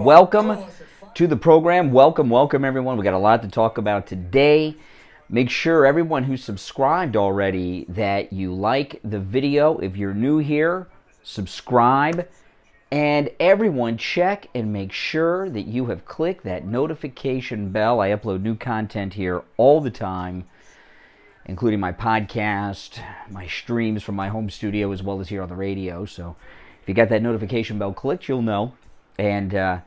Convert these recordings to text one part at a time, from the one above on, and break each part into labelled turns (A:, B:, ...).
A: Welcome to the program. Welcome everyone. We got a lot to talk about today. Make sure everyone who's subscribed already that you like the video. If you're new here, subscribe. And everyone check and make sure that you have clicked that notification bell. I upload new content here all the time, including my podcast, my streams from my home studio, as well as here on the radio. So if you got that notification bell clicked, you'll know. And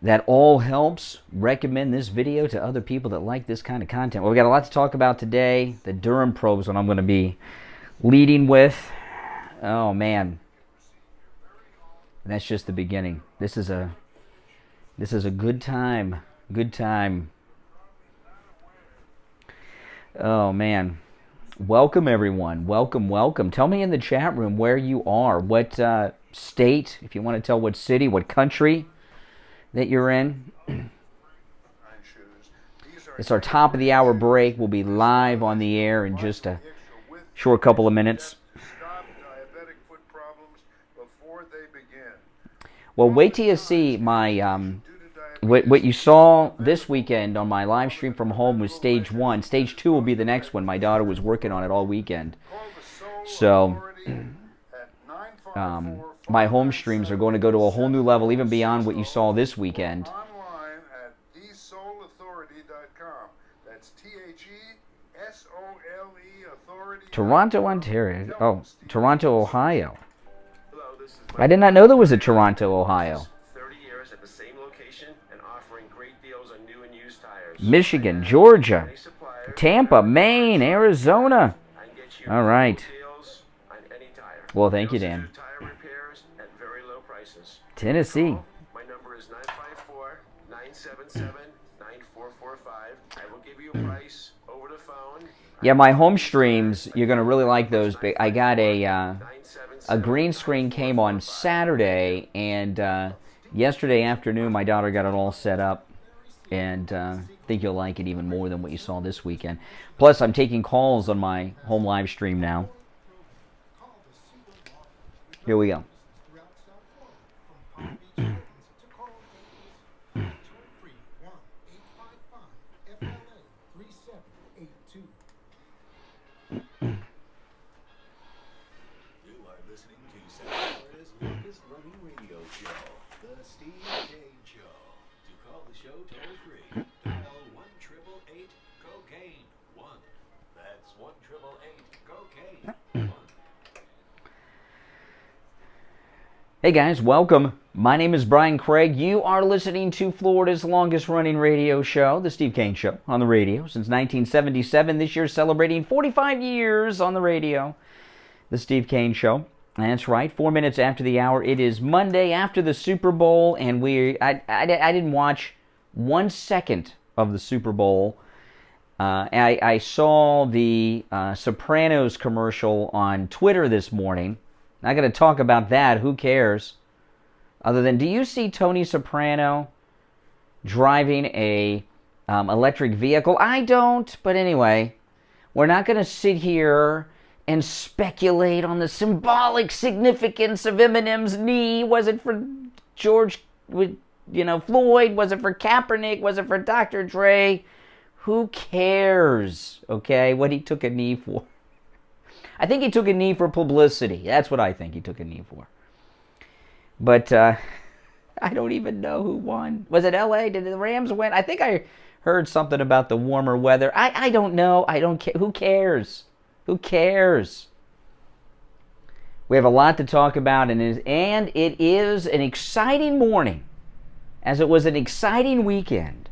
A: that all helps. Recommend this video to other people that like this kind of content. Well, we got a lot to talk about today. The Durham probe is what I'm going to be leading with. Oh, man. That's just the beginning. This is a good time. Good time. Oh, man. Welcome, everyone. Welcome. Tell me in the chat room where you are. What state, if you want to tell what city, what country that you're in. It's our top of the hour break. We'll be live on the air in just a short couple of minutes. Well, wait till you see my what you saw this weekend on my live stream from home was stage 1. Stage 2 will be the next one. My daughter was working on it all weekend. So my home streams are going to go to a whole new level, even beyond what you saw this weekend.
B: Online at thesoulauthority.com. That's THESOLE Authority.
A: Toronto, Ontario. Oh, Toronto, Ohio. I did not know there was a Toronto, Ohio.
C: 30 years at the same location and offering great deals on new and used tires.
A: Michigan, Georgia, Tampa, Maine, Arizona. All right. Well, thank you, Dan. Tennessee.
C: My number is 954-977-9445. I will give you a price over the phone.
A: Yeah, my home streams, you're going to really like those. I got a green screen came on Saturday, and yesterday afternoon my daughter got it all set up, and I think you'll like it even more than what you saw this weekend. Plus, I'm taking calls on my home live stream now. Here we go.
D: Radio Show, the Steve Kane Show. To call the show toll free, dial 1-888-COCAINE 1. That's 1-888-COCAINE 1.
A: Hey guys, welcome. My name is Brian Craig. You are listening to Florida's longest running radio show, the Steve Kane Show, on the radio since 1977. This year celebrating 45 years on the radio, the Steve Kane Show. That's right, 4 minutes after the hour. It is Monday after the Super Bowl, and I didn't watch 1 second of the Super Bowl. I saw the Sopranos commercial on Twitter this morning. Not going to talk about that. Who cares? Other than, do you see Tony Soprano driving a electric vehicle? I don't, but anyway, we're not going to sit here and speculate on the symbolic significance of Eminem's knee. Was it for Floyd? Was it for Kaepernick? Was it for Dr. Dre? Who cares, okay, what he took a knee for? I think he took a knee for publicity. That's what I think he took a knee for. But I don't even know who won. Was it L.A.? Did the Rams win? I think I heard something about the warmer weather. I don't know. I don't care. Who cares? Who cares? We have a lot to talk about, and it is an exciting morning, as it was an exciting weekend,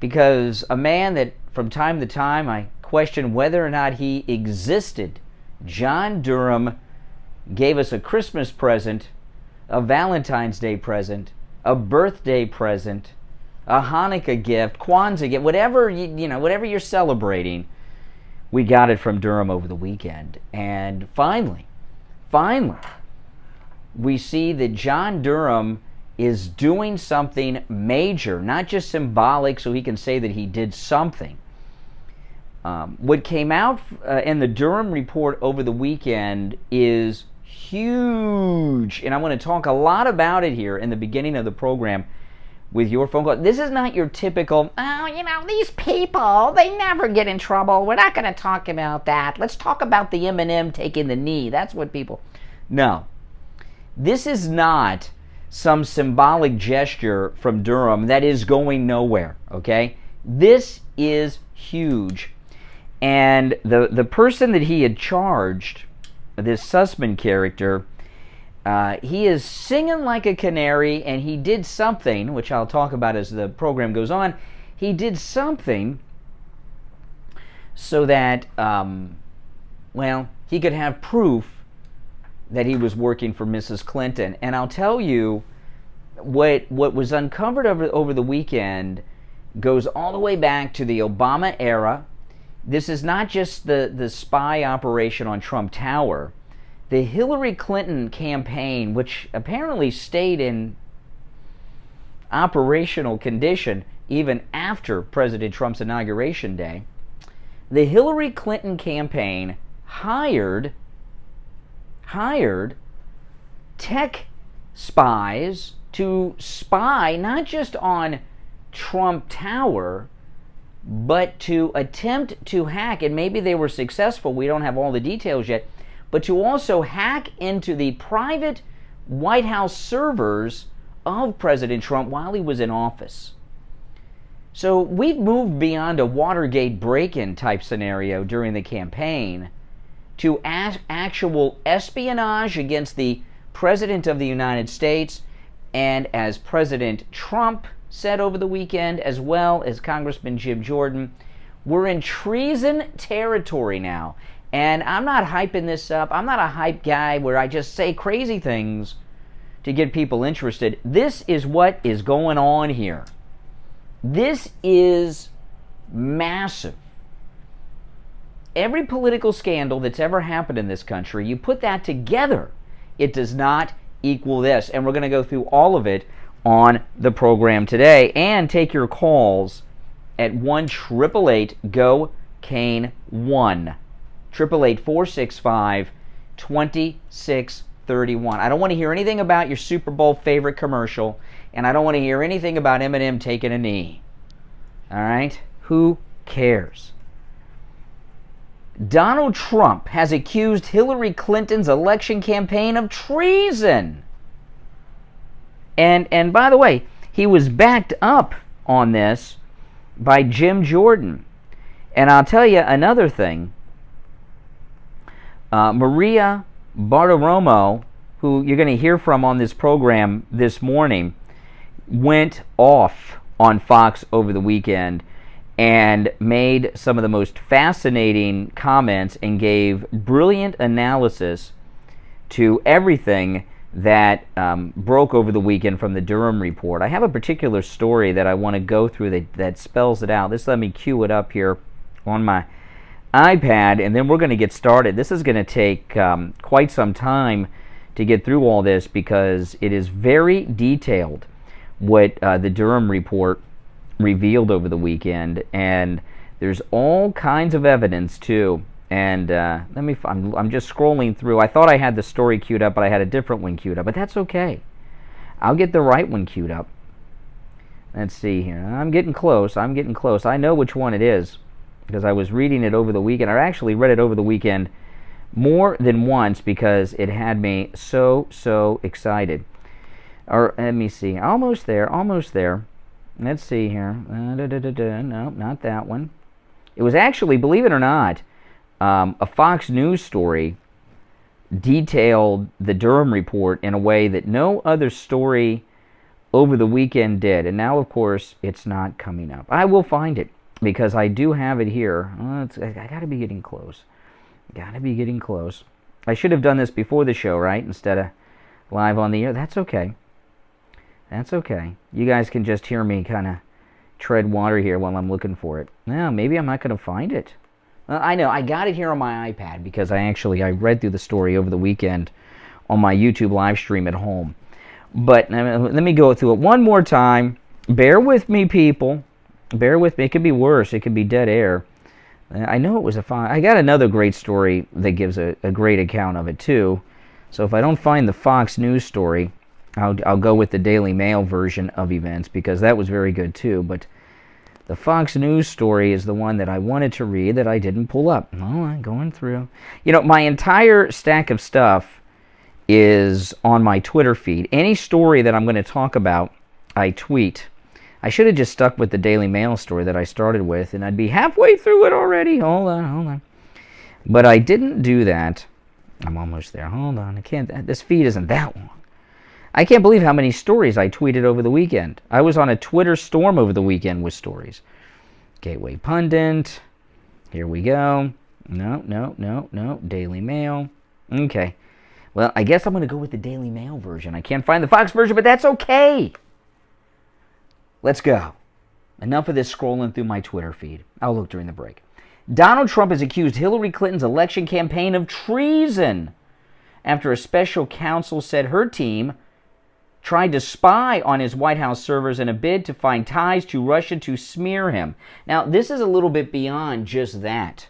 A: because a man that from time to time I question whether or not he existed, John Durham, gave us a Christmas present, a Valentine's Day present, a birthday present, a Hanukkah gift, Kwanzaa gift, whatever whatever you're celebrating. We got it from Durham over the weekend. And finally, we see that John Durham is doing something major, not just symbolic so he can say that he did something. What came out in the Durham report over the weekend is huge. And I want to talk a lot about it here in the beginning of the program with your phone call. This is not your typical, these people, they never get in trouble. We're not going to talk about that. Let's talk about the M&M taking the knee. That's what people... No. This is not some symbolic gesture from Durham that is going nowhere, okay? This is huge. And the person that he had charged, this Sussman character, he is singing like a canary, and he did something, which I'll talk about as the program goes on. He did something so that, he could have proof that he was working for Mrs. Clinton. And I'll tell you, what was uncovered over the weekend goes all the way back to the Obama era. This is not just the spy operation on Trump Tower. The Hillary Clinton campaign, which apparently stayed in operational condition even after President Trump's inauguration day, the Hillary Clinton campaign hired tech spies to spy not just on Trump Tower, but to attempt to hack, and maybe they were successful, we don't have all the details yet, but to also hack into the private White House servers of President Trump while he was in office. So we've moved beyond a Watergate break-in type scenario during the campaign to actual espionage against the President of the United States, and as President Trump said over the weekend, as well as Congressman Jim Jordan, we're in treason territory now. And I'm not hyping this up. I'm not a hype guy where I just say crazy things to get people interested. This is what is going on here. This is massive. Every political scandal that's ever happened in this country, you put that together, it does not equal this. And we're going to go through all of it on the program today and take your calls at 1-888-GO-CANE-1. 888-465-2631. I don't want to hear anything about your Super Bowl favorite commercial, and I don't want to hear anything about M&M taking a knee. All right? Who cares? Donald Trump has accused Hillary Clinton's election campaign of treason. And by the way, he was backed up on this by Jim Jordan. And I'll tell you another thing. Maria Bartiromo, who you're going to hear from on this program this morning, went off on Fox over the weekend and made some of the most fascinating comments and gave brilliant analysis to everything that broke over the weekend from the Durham report. I have a particular story that I want to go through that spells it out. Let me cue it up here on my iPad, and then we're going to get started. This is going to take quite some time to get through all this because it is very detailed what the Durham report revealed over the weekend, and there's all kinds of evidence too. And I'm just scrolling through. I thought I had the story queued up, but I had a different one queued up, but that's okay. I'll get the right one queued up. Let's see here. I'm getting close. I know which one it is because I was reading it over the weekend. I actually read it over the weekend more than once because it had me so excited. Or let me see. Almost there. Let's see here. No, not that one. It was actually, believe it or not, a Fox News story detailed the Durham report in a way that no other story over the weekend did. And now, of course, it's not coming up. I will find it because I do have it here. I got to be getting close. I should have done this before the show, right? Instead of live on the air. That's okay. You guys can just hear me kind of tread water here while I'm looking for it. Now, maybe I'm not going to find it. I know, I got it here on my iPad because I read through the story over the weekend on my YouTube live stream at home. But let me go through it one more time. Bear with me, people. Bear with me. It could be worse. It could be dead air. I know it was I got another great story that gives a great account of it, too. So if I don't find the Fox News story, I'll go with the Daily Mail version of events, because that was very good too. But the Fox News story is the one that I wanted to read that I didn't pull up. Oh, I'm going through. You know, my entire stack of stuff is on my Twitter feed. Any story that I'm going to talk about, I tweet. I should have just stuck with the Daily Mail story that I started with, and I'd be halfway through it already. Hold on. But I didn't do that. I'm almost there. Hold on. I can't. This feed isn't that long. I can't believe how many stories I tweeted over the weekend. I was on a Twitter storm over the weekend with stories. Gateway Pundit. Here we go. No. Daily Mail. Okay. Well, I guess I'm going to go with the Daily Mail version. I can't find the Fox version, but that's okay. Let's go. Enough of this scrolling through my Twitter feed. I'll look during the break. Donald Trump has accused Hillary Clinton's election campaign of treason after a special counsel said her team tried to spy on his White House servers in a bid to find ties to Russia to smear him. Now, this is a little bit beyond just that.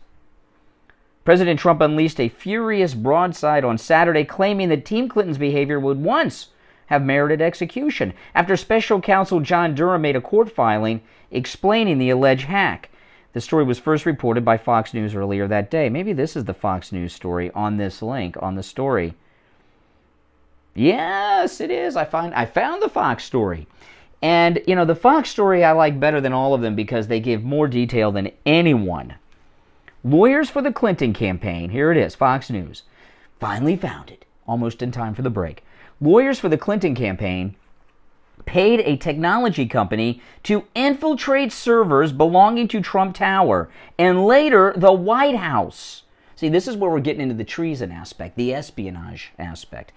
A: President Trump unleashed a furious broadside on Saturday, claiming that Team Clinton's behavior would once have merited execution, after special counsel John Durham made a court filing explaining the alleged hack. The story was first reported by Fox News earlier that day. Maybe this is the Fox News story on this link, on the story. Yes, it is. I found the Fox story. And, you know, the Fox story I like better than all of them because they give more detail than anyone. Lawyers for the Clinton campaign, here it is, Fox News, finally found it, almost in time for the break. Lawyers for the Clinton campaign paid a technology company to infiltrate servers belonging to Trump Tower and later the White House. See, this is where we're getting into the treason aspect, the espionage aspect,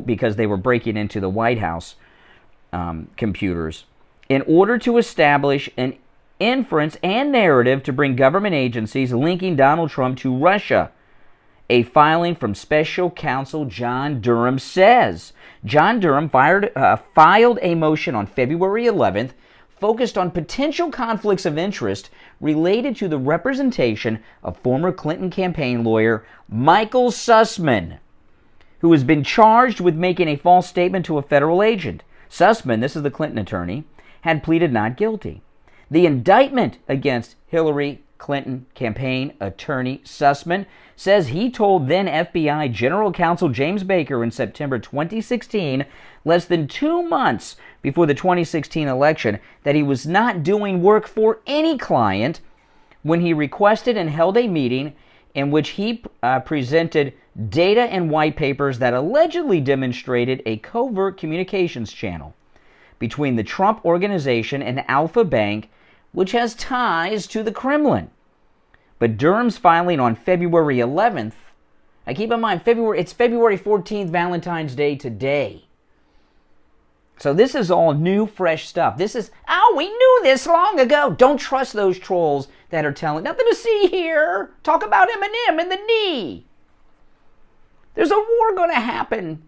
A: because they were breaking into the White House computers in order to establish an inference and narrative to bring government agencies linking Donald Trump to Russia. A filing from special counsel John Durham says. John Durham filed a motion on February 11th focused on potential conflicts of interest related to the representation of former Clinton campaign lawyer Michael Sussman, who has been charged with making a false statement to a federal agent. Sussman, this is the Clinton attorney, had pleaded not guilty. The indictment against Hillary Clinton campaign attorney Sussman says he told then FBI General Counsel James Baker in September 2016, less than 2 months before the 2016 election, that he was not doing work for any client when he requested and held a meeting in which he presented data and white papers that allegedly demonstrated a covert communications channel between the Trump Organization and Alpha Bank, which has ties to the Kremlin. But Durham's filing on February 11th, I keep in mind, it's February 14th, Valentine's Day today. So this is all new, fresh stuff. This is, we knew this long ago. Don't trust those trolls that are telling, nothing to see here. Talk about Eminem and the knee. There's a war going to happen.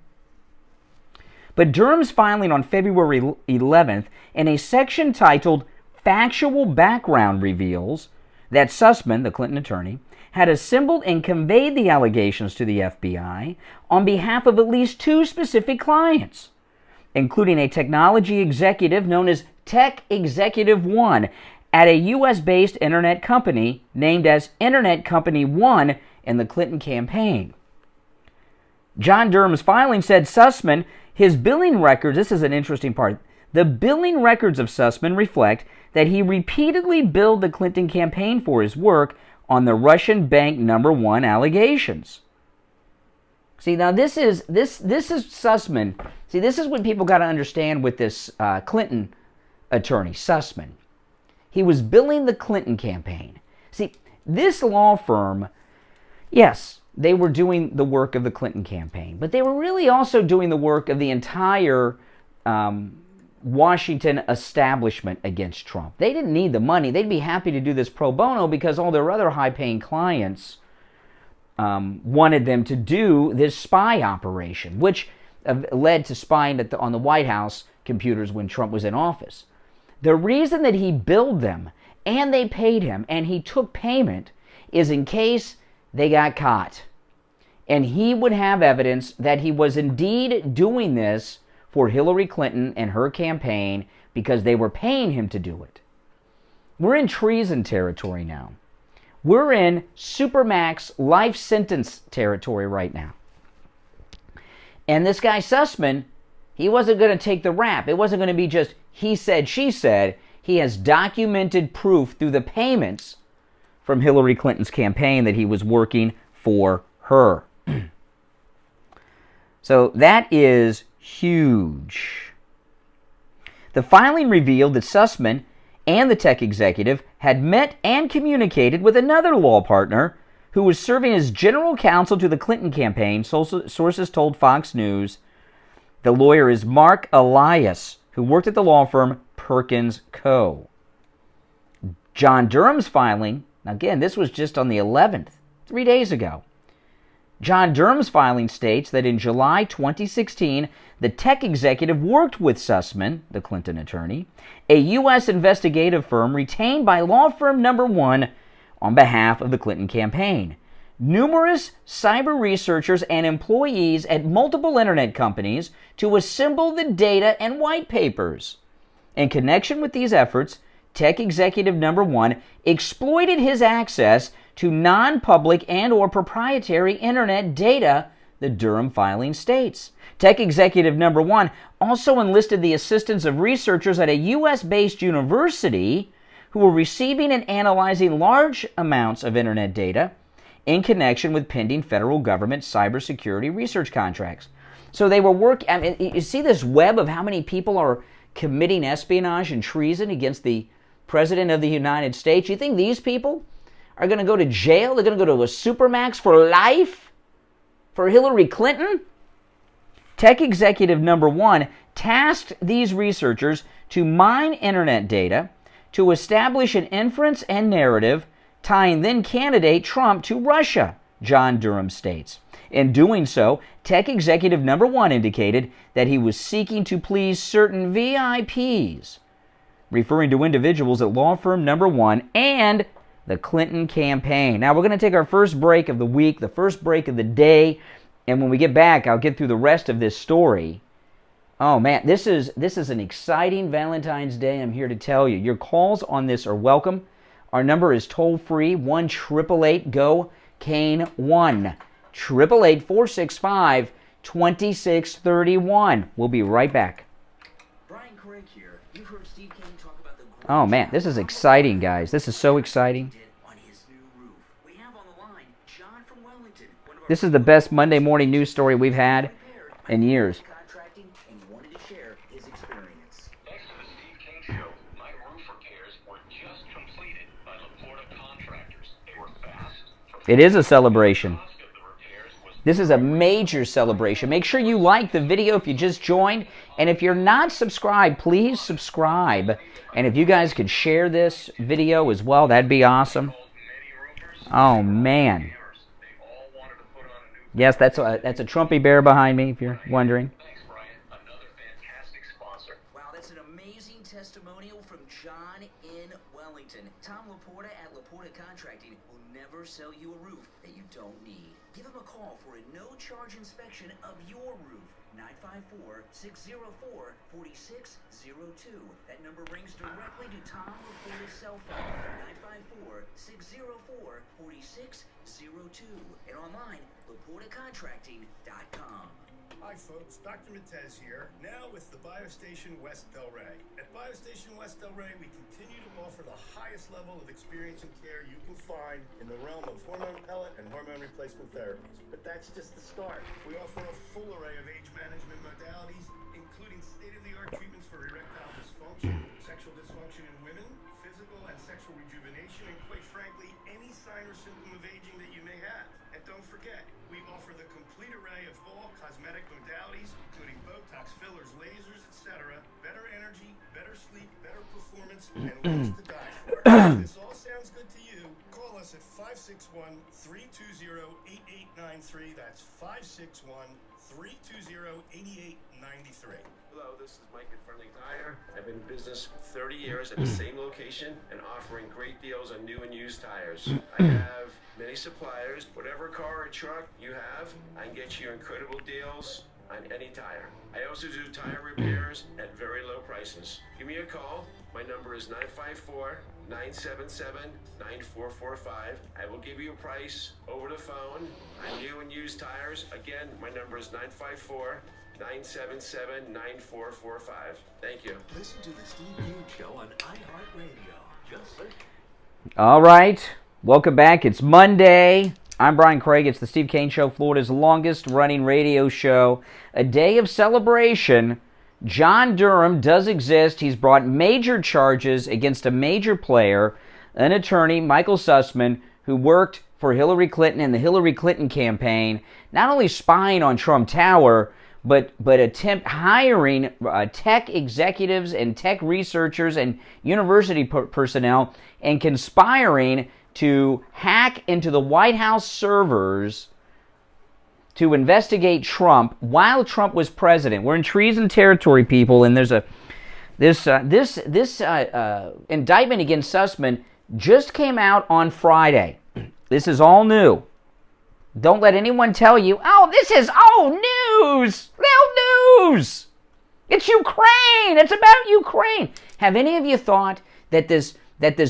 A: But Durham's filing on February 11th in a section titled Factual Background reveals that Sussman, the Clinton attorney, had assembled and conveyed the allegations to the FBI on behalf of at least 2 specific clients, including a technology executive known as Tech Executive One at a U.S.-based internet company named as Internet Company One in the Clinton campaign. John Durham's filing said Sussman, his billing records, this is an interesting part, the billing records of Sussman reflect that he repeatedly billed the Clinton campaign for his work on the Russian Bank Number 1 allegations. See, now this is Sussman. See, this is what people got to understand with this Clinton attorney, Sussman. He was billing the Clinton campaign. See, this law firm, yes, they were doing the work of the Clinton campaign, but they were really also doing the work of the entire Washington establishment against Trump. They didn't need the money. They'd be happy to do this pro bono because all their other high-paying clients wanted them to do this spy operation, which led to spying on the White House computers when Trump was in office. The reason that he billed them and they paid him and he took payment is in case they got caught. and he would have evidence that he was indeed doing this for Hillary Clinton and her campaign because they were paying him to do it. We're in treason territory now. We're in Supermax life sentence territory right now. And this guy Sussman, he wasn't going to take the rap. It wasn't going to be just he said, she said. He has documented proof through the payments from Hillary Clinton's campaign that he was working for her. So that is huge. The filing revealed that Sussman and the tech executive had met and communicated with another law partner who was serving as general counsel to the Clinton campaign. Sources told Fox News the lawyer is Mark Elias, who worked at the law firm Perkins Co. John Durham's filing, again, this was just on the 11th, 3 days ago. John Durham's filing states that in July 2016, the tech executive worked with Sussman, the Clinton attorney, a U.S. investigative firm retained by law firm number 1 on behalf of the Clinton campaign. Numerous cyber researchers and employees at multiple internet companies to assemble the data and white papers. In connection with these efforts, tech executive number 1 exploited his access to non-public and or proprietary internet data, the Durham filing states. Tech executive number 1 also enlisted the assistance of researchers at a U.S.-based university who were receiving and analyzing large amounts of internet data in connection with pending federal government cybersecurity research contracts. So they were working, I mean, you see this web of how many people are committing espionage and treason against the President of the United States. You think these people are going to go to jail? They're going to go to a Supermax for life? For Hillary Clinton? Tech executive number 1 tasked these researchers to mine internet data to establish an inference and narrative tying then candidate Trump to Russia, John Durham states. In doing so, tech executive number 1 indicated that he was seeking to please certain VIPs, referring to individuals at law firm number 1 and the Clinton campaign. Now, we're going to take our first break of the week, the first break of the day, and when we get back, I'll get through the rest of this story. Oh, man, this is an exciting Valentine's Day, I'm here to tell you. Your calls on this are welcome. Our number is toll-free, 1-888-GO-CANE 1-888-465-2631. We'll be right back.
D: Brian Craig here. You've heard Steve Kane talk about the
A: Oh, man, this is exciting, guys. This is so exciting.
D: on his new roof. We have on the line John from Wellington.
A: This is the best Monday morning news story we've had in years.
D: Contracting and wanted to share his experience.
E: Thanks to the Steve Kane Show, my roof repairs were just completed by the Florida contractors. They were fast.
A: It is a celebration. This is a major celebration. Make sure you like the video if you just joined. And if you're not subscribed, please subscribe. And if you guys could share this video as well, that'd be awesome. Oh, man. Yes, that's a Trumpy bear behind me, if you're wondering.
E: Thanks, Brian. Another fantastic sponsor.
D: Wow, that's an amazing testimonial from John in Wellington. Tom Laporta at Laporta Contracting will never sell you a roof that you don't need. Give him a call for a no-charge inspection of your roof. 954-604-4602. That number rings directly to Tom Laporta's cell phone. 954-604-4602. And online, LaportaContracting.com.
B: Hi folks, Dr. Matez here, now with the BioStation West Delray. At BioStation West Delray, we continue to offer the highest level of experience and care you can find in the realm of hormone pellet and hormone replacement therapies. But that's just the start. We offer a full array of age management modalities, including state-of-the-art treatments for erectile dysfunction, sexual dysfunction in women, physical and sexual rejuvenation, and quite frankly, any sign or symptom of aging that you may have. And don't forget, we offer the complete array of all cosmetic modalities, including Botox, fillers, lasers, etc. Better energy, better sleep, better performance, and looks to die for. If this all sounds good to you, call us at 561-320-8893. That's 561-320-8893.
C: Hello, this is Mike at Friendly Tire. I've been in business 30 years at the same location and offering great deals on new and used tires. I have many suppliers. Whatever car or truck you have, I can get you incredible deals on any tire. I also do tire repairs at very low prices. Give me a call. My number is 954-977-9445. I will give you a price over the phone on new and used tires. Again, my number is 954-977-9445. Thank you.
D: Listen to the Steve Kane Show on iHeartRadio. Just search.
A: All right. Welcome back. It's Monday. I'm Brian Craig. It's the Steve Kane Show, Florida's longest running radio show. A day of celebration. John Durham does exist. He's brought major charges against a major player, an attorney, Michael Sussman, who worked for Hillary Clinton in the Hillary Clinton campaign, not only spying on Trump Tower, but hiring tech executives and tech researchers and university personnel and conspiring to hack into the White House servers to investigate Trump while Trump was president. We're in treason territory, people, and there's this indictment against Sussman just came out on Friday. This is all new. Don't let anyone tell you, oh, this is old news. Old news. It's Ukraine. It's about Ukraine. Have any of you thought that this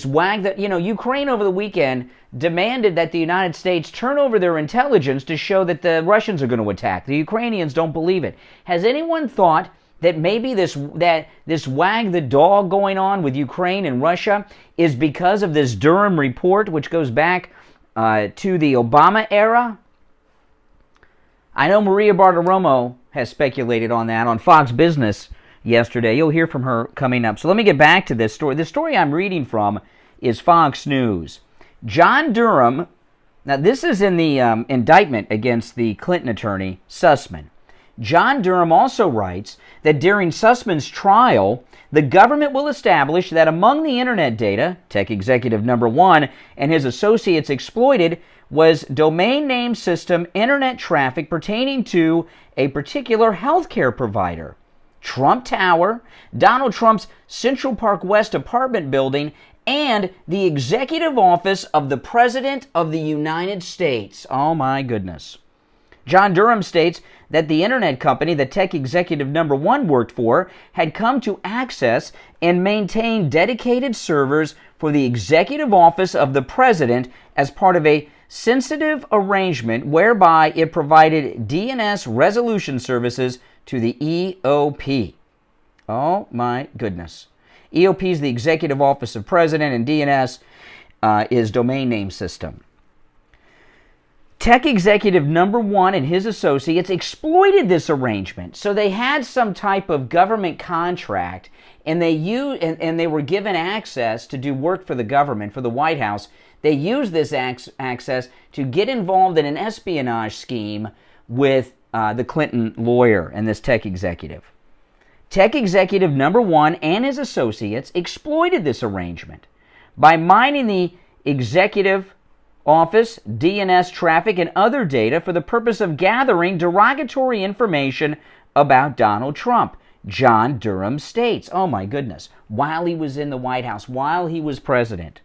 A: wag that, Ukraine over the weekend demanded that the United States turn over their intelligence to show that the Russians are going to attack? The Ukrainians don't believe it. Has anyone thought that maybe this wag the dog going on with Ukraine and Russia is because of this Durham report, which goes back to the Obama era? I know Maria Bartiromo has speculated on that on Fox Business yesterday. You'll hear from her coming up. So let me get back to this story. The story I'm reading from is Fox News. John Durham, now this is in the indictment against the Clinton attorney, Sussman. John Durham also writes that during Sussman's trial, the government will establish that among the internet data tech executive number one and his associates exploited was domain name system internet traffic pertaining to a particular healthcare provider, Trump Tower, Donald Trump's Central Park West apartment building, and the executive office of the President of the United States. Oh my goodness. John Durham states that the internet company that tech executive number one worked for had come to access and maintain dedicated servers for the executive office of the president as part of a sensitive arrangement whereby it provided DNS resolution services to the EOP. Oh my goodness. EOP is the executive office of president, and DNS is domain name system. Tech executive number one and his associates exploited this arrangement. So they had some type of government contract, and they were given access to do work for the government, for the White House. They used this access to get involved in an espionage scheme with the Clinton lawyer and this tech executive. Tech executive number one and his associates exploited this arrangement by mining the executive office, DNS traffic, and other data for the purpose of gathering derogatory information about Donald Trump. John Durham states, oh my goodness, while he was in the White House, while he was president.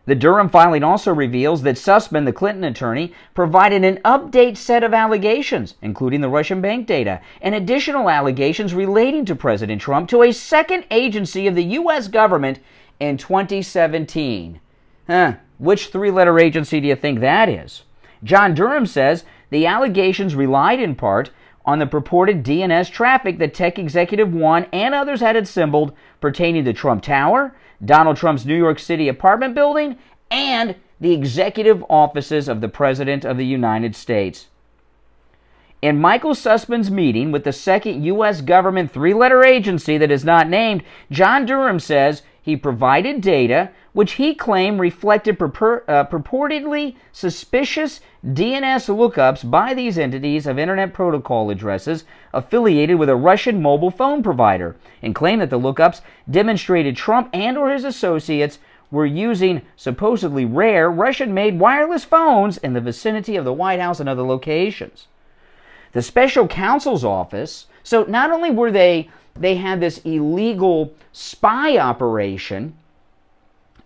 A: The Durham filing also reveals that Sussman, the Clinton attorney, provided an update set of allegations, including the Russian bank data, and additional allegations relating to President Trump to a second agency of the U.S. government in 2017. Which three-letter agency do you think that is? John Durham says the allegations relied in part on the purported DNS traffic that tech executive one and others had assembled pertaining to Trump Tower, Donald Trump's New York City apartment building, and the executive offices of the President of the United States. In Michael Sussman's meeting with the second U.S. government three-letter agency that is not named, John Durham says he provided data which he claimed reflected purportedly suspicious DNS lookups by these entities of Internet Protocol addresses affiliated with a Russian mobile phone provider, and claimed that the lookups demonstrated Trump and or his associates were using supposedly rare Russian-made wireless phones in the vicinity of the White House and other locations. The special counsel's office, so not only were they had this illegal spy operation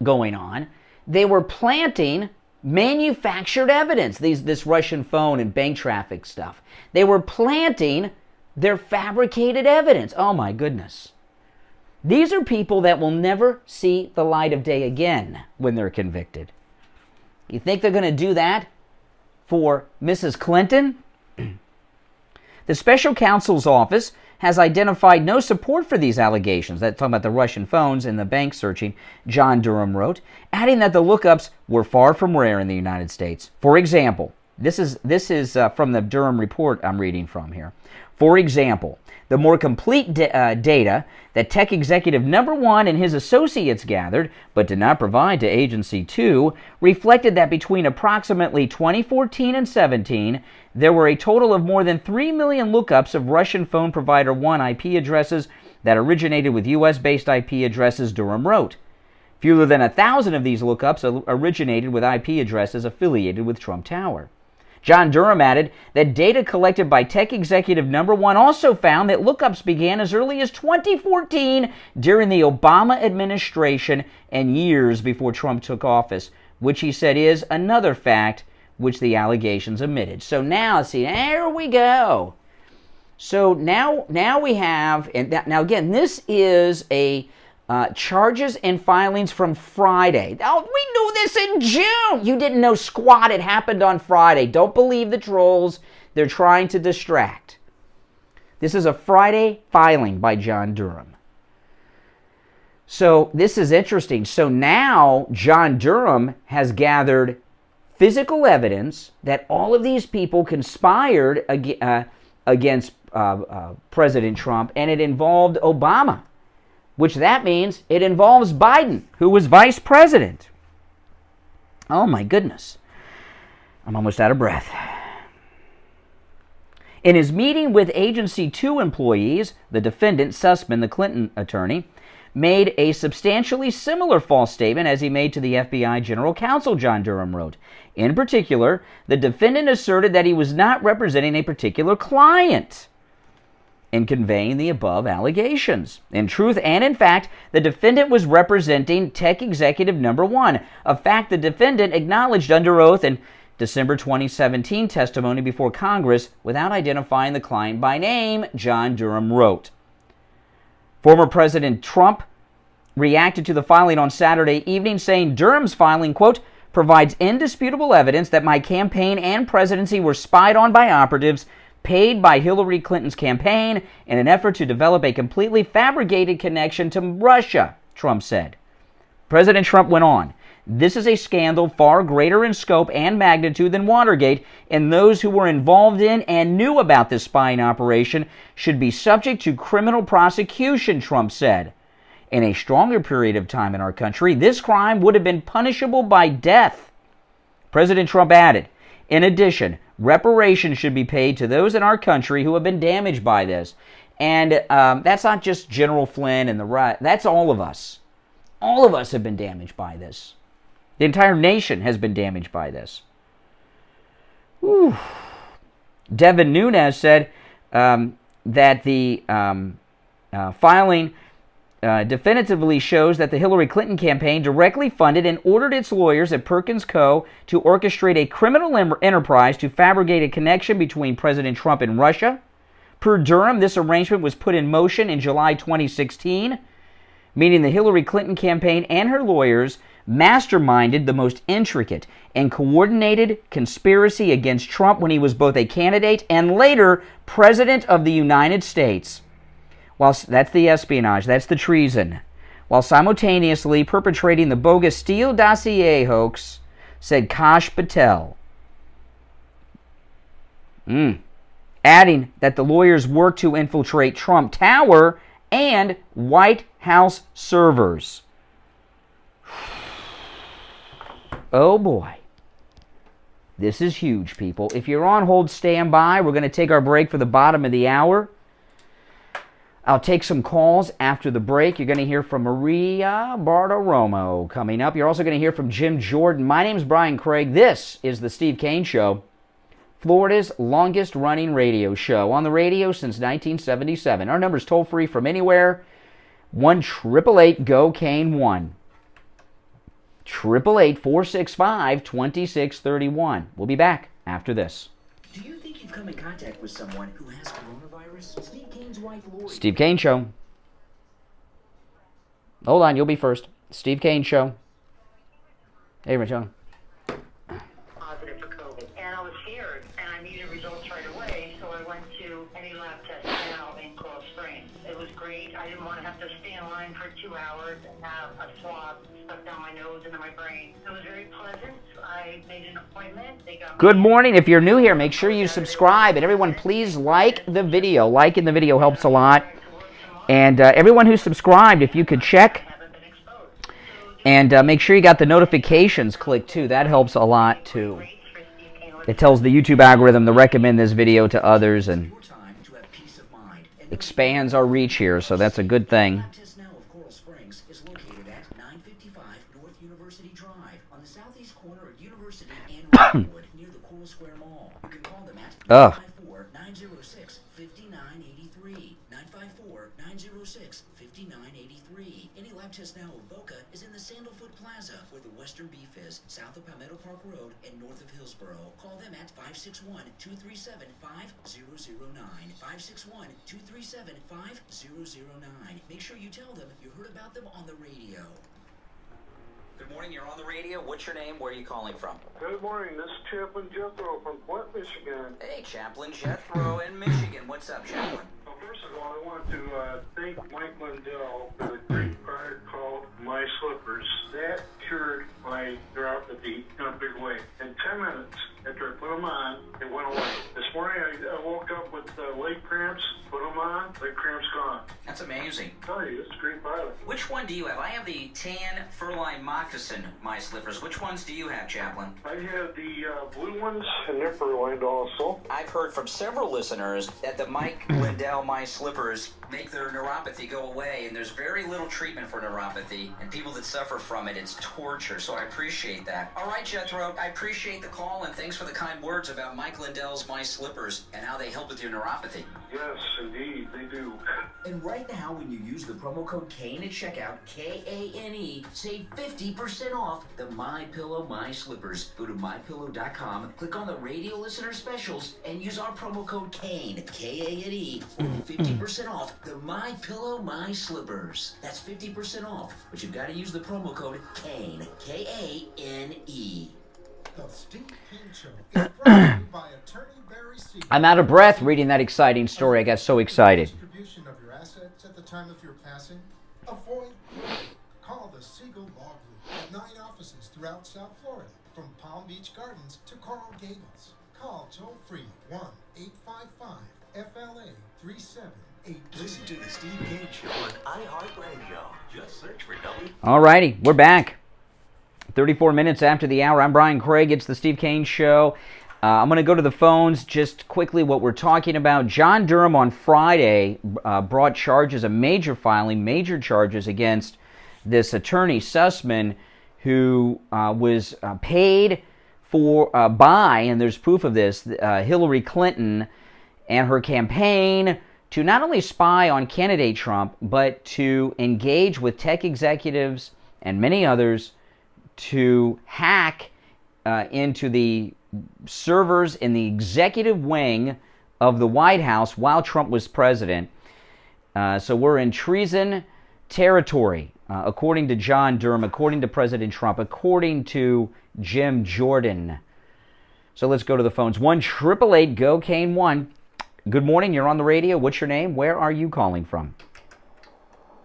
A: going on, they were planting manufactured evidence, this Russian phone and bank traffic stuff. They were planting their fabricated evidence. Oh my goodness. These are people that will never see the light of day again when they're convicted. You think they're going to do that for Mrs. Clinton? The special counsel's office has identified no support for these allegations. That's talking about the Russian phones and the bank searching, John Durham wrote, adding that the lookups were far from rare in the United States. For example, this is from the Durham report I'm reading from here. For example, the more complete data that tech executive number 1 and his associates gathered, but did not provide to Agency 2, reflected that between approximately 2014 and 17, there were a total of more than 3 million lookups of Russian phone provider 1 IP addresses that originated with U.S.-based IP addresses, Durham wrote. Fewer than 1,000 of these lookups originated with IP addresses affiliated with Trump Tower. John Durham added that data collected by tech executive number 1 also found that lookups began as early as 2014 during the Obama administration and years before Trump took office, which he said is another fact which the allegations omitted. So now, see, there we go. So now we have, and now again, this is a charges and filings from Friday. Oh, we knew this in June. You didn't know squat. It happened on Friday. Don't believe the trolls. They're trying to distract. This is a Friday filing by John Durham. So this is interesting. So now John Durham has gathered physical evidence that all of these people conspired against President Trump, and it involved Obama, which that means it involves Biden, who was vice president. Oh my goodness. I'm almost out of breath. In his meeting with Agency 2 employees, the defendant, Sussman, the Clinton attorney, made a substantially similar false statement as he made to the FBI General Counsel, John Durham wrote. In particular, the defendant asserted that he was not representing a particular client in conveying the above allegations. In truth and in fact, the defendant was representing tech executive number 1, a fact the defendant acknowledged under oath in December 2017 testimony before Congress without identifying the client by name, John Durham wrote. Former President Trump reacted to the filing on Saturday evening, saying Durham's filing, quote, provides indisputable evidence that my campaign and presidency were spied on by operatives paid by Hillary Clinton's campaign in an effort to develop a completely fabricated connection to Russia, Trump said. President Trump went on, this is a scandal far greater in scope and magnitude than Watergate, and those who were involved in and knew about this spying operation should be subject to criminal prosecution, Trump said. In a stronger period of time in our country, this crime would have been punishable by death. President Trump added, in addition, reparations should be paid to those in our country who have been damaged by this. And that's not just General Flynn and the right. That's all of us. All of us have been damaged by this. The entire nation has been damaged by this. Whew. Devin Nunes said that the filing definitively shows that the Hillary Clinton campaign directly funded and ordered its lawyers at Perkins Co. to orchestrate a criminal enterprise to fabricate a connection between President Trump and Russia. Per Durham, this arrangement was put in motion in July 2016, meaning the Hillary Clinton campaign and her lawyers masterminded the most intricate and coordinated conspiracy against Trump when he was both a candidate and later President of the United States. While that's the espionage, that's the treason, while simultaneously perpetrating the bogus Steele dossier hoax, said Kash Patel. Adding that the lawyers worked to infiltrate Trump Tower and White House servers. Oh boy. This is huge, people. If you're on hold, stand by. We're going to take our break for the bottom of the hour. I'll take some calls after the break. You're going to hear from Maria Bartiromo coming up. You're also going to hear from Jim Jordan. My name's Brian Craig. This is the Steve Kane Show, Florida's longest-running radio show. On the radio since 1977. Our number's toll-free from anywhere. 1-888-GO-KANE-1. 888-465-2631. We'll be back after this.
D: Do you think you've come in contact with someone who has coronavirus? Steve Kane's wife, Lori.
A: Steve Kane Show. Hold on, you'll be first. Steve Kane Show. Hey, Rachel.
F: Positive for COVID, and I was scared, and I needed results right away, so I went to any lab test now in Coral Springs. It was great. I didn't want to have to stay in line for 2 hours and have a swab stuck down my nose into my brain. It was very pleasant. I made an appointment. They got
A: Good morning. If you're new here, make sure you subscribe. And everyone, please like the video. Liking the video helps a lot. And everyone who's subscribed, if you could check and make sure you got the notifications clicked too. That helps a lot too. It tells the YouTube algorithm to recommend this video to others and expands our reach here, so that's a good thing.
D: Near the Coral Square Mall. You can call them at 954-906-5983. 954-906-5983. Any lab test now of Boca is in the Sandalfoot Plaza, where the Western Beef is, south of Palmetto Park Road and north of Hillsborough. Call them at 561-237-5009. 561-237-5009. Make sure you tell them you heard about them on the radio. Good morning, you're on the radio. What's your name? Where are you calling from?
G: Good morning, this is Chaplain Jethro from Flint, Michigan.
D: Hey, Chaplain Jethro in Michigan. What's up, Chaplain?
G: Well, first of all, I want to thank Mike Lindell for the great product called My Slippers. That cured my neuropathy in a big way. In 10 minutes after I put them on, it went away. This morning I woke up with leg cramps, put them on, leg cramps gone.
D: That's amazing.
G: I tell you, it's a great product.
D: Which one do you have? I have the tan fur-lined moccasin My Slippers. Which ones do you have, Chaplain?
G: I have the blue ones, and they're fur-lined also.
D: I've heard from several listeners that the Mike Lindell My Slippers make their neuropathy go away, and there's very little treatment for neuropathy, and people that suffer from it, it's torture, so I appreciate that. All right, Jethro, I appreciate the call, and thanks for the kind words about Mike Lindell's My Slippers and how they help with your neuropathy.
G: Yes, indeed, they do.
D: And right now, when you use the promo code KANE at checkout, KANE, save 50% off the MyPillow My Slippers. Go to MyPillow.com, click on the radio listener specials, and use our promo code KANE, KANE, for 50% off the MyPillow My Slippers. That's 50% off, but you've got to use the promo code KANE, KANE.
H: The Steve Kane Show is brought to you by Attorney Barry Siegel.
A: I'm out of breath reading that exciting story. I got so excited.
H: Distribution of your assets at the time of your passing. Avoid fraud. Call the Siegel Law Group at 9 offices throughout South Florida, from Palm Beach Gardens to Coral Gables. Call toll-free 1-855-FLA-3783.
I: Listen to the Steve Kane Show on iHeartRadio. Just search for W.
A: All righty, we're back. 34 minutes after the hour. I'm Brian Craig. It's the Steve Kane Show. I'm going to go to the phones just quickly what we're talking about. John Durham on Friday brought charges, major charges against this attorney, Sussman, who was paid by, and there's proof of this, Hillary Clinton and her campaign to not only spy on candidate Trump, but to engage with tech executives and many others to hack into the servers in the executive wing of the White House while Trump was president. So we're in treason territory, according to John Durham, according to President Trump, according to Jim Jordan. So let's go to the phones. 1-888-GO-KANE-1. Good morning. You're on the radio. What's your name? Where are you calling from?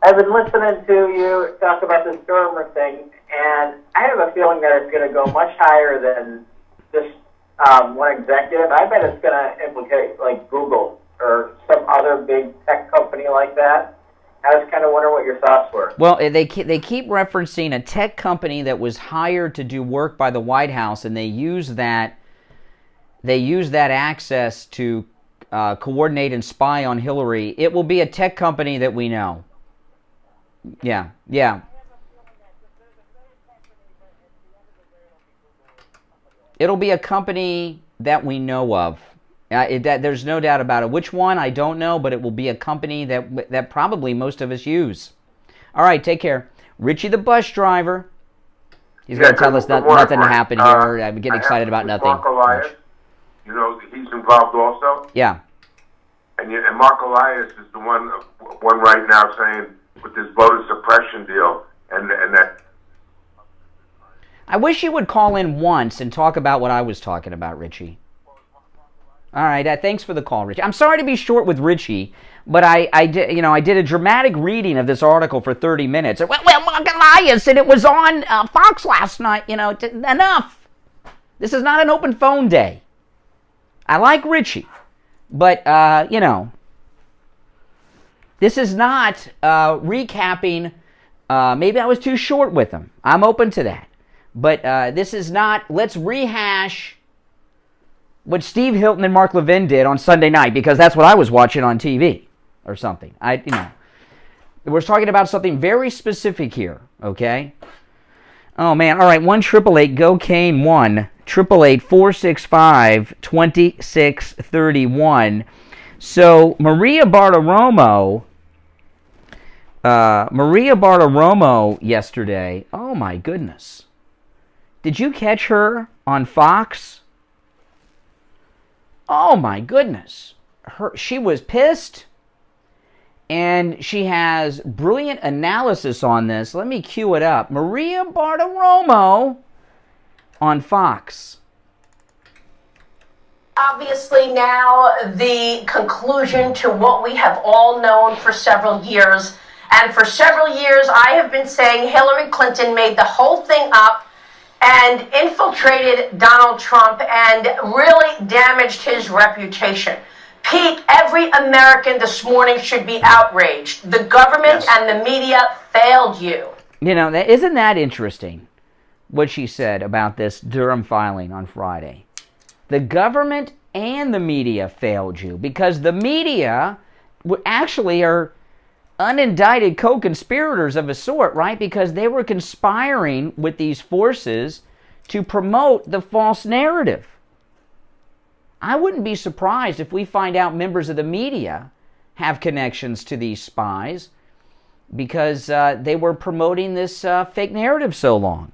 J: I've been listening to you talk about this Durham thing, and I have a feeling that it's going to go much higher than just one executive. I bet it's going to implicate like Google or some other big tech company like that. I was kind of wondering what your thoughts were.
A: Well, they keep referencing a tech company that was hired to do work by the White House, and they use that access to coordinate and spy on Hillary, it will be a tech company that we know. Yeah. It'll be a company that we know of. There's no doubt about it. Which one, I don't know, but it will be a company that probably most of us use. All right, take care. Richie the bus driver. He's going to tell us nothing to happen here. I'm getting excited about nothing.
K: Mark Elias, he's involved also.
A: Yeah.
K: And Mark Elias is the one right now saying with this voter suppression deal and that.
A: I wish you would call in once and talk about what I was talking about, Richie. All right, thanks for the call, Richie. I'm sorry to be short with Richie, but I did a dramatic reading of this article for 30 minutes. Well, Mark Elias, and it was on Fox last night. Enough. This is not an open phone day. I like Richie, but this is not recapping. Maybe I was too short with him. I'm open to that, but this is not. Let's rehash what Steve Hilton and Mark Levin did on Sunday night, because that's what I was watching on TV or something. We're talking about something very specific here, okay? Oh, man. All right, 1-888-GO-CANE 1-888-465-2631. So Maria Bartiromo yesterday, oh, my goodness. Did you catch her on Fox? Oh my goodness. She was pissed, and she has brilliant analysis on this. Let me cue it up. Maria Bartiromo on Fox.
L: Obviously now the conclusion to what we have all known for several years. And for several years I have been saying Hillary Clinton made the whole thing up and infiltrated Donald Trump and really damaged his reputation. Pete, every American this morning should be outraged. The government and the media failed you.
A: Isn't that interesting, what she said about this Durham filing on Friday? The government and the media failed you, because the media actually are unindicted co-conspirators of a sort, right? Because they were conspiring with these forces to promote the false narrative. I wouldn't be surprised if we find out members of the media have connections to these spies, because they were promoting this fake narrative so long.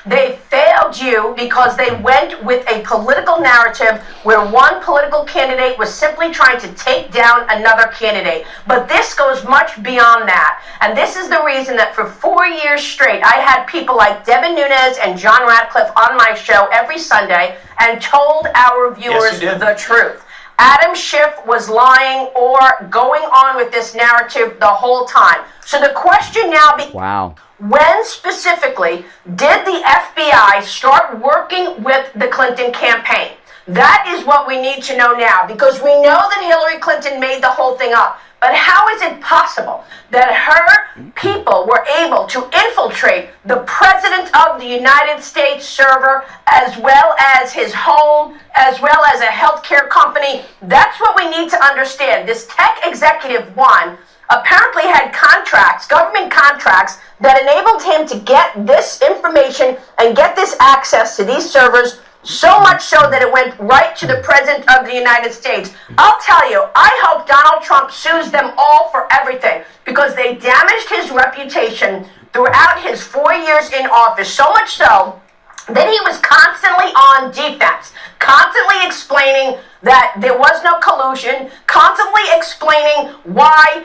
L: They failed you because they went with a political narrative where one political candidate was simply trying to take down another candidate. But this goes much beyond that. And this is the reason that for 4 years straight, I had people like Devin Nunes and John Radcliffe on my show every Sunday and told our viewers the truth. Adam Schiff was lying or going on with this narrative the whole time. So the question now becomes,
A: wow.
L: When specifically did the FBI start working with the Clinton campaign? That is what we need to know now, because we know that Hillary Clinton made the whole thing up. But how is it possible that her people were able to infiltrate the President of the United States server, as well as his home, as well as a healthcare company? That's what we need to understand. This tech executive one apparently had contracts, government contracts, that enabled him to get this information and get this access to these servers, so much so that it went right to the President of the United States. I'll tell you, I hope Donald Trump sues them all for everything, because they damaged his reputation throughout his 4 years in office, so much so that he was constantly on defense, constantly explaining that there was no collusion, constantly explaining why,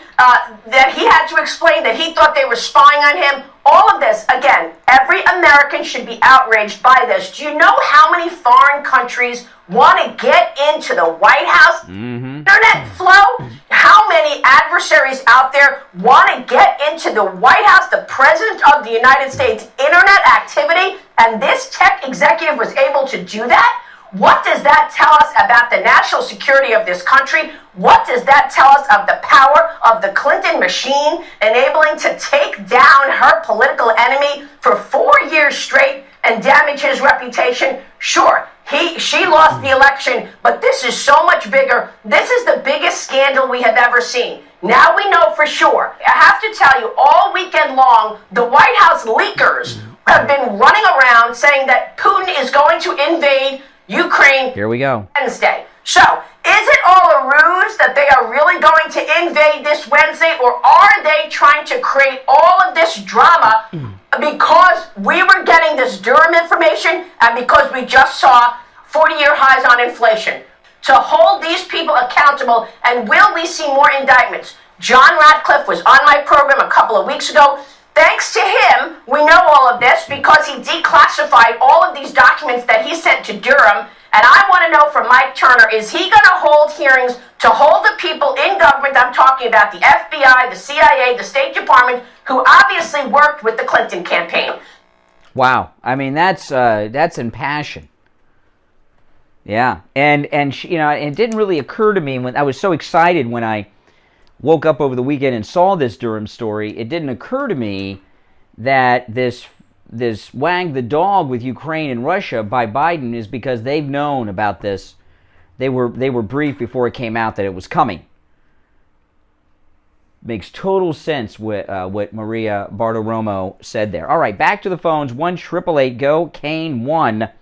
L: that he had to explain that he thought they were spying on him. All of this, again, every American should be outraged by this. Do you know how many foreign countries want to get into the White House internet flow? How many adversaries out there want to get into the White House, the President of the United States internet activity? And this tech executive was able to do that? What does that tell us about the national security of this country? What does that tell us of the power of the Clinton machine enabling to take down her political enemy for 4 years straight and damage his reputation? Sure, She lost the election, but this is so much bigger. This is the biggest scandal we have ever seen. Now we know for sure. I have to tell you, all weekend long, the White House leakers have been running around saying that Putin is going to invade Ukraine.
A: Here we go.
L: Wednesday. So, is it all a ruse that they are really going to invade this Wednesday, or are they trying to create all of this drama because we were getting this Durham information and because we just saw 40-year highs on inflation? To hold these people accountable, and will we see more indictments? John Ratcliffe was on my program a couple of weeks ago. Thanks to him, we know all of this because he declassified all of these documents that he sent to Durham. And I want to know from Mike Turner, is he going to hold hearings to hold the people in government I'm talking about, the FBI, the CIA, the State Department, who obviously worked with the Clinton campaign?
A: Wow. I mean, that's impassioned. Yeah. And it didn't really occur to me when I was so excited when I woke up over the weekend and saw this Durham story. It didn't occur to me that this wag the dog with Ukraine and Russia by Biden is because they've known about this. They were briefed before it came out that it was coming. Makes total sense what Maria Bartiromo said there. All right, back to the phones. 1-888-GO-KANE-1.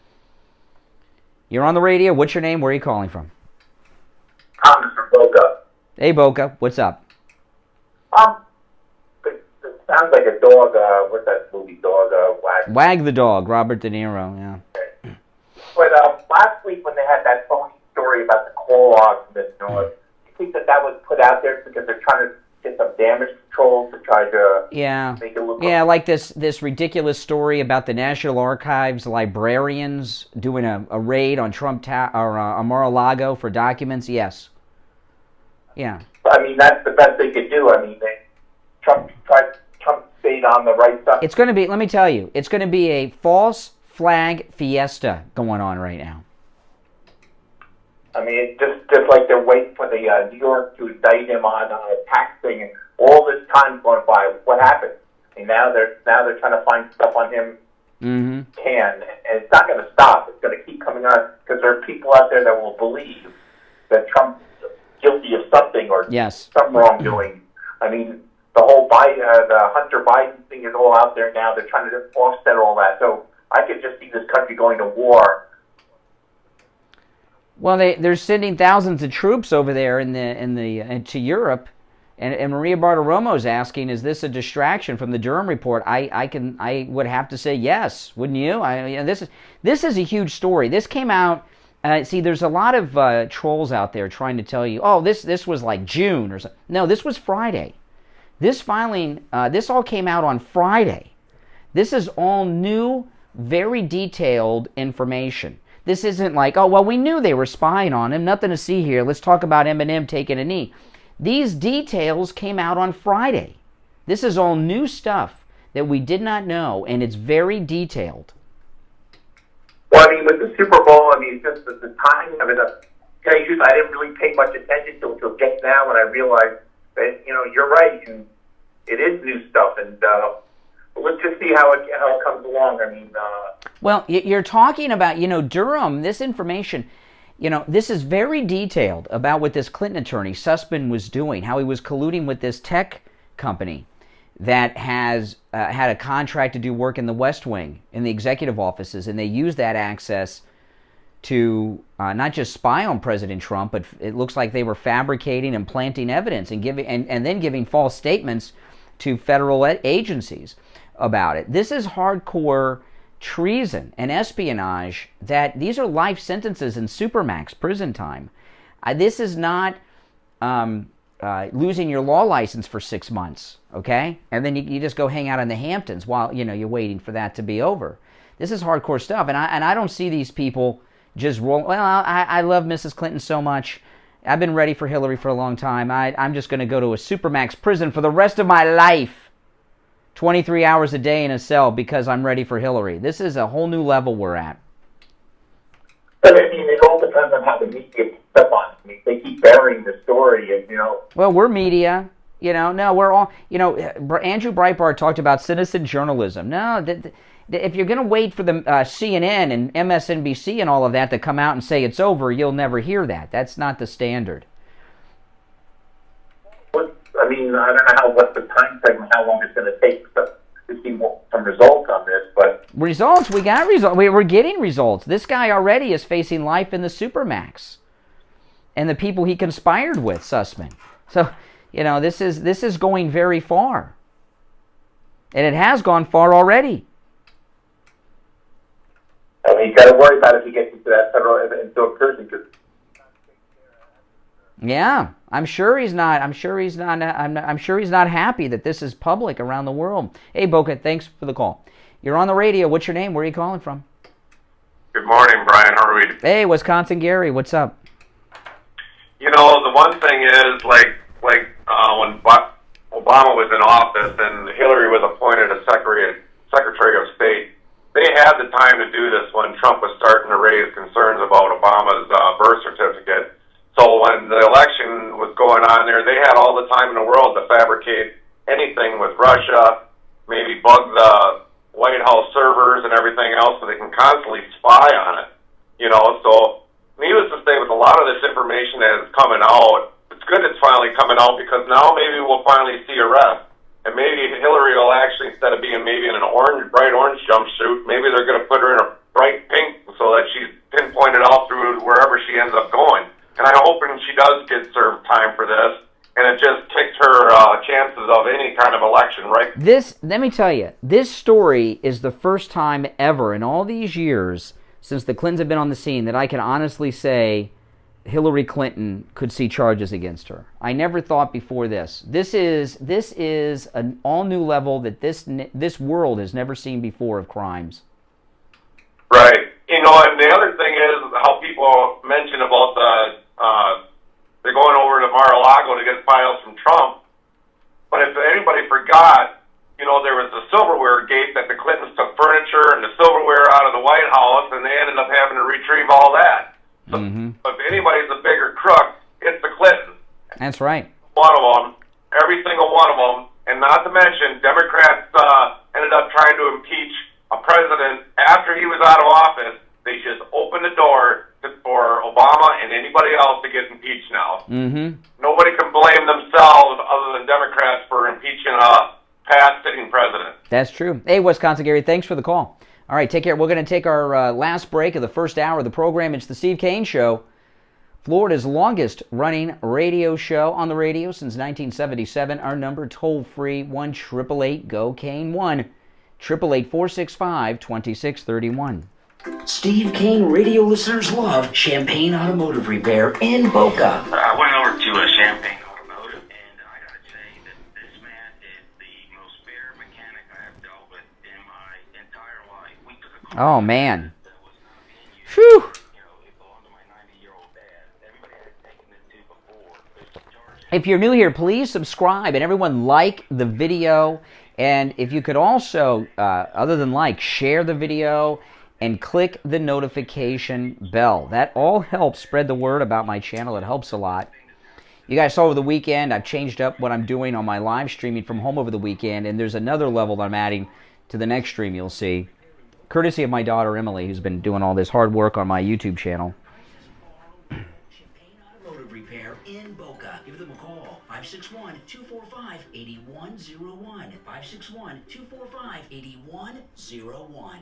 A: You're on the radio. What's your name? Where are you calling from?
M: Thomas from Boca.
A: Hey, Boca. What's up?
M: It sounds like a dog. What's that movie? Dog.
A: Wag the Dog. Robert De Niro. Yeah.
M: But last week when they had that phony story about the coal logs in the north, you think that was put out there because they're trying to get some damage control to try to make it look
A: like this ridiculous story about the National Archives librarians doing a raid on Trump or Mar-a-Lago for documents. Yes. Yeah.
M: I mean, that's the best they could do. I mean, Trump stayed on the right side.
A: It's going to be. Let me tell you, it's going to be a false flag fiesta going on right now.
M: I mean, it's just like they're waiting for the New York to indict him on a tax thing, and all this time going by. What happened? And now they're trying to find stuff on him.
A: Mm-hmm.
M: And it's not going to stop. It's going to keep coming on because there are people out there that will believe that Trump's guilty of something or some wrongdoing. I mean, the whole the Hunter Biden thing is all out there now. They're trying to offset all that. So I could just see this country going to war.
A: Well, they're sending thousands of troops over there to Europe, and Maria Bartiromo's asking, is this a distraction from the Durham report? I would have to say yes, wouldn't you? This is a huge story. This came out. See, there's a lot of trolls out there trying to tell you, oh, this was like June or something. No, this was Friday. This filing, this all came out on Friday. This is all new, very detailed information. This isn't like, oh, well, we knew they were spying on him. Nothing to see here. Let's talk about Eminem taking a knee. These details came out on Friday. This is all new stuff that we did not know, and it's very detailed.
M: Well, I mean, with the Super Bowl, I mean, just the timing of it. I didn't really pay much attention to it until just now when I realized that, you're right, and it is new stuff, and let's just see how it comes along. I mean,
A: well, you're talking about, Durham, this information, this is very detailed about what this Clinton attorney, Sussman, was doing, how he was colluding with this tech company that has had a contract to do work in the West Wing, in the executive offices, and they use that access to not just spy on President Trump, but it looks like they were fabricating and planting evidence and then giving false statements to federal agencies about it. This is hardcore treason and espionage. That these are life sentences in supermax prison time. This is not losing your law license for 6 months, okay? And then you just go hang out in the Hamptons while you're waiting for that to be over. This is hardcore stuff, and I don't see these people just roll. Well, I love Mrs. Clinton so much. I've been ready for Hillary for a long time. I'm just going to go to a supermax prison for the rest of my life. 23 hours a day in a cell because I'm ready for Hillary. This is a whole new level we're at.
M: But I mean, it all depends on how the media picks up on it. I mean, they keep burying the story, and
A: Well, we're media. No, we're all, Andrew Breitbart talked about citizen journalism. No, if you're going to wait for the CNN and MSNBC and all of that to come out and say it's over, you'll never hear that. That's not the standard.
M: I don't know what's the time frame, how long it's going to take to see some results on this, but...
A: Results? We got results. We're getting results. This guy already is facing life in the Supermax. And the people he conspired with, Sussman. So, this is going very far. And it has gone far already.
M: You got to worry about if he gets into that into a prison.
A: Yeah, I'm sure he's not. I'm sure he's not happy that this is public around the world. Hey, Boca, thanks for the call. You're on the radio. What's your name? Where are you calling from?
N: Good morning, Brian. How are we?
A: Hey, Wisconsin Gary. What's up?
N: The one thing is, when Obama was in office and Hillary was appointed as Secretary of State, they had the time to do this when Trump was starting to raise concerns about Obama's birth certificate. So when the election was going on there, they had all the time in the world to fabricate anything with Russia, maybe bug the White House servers and everything else so they can constantly spy on it. So needless to say, with a lot of this information that is coming out, it's good it's finally coming out because now maybe we'll finally see arrest. And maybe Hillary will actually, instead of being maybe in an bright orange jumpsuit, maybe they're going to put her in a bright pink so that she's pinpointed out through wherever she ends up going. And I'm hoping she does get served time for this, and it just kicks her chances of any kind of election, right?
A: Let me tell you, this story is the first time ever in all these years since the Clintons have been on the scene that I can honestly say Hillary Clinton could see charges against her. I never thought before this. This is an all-new level that this world has never seen before of crimes.
N: Right. And the other thing is how people mention about they're going over to Mar-a-Lago to get files from Trump. But if anybody forgot, there was the silverware gate that the Clintons took furniture and the silverware out of the White House, and they ended up having to retrieve all that. So if anybody's a bigger crook, it's the Clintons.
A: That's right.
N: One of them, every single one of them, and not to mention Democrats ended up trying to impeach a president after he was out of office. They just opened the door for Obama and anybody else to get impeached now. Nobody can blame themselves other than Democrats for impeaching a past sitting president.
A: That's true. Hey, Wisconsin Gary, thanks for the call. All right, take care. We're going to take our last break of the first hour of the program. It's the Steve Kane Show, Florida's longest-running radio show on the radio since 1977. Our number, toll-free, 1-888-GO-KANE, 1-888-465-2631.
D: Steve Kane radio listeners love Champagne Automotive Repair in Boca.
E: I went over to a Champagne Automotive, and I gotta say that this man is the most fair mechanic I have dealt with in my entire life. We took a car.
A: Oh, man. Phew. If you're new here, please subscribe, and everyone like the video. And if you could also, other than like, share the video and click the notification bell. That all helps spread the word about my channel. It helps a lot. You guys saw over the weekend, I've changed up what I'm doing on my live streaming from home over the weekend, and there's another level that I'm adding to the next stream you'll see, courtesy of my daughter Emily, who's been doing all this hard work on my YouTube channel.
D: Champagne Automotive Repair in Boca. Give them a call. 561-245-8101. 561-245-8101.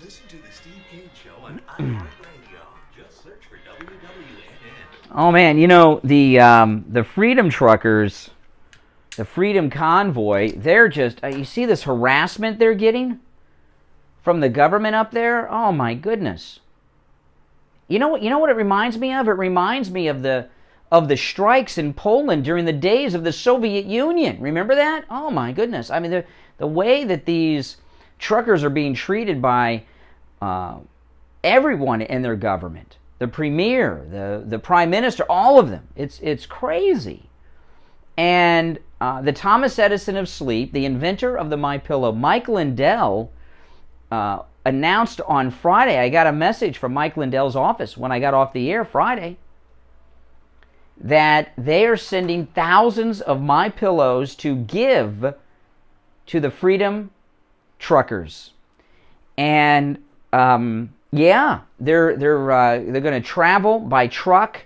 I: Listen to the Steve Kane Show on iHeartRadio. Just search for WWNN.
A: Oh man, the Freedom Truckers, the Freedom Convoy, they're just, you see this harassment they're getting from the government up there? Oh my goodness. You know what it reminds me of? It reminds me of the strikes in Poland during the days of the Soviet Union. Remember that? Oh my goodness. I mean, the way that these truckers are being treated by everyone in their government, the premier, the prime minister, all of them. It's crazy. And the Thomas Edison of sleep, the inventor of the MyPillow, Mike Lindell, announced on Friday. I got a message from Mike Lindell's office when I got off the air Friday. that they are sending thousands of My Pillows to give to the Freedom Truckers. And yeah, they're going to travel by truck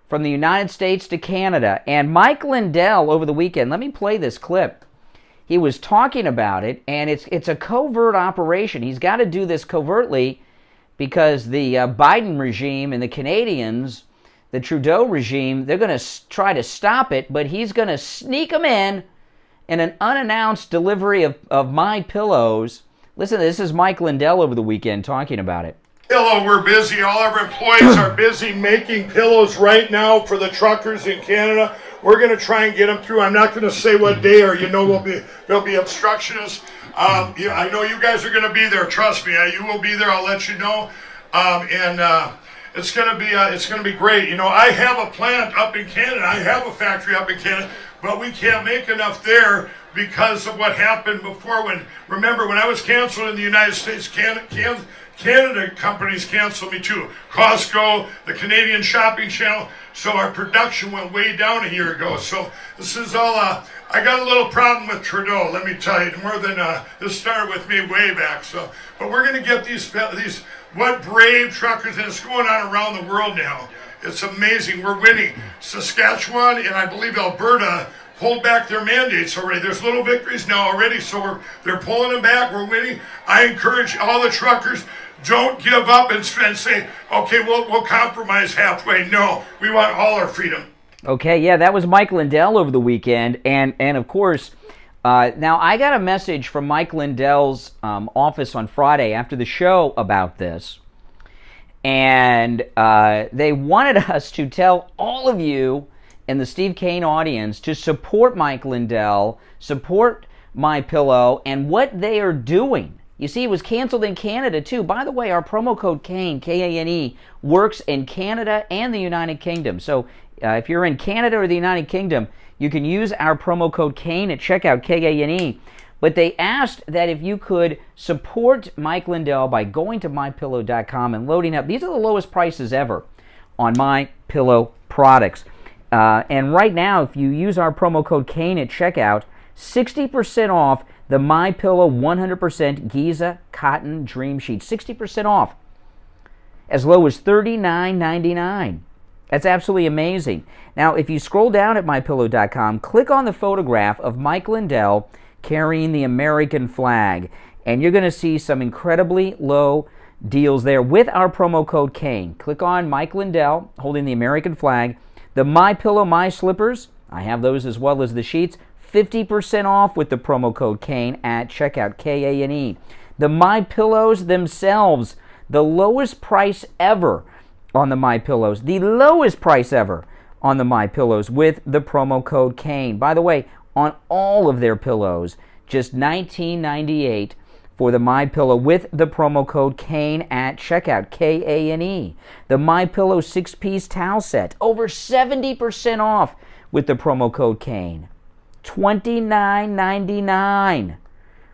A: from the United States to Canada. And Mike Lindell over the weekend, let me play this clip. He was talking about it, and it's a covert operation. He's got to do this covertly because the Biden regime and the Canadians, the Trudeau regime, they're going to try to stop it, but he's going to sneak them in an unannounced delivery of My Pillows. Listen, this is Mike Lindell over the weekend talking about it.
B: Pillow, we're busy. All our employees are busy making pillows right now for the truckers in Canada. We're going to try and get them through. I'm not going to say what day, or there'll be obstructionists. I know you guys are going to be there. Trust me, you will be there. I'll let you know. It's going to be great. You know, I have a plant up in Canada. I have a factory up in Canada, but we can't make enough there because of what happened before. Remember when I was canceled in the United States, Canada companies canceled me too. Costco, the Canadian Shopping Channel. So our production went way down a year ago. So this is all, I got a little problem with Trudeau, let me tell you, more than, this started with me way back. So, but we're going to get these, what brave truckers, and it's going on around the world now. It's amazing. We're winning. Saskatchewan and I believe Alberta pulled back their mandates already. There's little victories now already, so they're pulling them back. We're winning. I encourage all the truckers, don't give up and say, okay, we'll compromise halfway. No, we want all our freedom.
A: Okay, yeah, that was Mike Lindell over the weekend. And of course, now I got a message from Mike Lindell's office on Friday after the show about this. And they wanted us to tell all of you in the Steve Kane audience to support Mike Lindell, support My Pillow, and what they are doing. You see, it was canceled in Canada too. By the way, our promo code KANE, K-A-N-E, works in Canada and the United Kingdom. So if you're in Canada or the United Kingdom, you can use our promo code KANE at checkout, K-A-N-E. But they asked that if you could support Mike Lindell by going to MyPillow.com and loading up. These are the lowest prices ever on My Pillow products. And right now, if you use our promo code KANE at checkout, 60% off the My Pillow 100% Giza Cotton Dream Sheet. 60% off. As low as $39.99. That's absolutely amazing. Now, if you scroll down at MyPillow.com, click on the photograph of Mike Lindell carrying the American flag, and you're going to see some incredibly low deals there with our promo code KANE. Click on Mike Lindell holding the American flag. The My Pillow My Slippers, I have those as well as the sheets, 50% off with the promo code KANE at checkout, K-A-N-E. The My Pillows themselves, the lowest price ever on the My Pillows, the lowest price ever on the My Pillows with the promo code KANE. By the way, on all of their pillows, just $19.98 for the My Pillow with the promo code KANE at checkout, K-A-N-E. The My Pillow 6-piece towel set, over 70% off with the promo code KANE. $29.99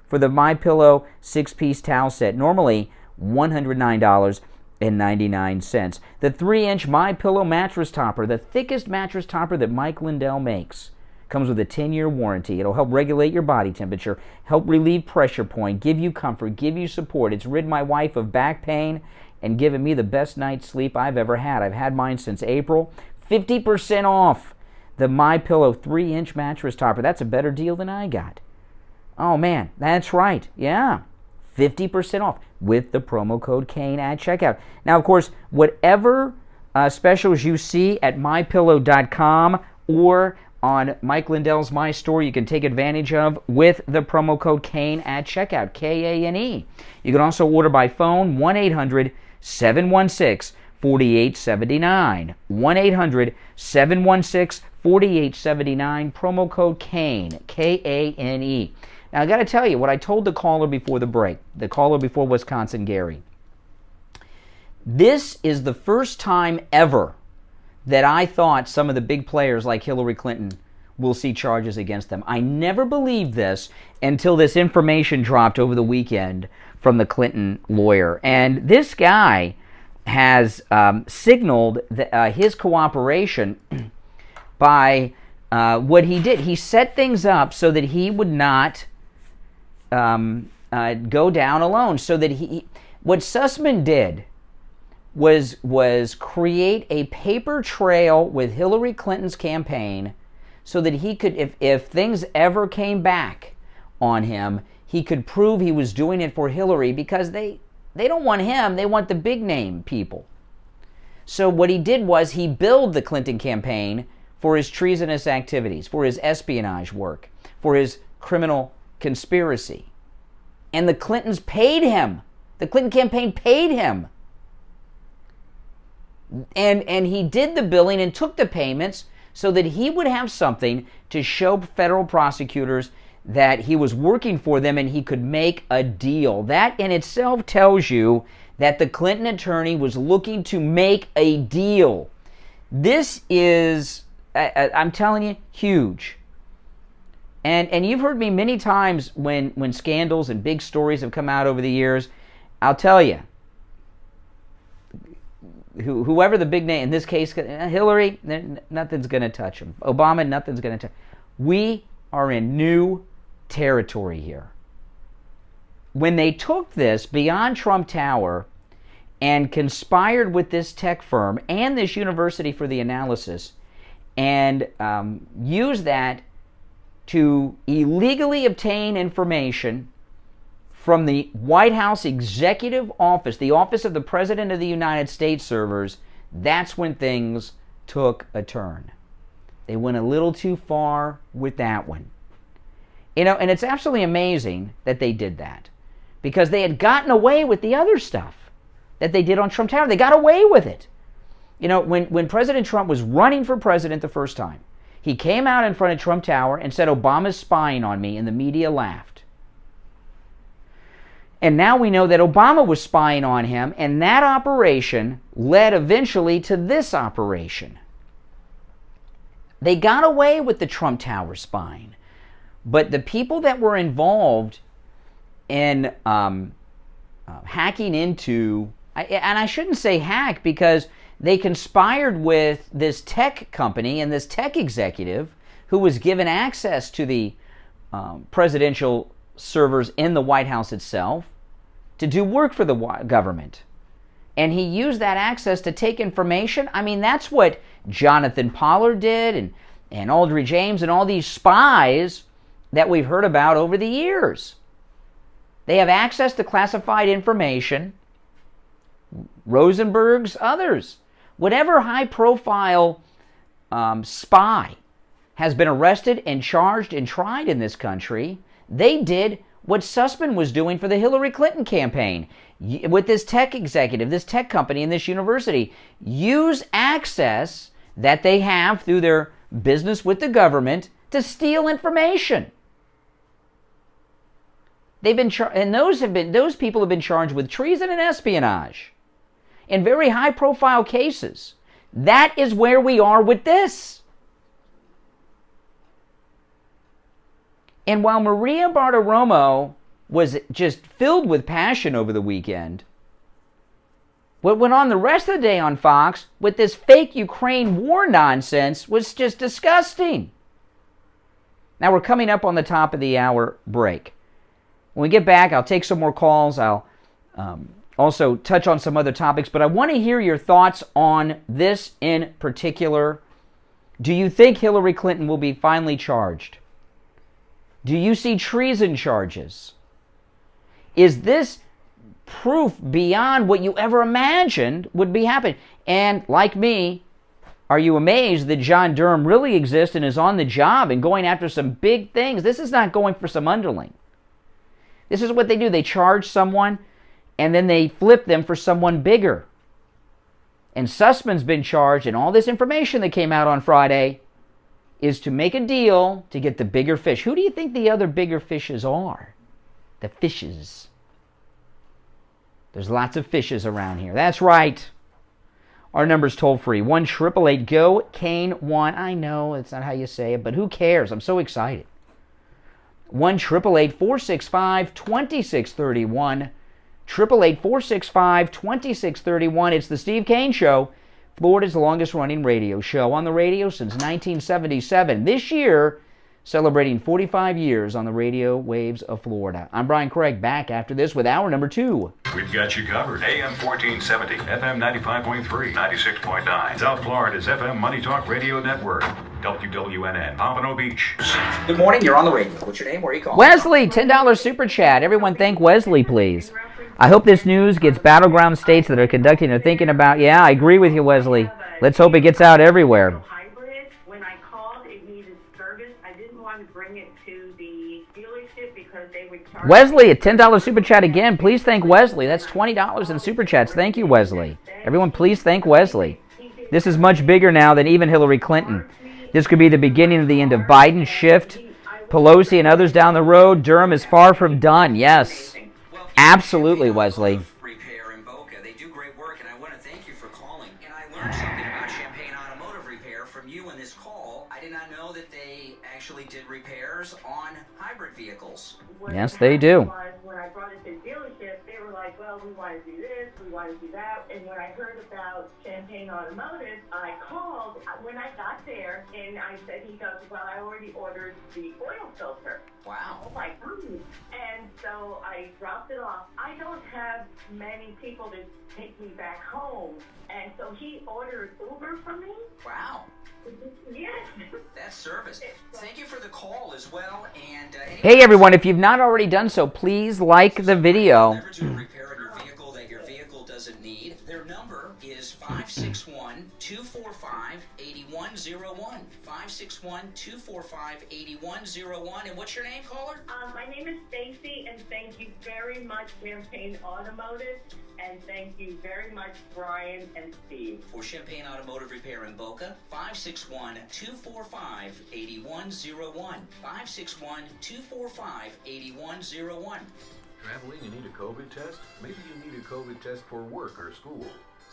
A: for the My Pillow 6-piece towel set. Normally $109.99. The 3-inch My Pillow mattress topper, the thickest mattress topper that Mike Lindell makes. Comes with a 10-year warranty. It'll help regulate your body temperature, help relieve pressure point, give you comfort, give you support. It's rid my wife of back pain and given me the best night's sleep I've ever had. I've had mine since April. 50% off the My Pillow 3-inch mattress topper. That's a better deal than I got. Oh man, that's right. Yeah. 50% off with the promo code KANE at checkout. Now, of course, whatever specials you see at MyPillow.com or on Mike Lindell's My Store, you can take advantage of with the promo code KANE at checkout, K-A-N-E. You can also order by phone, 1-800-716-4879. 1-800-716-4879, promo code KANE, K-A-N-E. Now, I got to tell you what I told the caller before the break, the caller before Wisconsin Gary. This is the first time ever that I thought some of the big players like Hillary Clinton will see charges against them. I never believed this until this information dropped over the weekend from the Clinton lawyer. And this guy has signaled his cooperation by what he did. He set things up so that he would not go down alone. So that what Sussman did was create a paper trail with Hillary Clinton's campaign, so that he could, if things ever came back on him, he could prove he was doing it for Hillary, because they don't want him, they want the big name people. So what he did was he billed the Clinton campaign for his treasonous activities, for his espionage work, for his criminal conspiracy. And the Clintons paid him. The Clinton campaign paid him. And he did the billing and took the payments so that he would have something to show federal prosecutors that he was working for them and he could make a deal. That in itself tells you that the Clinton attorney was looking to make a deal. This is, I'm telling you, huge. And you've heard me many times when scandals and big stories have come out over the years. I'll tell you, whoever the big name, in this case, Hillary, nothing's going to touch him. Obama, nothing's going to touch. We are in new territory here. When they took this beyond Trump Tower and conspired with this tech firm and this University for the Analysis and used that to illegally obtain information from the White House Executive Office, the Office of the President of the United States servers, that's when things took a turn. They went a little too far with that one. You know, and it's absolutely amazing that they did that, because they had gotten away with the other stuff that they did on Trump Tower. They got away with it. You know, when President Trump was running for president the first time, he came out in front of Trump Tower and said, "Obama's spying on me," and the media laughed. And now we know that Obama was spying on him, and that operation led eventually to this operation. They got away with the Trump Tower spying, but the people that were involved in hacking into, and I shouldn't say hack, because they conspired with this tech company and this tech executive who was given access to the presidential servers in the White House itself to do work for the government. And he used that access to take information. I mean, that's what Jonathan Pollard did, and Aldrich James, and all these spies that we've heard about over the years. They have access to classified information. Rosenberg's, others. Whatever high-profile spy has been arrested and charged and tried in this country, they did what Sussman was doing for the Hillary Clinton campaign with this tech executive, this tech company, and this university. Use access that they have through their business with the government to steal information. They've been and those people have been charged with treason and espionage in very high-profile cases. That is where we are with this. And while Maria Bartiromo was just filled with passion over the weekend, what went on the rest of the day on Fox with this fake Ukraine war nonsense was just disgusting. Now we're coming up on the top of the hour break. When we get back, I'll take some more calls. I'll also touch on some other topics, but I want to hear your thoughts on this in particular. Do you think Hillary Clinton will be finally charged? Do you see treason charges? Is this proof beyond what you ever imagined would be happening? And like me, are you amazed that John Durham really exists and is on the job and going after some big things? This is not going for some underling. This is what they do. They charge someone and then they flip them for someone bigger. And Sussman's been charged, and all this information that came out on Friday is to make a deal to get the bigger fish. Who do you think the other bigger fishes are? The fishes. There's lots of fishes around here. That's right. Our number's toll free. 1-888-GO-KANE-1. I know it's not how you say it, but who cares? I'm so excited. 1-888-465-2631. 888-465-2631. It's the Steve Kane Show. Florida's longest-running radio show on the radio since 1977. This year, celebrating 45 years on the radio waves of Florida. I'm Brian Craig, back after this with hour number 2.
O: We've got you covered. AM 1470, FM 95.3, 96.9. South Florida's FM Money Talk Radio Network. WWNN, Pompano Beach.
D: Good morning, you're on the radio. What's your name? Where are you calling?
A: Wesley, $10 super chat. Everyone thank Wesley, please. I hope this news gets battleground states that are conducting or thinking about. Yeah, I agree with you, Wesley. Let's hope it gets out everywhere.
F: When I called, it needed service. I didn't want to bring it to the dealership because they would charge.
A: Wesley, a $10 super chat again. Please thank Wesley. That's $20 in super chats. Thank you, Wesley. Everyone, please thank Wesley. This is much bigger now than even Hillary Clinton. This could be the beginning of the end of Biden, Schiff, Pelosi, and others down the road. Durham is far from done. Yes. Absolutely, Wesley.
D: Repair in Boca. They do great work, and I want to thank you for calling. And I learned something about Champagne Automotive Repair from you in this call. I did not know that they actually did repairs on hybrid vehicles.
A: Yes, they do.
F: When I brought it to the dealership, they were like, well, we want to do this, we want to do that. And when I heard about Champagne Automotive, I called when I got there, and I said, he goes, well, I already ordered the oil filter.
D: Wow.
F: Oh, my God. And so I dropped it off. I don't have many people to take me back home. And so he ordered Uber for me.
D: Wow.
F: Yes.
D: That's service. Thank you for the call as well. And
A: Hey, everyone, if you've not already done so, please like the video.
D: Repair your vehicle that your vehicle doesn't need. Their number is 561-245-8101. 561-245-8101. And what's your name, caller?
F: My name is Stacy, and thank you very much, Champagne Automotive, and thank you very much, Brian and Steve.
D: For Champagne Automotive Repair in Boca, 561-245-8101. 561-245-8101.
I: Traveling and need a COVID test?Maybe you need a COVID test for work or school.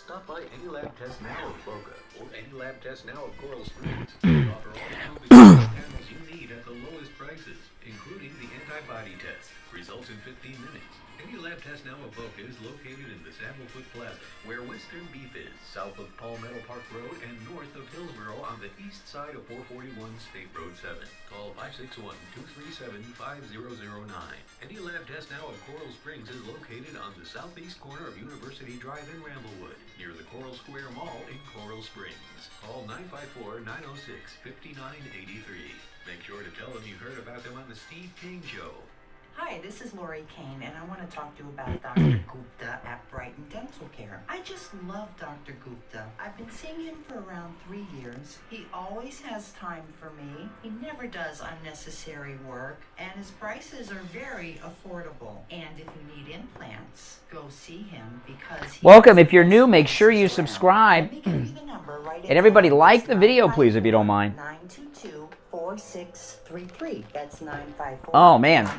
I: Stop by Any Lab Test Now of Boca or Any Lab Test Now of Coral Springs. We offer all the COVID test panels you need at the lowest prices, including the antibody test. Results in 15 minutes. Any Lab Test Now of Boca is located in the Sandalwood Plaza, where Western Beef is, south of Palmetto Park Road and north of Hillsborough on the east side of 441 State Road 7. Call 561-237-5009. Any Lab Test Now of Coral Springs is located on the southeast corner of University Drive in Ramblewood, near the Coral Square Mall in Coral Springs. Call 954-906-5983. Make sure to tell them you heard about them on the Steve Kane Show.
P: Hi, this is Lori Kane, and I want to talk to you about Dr. Gupta at Brighton Dental Care. I just love Dr. Gupta. I've been seeing him for around 3 years. He always has time for me. He never does unnecessary work, and his prices are very affordable. And if you need implants, go see him because he...
A: Welcome. If you're new, make sure you subscribe. And everybody like the video, please, if you don't mind.
P: 922-4633. That's 954.
A: Oh, man.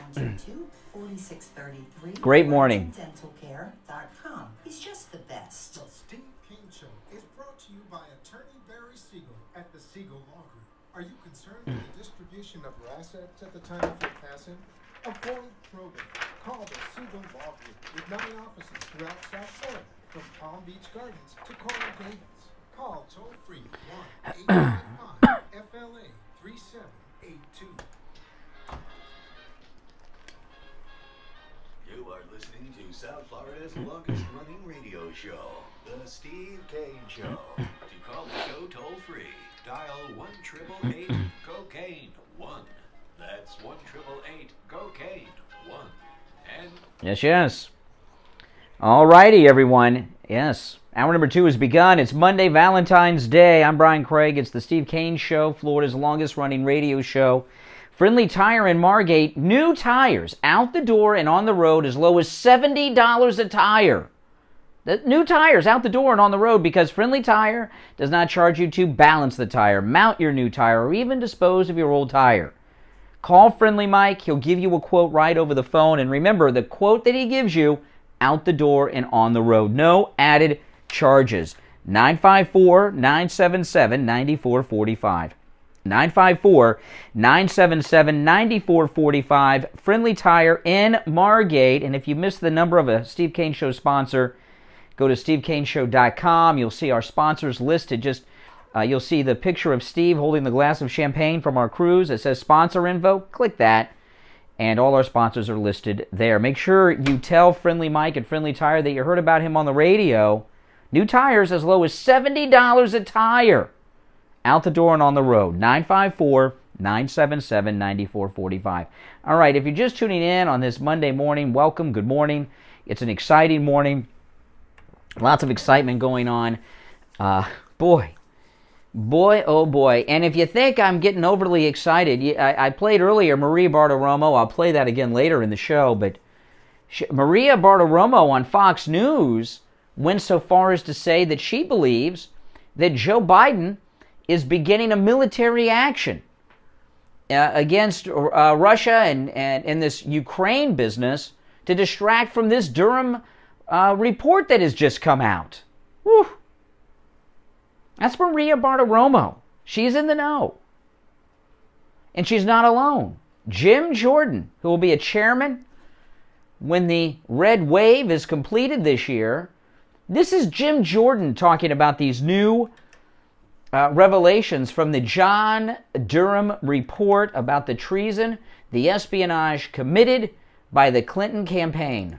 P: 922-4633.
A: Great morning.
P: DentalCare.com. He's just the best.
H: The Steve Kane Show is brought to you by Attorney Barry Siegel at the Siegel Law Group. Are you concerned with the distribution of your assets at the time of your passing? Avoid probate. Call the Siegel Law Group with 9 offices throughout South Florida, from Palm Beach Gardens to Coral Gables. Call toll-free 1-855-FLA-3782.
I: You are listening to South Florida's longest-running radio show, The Steve Kane Show. To call the show toll-free, dial 1-888-COCAINE-1. That's 1-888-COCAINE-1. And...
A: Yes. All righty, everyone. Yes. Hour number 2 has begun. It's Monday, Valentine's Day. I'm Brian Craig. It's the Steve Kane Show, Florida's longest-running radio show. Friendly Tire in Margate. New tires out the door and on the road as low as $70 a tire. The new tires out the door and on the road because Friendly Tire does not charge you to balance the tire, mount your new tire, or even dispose of your old tire. Call Friendly Mike. He'll give you a quote right over the phone. And remember, the quote that he gives you, out the door and on the road. No added charges. 954-977-9445. 954-977-9445. Friendly Tire in Margate. And if you missed the number of a Steve Kane Show sponsor, Go to SteveKaneShow.com. You'll see our sponsors listed. Just you'll see the picture of Steve holding the glass of champagne from our cruise. It says sponsor info. Click that, and all our sponsors are listed there. Make sure you tell Friendly Mike at Friendly Tire that you heard about him on the radio. New tires as low as $70 a tire. Out the door and on the road. 954-977-9445. All right, if you're just tuning in on this Monday morning, welcome. Good morning. It's an exciting morning. Lots of excitement going on. Boy, oh boy. And if you think I'm getting overly excited, I played earlier Maria Bartiromo. I'll play that again later in the show. But Maria Bartiromo on Fox News went so far as to say that she believes that Joe Biden is beginning a military action against Russia and this Ukraine business to distract from this Durham report that has just come out. Whew. That's Maria Bartiromo. She's in the know. And she's not alone. Jim Jordan, who will be a chairman when the red wave is completed this year. This is Jim Jordan talking about these new revelations from the John Durham report about the treason, the espionage committed by the Clinton campaign.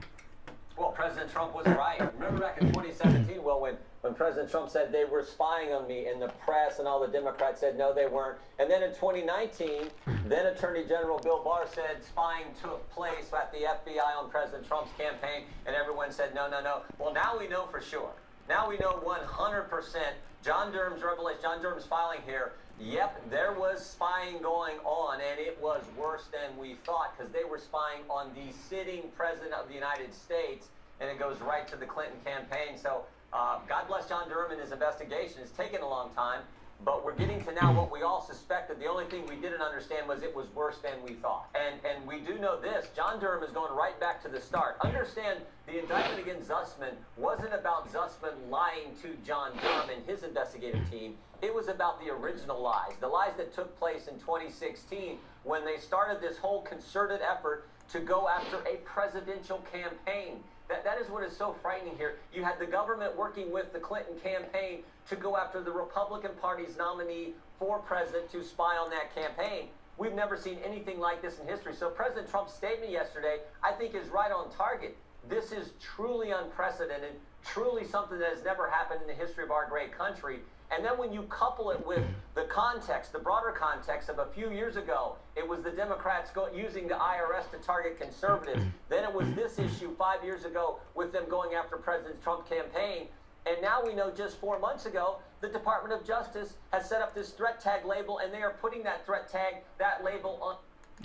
Q: Well, President Trump was right. Remember back in 2017, Will, when President Trump said they were spying on me, and the press and all the Democrats said no, they weren't. And then in 2019, then Attorney General Bill Barr said spying took place at the FBI on President Trump's campaign, and everyone said no, no, no. Well, now we know for sure. Now we know 100%. John Durham's revelation, John Durham's filing here, yep, there was spying going on, and it was worse than we thought, because they were spying on the sitting president of the United States, and it goes right to the Clinton campaign. So God bless John Durham and his investigation. It's taken a long time, but we're getting to now what we all suspected. The only thing we didn't understand was it was worse than we thought. And we do know this. John Durham is going right back to the start. Understand, the indictment against Zussman wasn't about Zussman lying to John Durham and his investigative team. It was about the original lies, the lies that took place in 2016 when they started this whole concerted effort to go after a presidential campaign. That is what is so frightening here. You had the government working with the Clinton campaign to go after the Republican Party's nominee for president to spy on that campaign. We've never seen anything like this in history. So President Trump's statement yesterday, I think, is right on target. This is truly unprecedented, truly something that has never happened in the history of our great country. And then when you couple it with the context, the broader context of a few years ago, it was the Democrats using the IRS to target conservatives. Then it was this issue 5 years ago with them going after President Trump's campaign. And now we know just 4 months ago, the Department of Justice has set up this threat tag label, and they are putting that threat tag, that label on.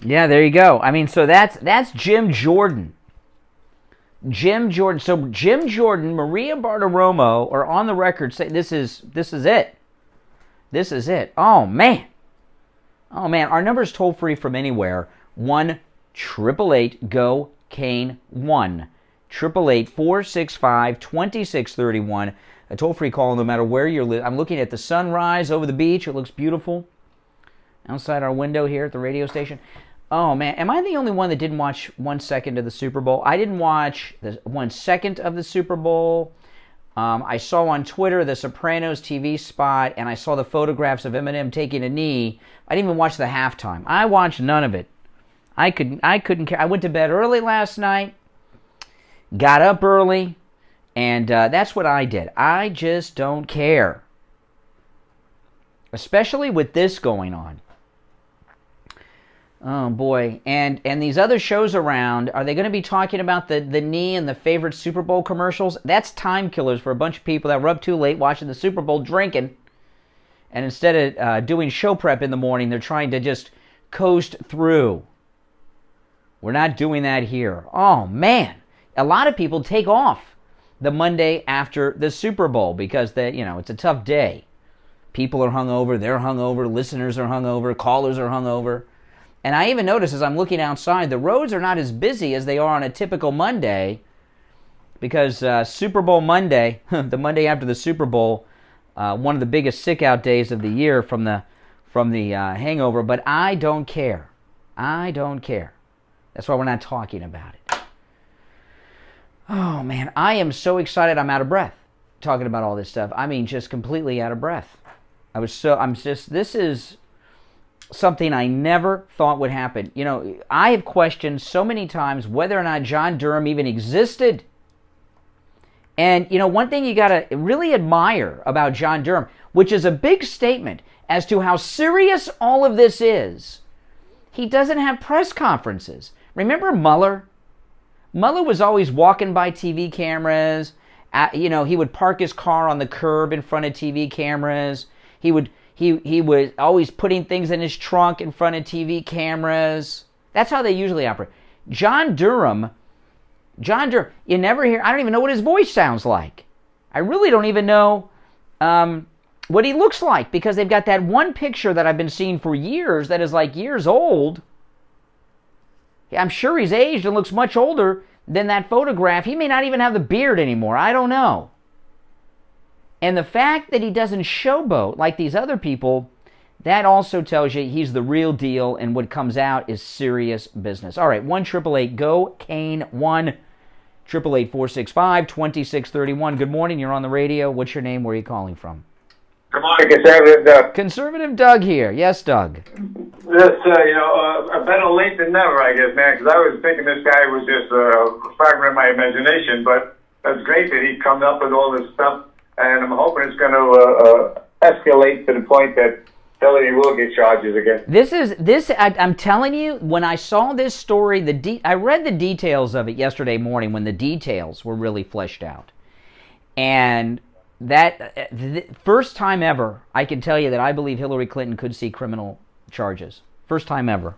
A: Yeah, there you go. I mean, so that's Jim Jordan. Jim Jordan. So Jim Jordan, Maria Bartiromo are on the record saying this is it. This is it. Oh man. Our number's toll free from anywhere. 1-888-GO-KANE 1-888-465-2631. A toll free call no matter where you're living. I'm looking at the sunrise over the beach. It looks beautiful outside our window here at the radio station. Oh, man. Am I the only one that didn't watch 1 second of the Super Bowl? I didn't watch 1 second of the Super Bowl. I saw on Twitter the Sopranos TV spot, and I saw the photographs of Eminem taking a knee. I didn't even watch the halftime. I watched none of it. I couldn't care. I went to bed early last night, got up early, and that's what I did. I just don't care. Especially with this going on. Oh, boy. And these other shows around, are they going to be talking about the knee and the favorite Super Bowl commercials? That's time killers for a bunch of people that were up too late watching the Super Bowl drinking. And instead of doing show prep in the morning, they're trying to just coast through. We're not doing that here. Oh, man. A lot of people take off the Monday after the Super Bowl because it's a tough day. People are hungover, they're hungover, listeners are hungover, callers are hungover. And I even notice as I'm looking outside, the roads are not as busy as they are on a typical Monday because Super Bowl Monday, the Monday after the Super Bowl, one of the biggest sick-out days of the year from the hangover. But I don't care. I don't care. That's why we're not talking about it. Oh, man, I am so excited I'm out of breath talking about all this stuff. I mean, just completely out of breath. This is something I never thought would happen. You know, I have questioned so many times whether or not John Durham even existed. And, you know, one thing you got to really admire about John Durham, which is a big statement as to how serious all of this is, he doesn't have press conferences. Remember Mueller? Mueller was always walking by TV cameras. You know, he would park his car on the curb in front of TV cameras. He was always putting things in his trunk in front of TV cameras. That's how they usually operate. John Durham, you never hear, I don't even know what his voice sounds like. I really don't even know what he looks like, because they've got that one picture that I've been seeing for years that is like years old. I'm sure he's aged and looks much older than that photograph. He may not even have the beard anymore. I don't know. And the fact that he doesn't showboat like these other people, that also tells you he's the real deal, and what comes out is serious business. All right, 1-888-GO-KANE, 1-888-465-2631. Good morning, you're on the radio. What's your name? Where are you calling from?
R: Good morning, Conservative Doug.
A: Conservative Doug here. Yes, Doug.
R: Better late than never, I guess, man, because I was thinking this guy was just a fragment of my imagination, but that's great that he comes up with all this stuff, and I'm hoping it's going to escalate to the point that Hillary will get charges again.
A: I'm telling you, when I saw this story, I read the details of it yesterday morning when the details were really fleshed out. And that, first time ever, I can tell you that I believe Hillary Clinton could see criminal charges. First time ever.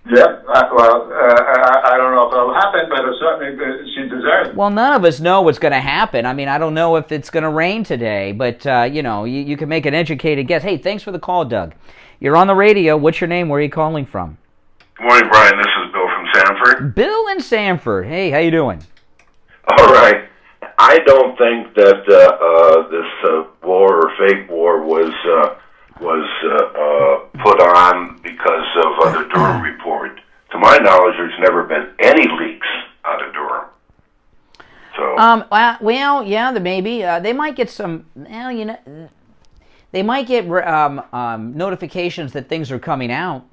R: Yep. I don't know if it'll happen, but certainly she deserves it.
A: Well, none of us know what's going to happen. I mean, I don't know if it's going to rain today, but, you can make an educated guess. Hey, thanks for the call, Doug. You're on the radio. What's your name? Where are you calling from?
K: Good morning, Brian. This is Bill from Sanford.
A: Bill in Sanford. Hey, how you doing?
K: All right. I don't think that this war or fake war was put on because of the Durham report. To my knowledge, there's never been any leaks out of Durham. So.
A: Well, yeah, maybe they might get some. Well, they might get notifications that things are coming out.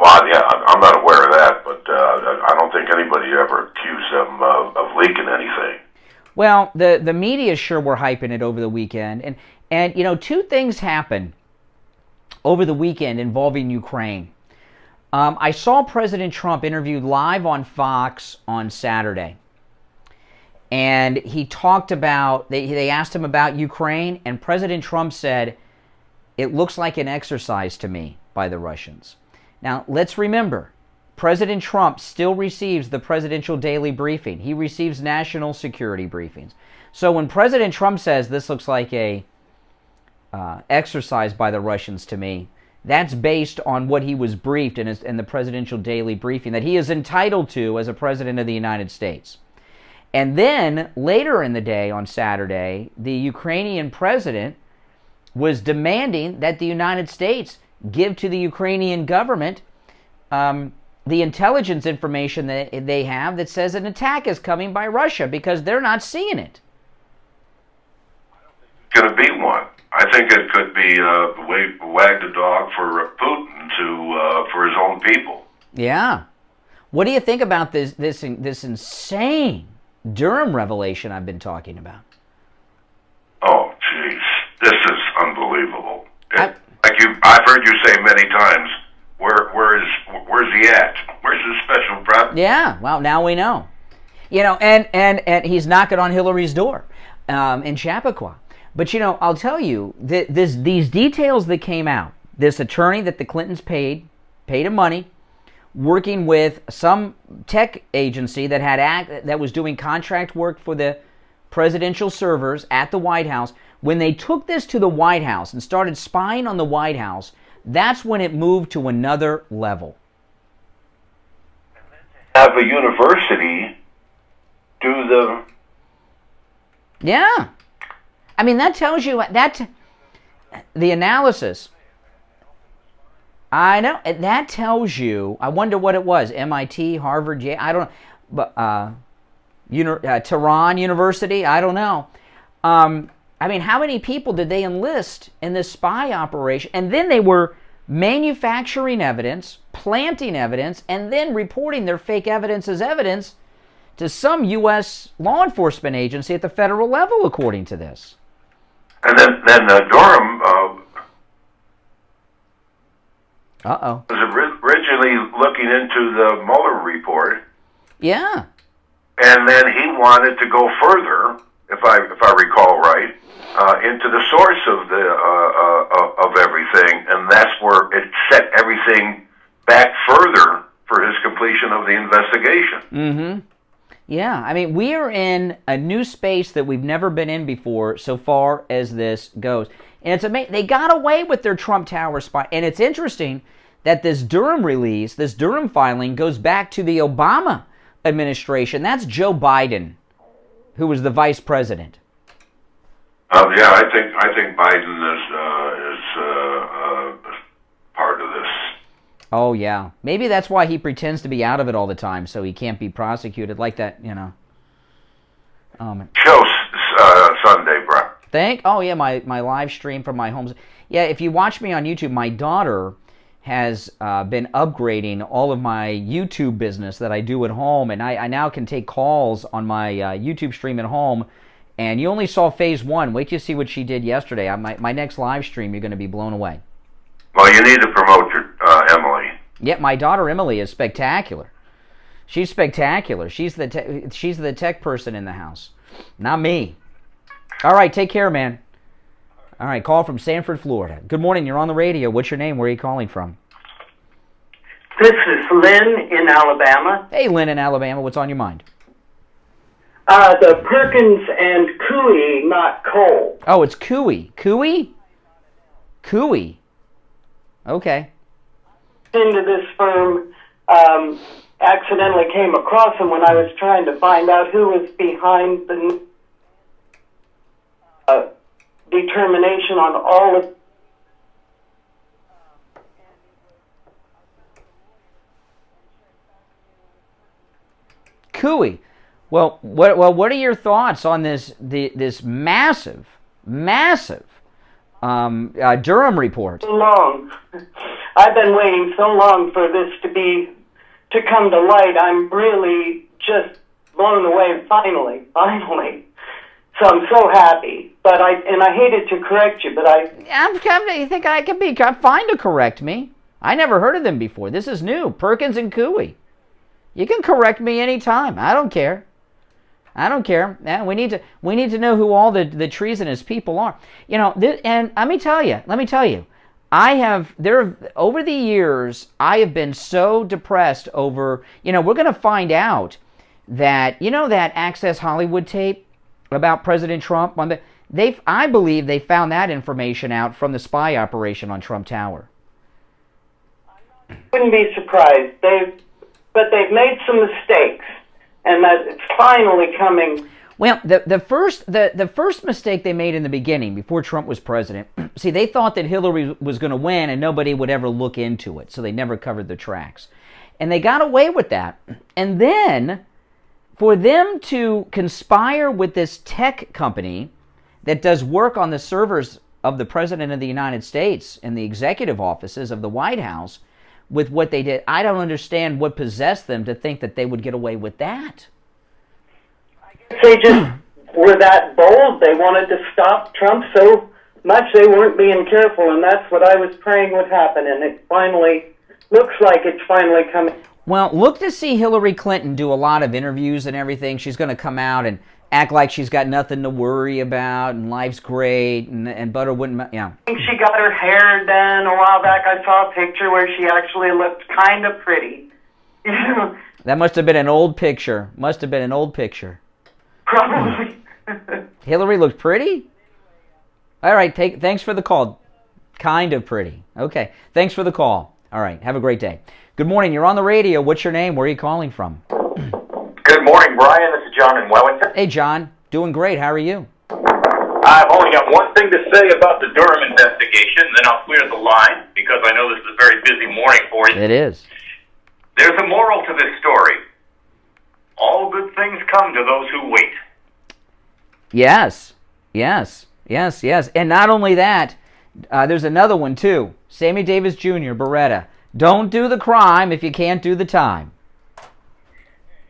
K: Well, yeah, I'm not aware of that, but I don't think anybody ever accused them of leaking anything.
A: Well, the media sure were hyping it over the weekend, and two things happened over the weekend involving Ukraine. I saw President Trump interviewed live on Fox on Saturday, and he talked about, they asked him about Ukraine, and President Trump said, "It looks like an exercise to me by the Russians." Now, let's remember, President Trump still receives the presidential daily briefing. He receives national security briefings. So when President Trump says this looks like a exercise by the Russians to me, that's based on what he was briefed in the presidential daily briefing that he is entitled to as a president of the United States. And then later in the day on Saturday, the Ukrainian president was demanding that the United States give to the Ukrainian government the intelligence information that they have that says an attack is coming by Russia, because they're not seeing it.
K: It's going to be one. I think it could be wag the dog for Putin for his own people.
A: Yeah. What do you think about this insane Durham revelation I've been talking about?
K: Oh, jeez, this is unbelievable. I've heard you say many times, where's he at? Where's his special prep?
A: Yeah, well, now we know. And he's knocking on Hillary's door in Chappaqua. But, I'll tell you, these details that came out, this attorney that the Clintons paid him money, working with some tech agency that was doing contract work for the presidential servers at the White House, when they took this to the White House and started spying on the White House, that's when it moved to another level.
K: Have a university do the...
A: Yeah. I mean, that tells you the analysis. I know. That tells you, I wonder what it was, MIT, Harvard, I don't know. Tehran University. I don't know. I mean, how many people did they enlist in this spy operation? And then they were manufacturing evidence, planting evidence, and then reporting their fake evidence as evidence to some U.S. law enforcement agency at the federal level, according to this.
K: And then Durham was originally looking into the Mueller report.
A: Yeah.
K: And then he wanted to go further, if I recall right, into the source of everything, and that's where it set everything back further for his completion of the investigation.
A: Mm-hmm. Yeah, I mean, we are in a new space that we've never been in before so far as this goes. And it's amazing. They got away with their Trump Tower spy. And it's interesting that this Durham release, this Durham filing, goes back to the Obama administration. That's Joe Biden, who was the vice president.
K: Yeah, I think Biden is part of this.
A: Oh, yeah. Maybe that's why he pretends to be out of it all the time, so he can't be prosecuted like that, you know.
K: Show Sunday, bro.
A: Oh, yeah, my live stream from my home. Yeah, if you watch me on YouTube, my daughter has been upgrading all of my YouTube business that I do at home, and I now can take calls on my YouTube stream at home. And you only saw phase 1. Wait till you see what she did yesterday. My next live stream, you're going to be blown away.
K: Well, you need to promote your Emily.
A: Yeah, my daughter Emily is spectacular. She's spectacular. She's the tech person in the house, not me. All right, take care, man. All right, call from Sanford, Florida. Good morning. You're on the radio. What's your name? Where are you calling from?
S: This is Lynn in Alabama.
A: Hey, Lynn in Alabama. What's on your mind?
S: The Perkins and Coie, not Cole.
A: Oh, it's Coie. Coie? Coie. Okay.
S: Into this firm, accidentally came across him when I was trying to find out who was behind the determination on all of.
A: Coie. Well, what are your thoughts on this massive Durham report?
S: So long. I've been waiting so long for this to come to light. I'm really just blown away. Finally. So I'm so happy. But I hated to correct you, but
A: you think I can be fine to correct me? I never heard of them before. This is new. Perkins and Coie. You can correct me anytime. I don't care. Yeah, we need to know who all the treasonous people are. You know, and let me tell you. Over the years, I have been so depressed over, we're going to find out that, that Access Hollywood tape about President Trump, I believe they found that information out from the spy operation on Trump Tower.
S: Wouldn't be surprised. But they've made some mistakes, and that it's finally coming.
A: Well, the first mistake they made in the beginning, before Trump was president, see, they thought that Hillary was going to win and nobody would ever look into it, so they never covered the tracks. And they got away with that. And then, for them to conspire with this tech company that does work on the servers of the President of the United States and the executive offices of the White House, with what they did, I don't understand what possessed them to think that they would get away with that.
S: They just were that bold. They wanted to stop Trump so much they weren't being careful, and that's what I was praying would happen, and it finally looks like it's finally coming.
A: Well, look to see Hillary Clinton do a lot of interviews and everything. She's going to come out and act like she's got nothing to worry about and life's great and butter wouldn't,
S: I think she got her hair done a while back. I saw a picture where she actually looked kind of pretty.
A: That must have been an old picture.
S: Probably.
A: Hillary looked pretty? All right, thanks for the call. Kind of pretty. Okay, thanks for the call. All right, have a great day. Good morning, you're on the radio. What's your name? Where are you calling from?
T: Good morning, Brian. This is John in Wellington.
A: Hey, John. Doing great. How are you?
T: I've only got one thing to say about the Durham investigation, then I'll clear the line, because I know this is a very busy morning for you.
A: It is.
T: There's a moral to this story. things come to those who wait.
A: Yes. And not only that, there's another one too. Sammy Davis Jr., Beretta. Don't do the crime if you can't do the time.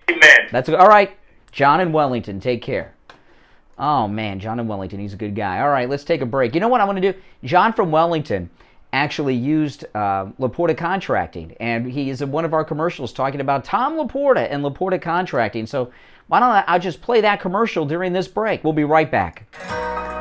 T: Amen.
A: That's all right. John in Wellington, take care. Oh, man, John in Wellington, he's a good guy. All right, let's take a break. You know what I want to do? John from Wellington actually used Laporta Contracting, and he is in one of our commercials talking about Tom Laporta and Laporta Contracting. So why don't I just play that commercial during this break? We'll be right back.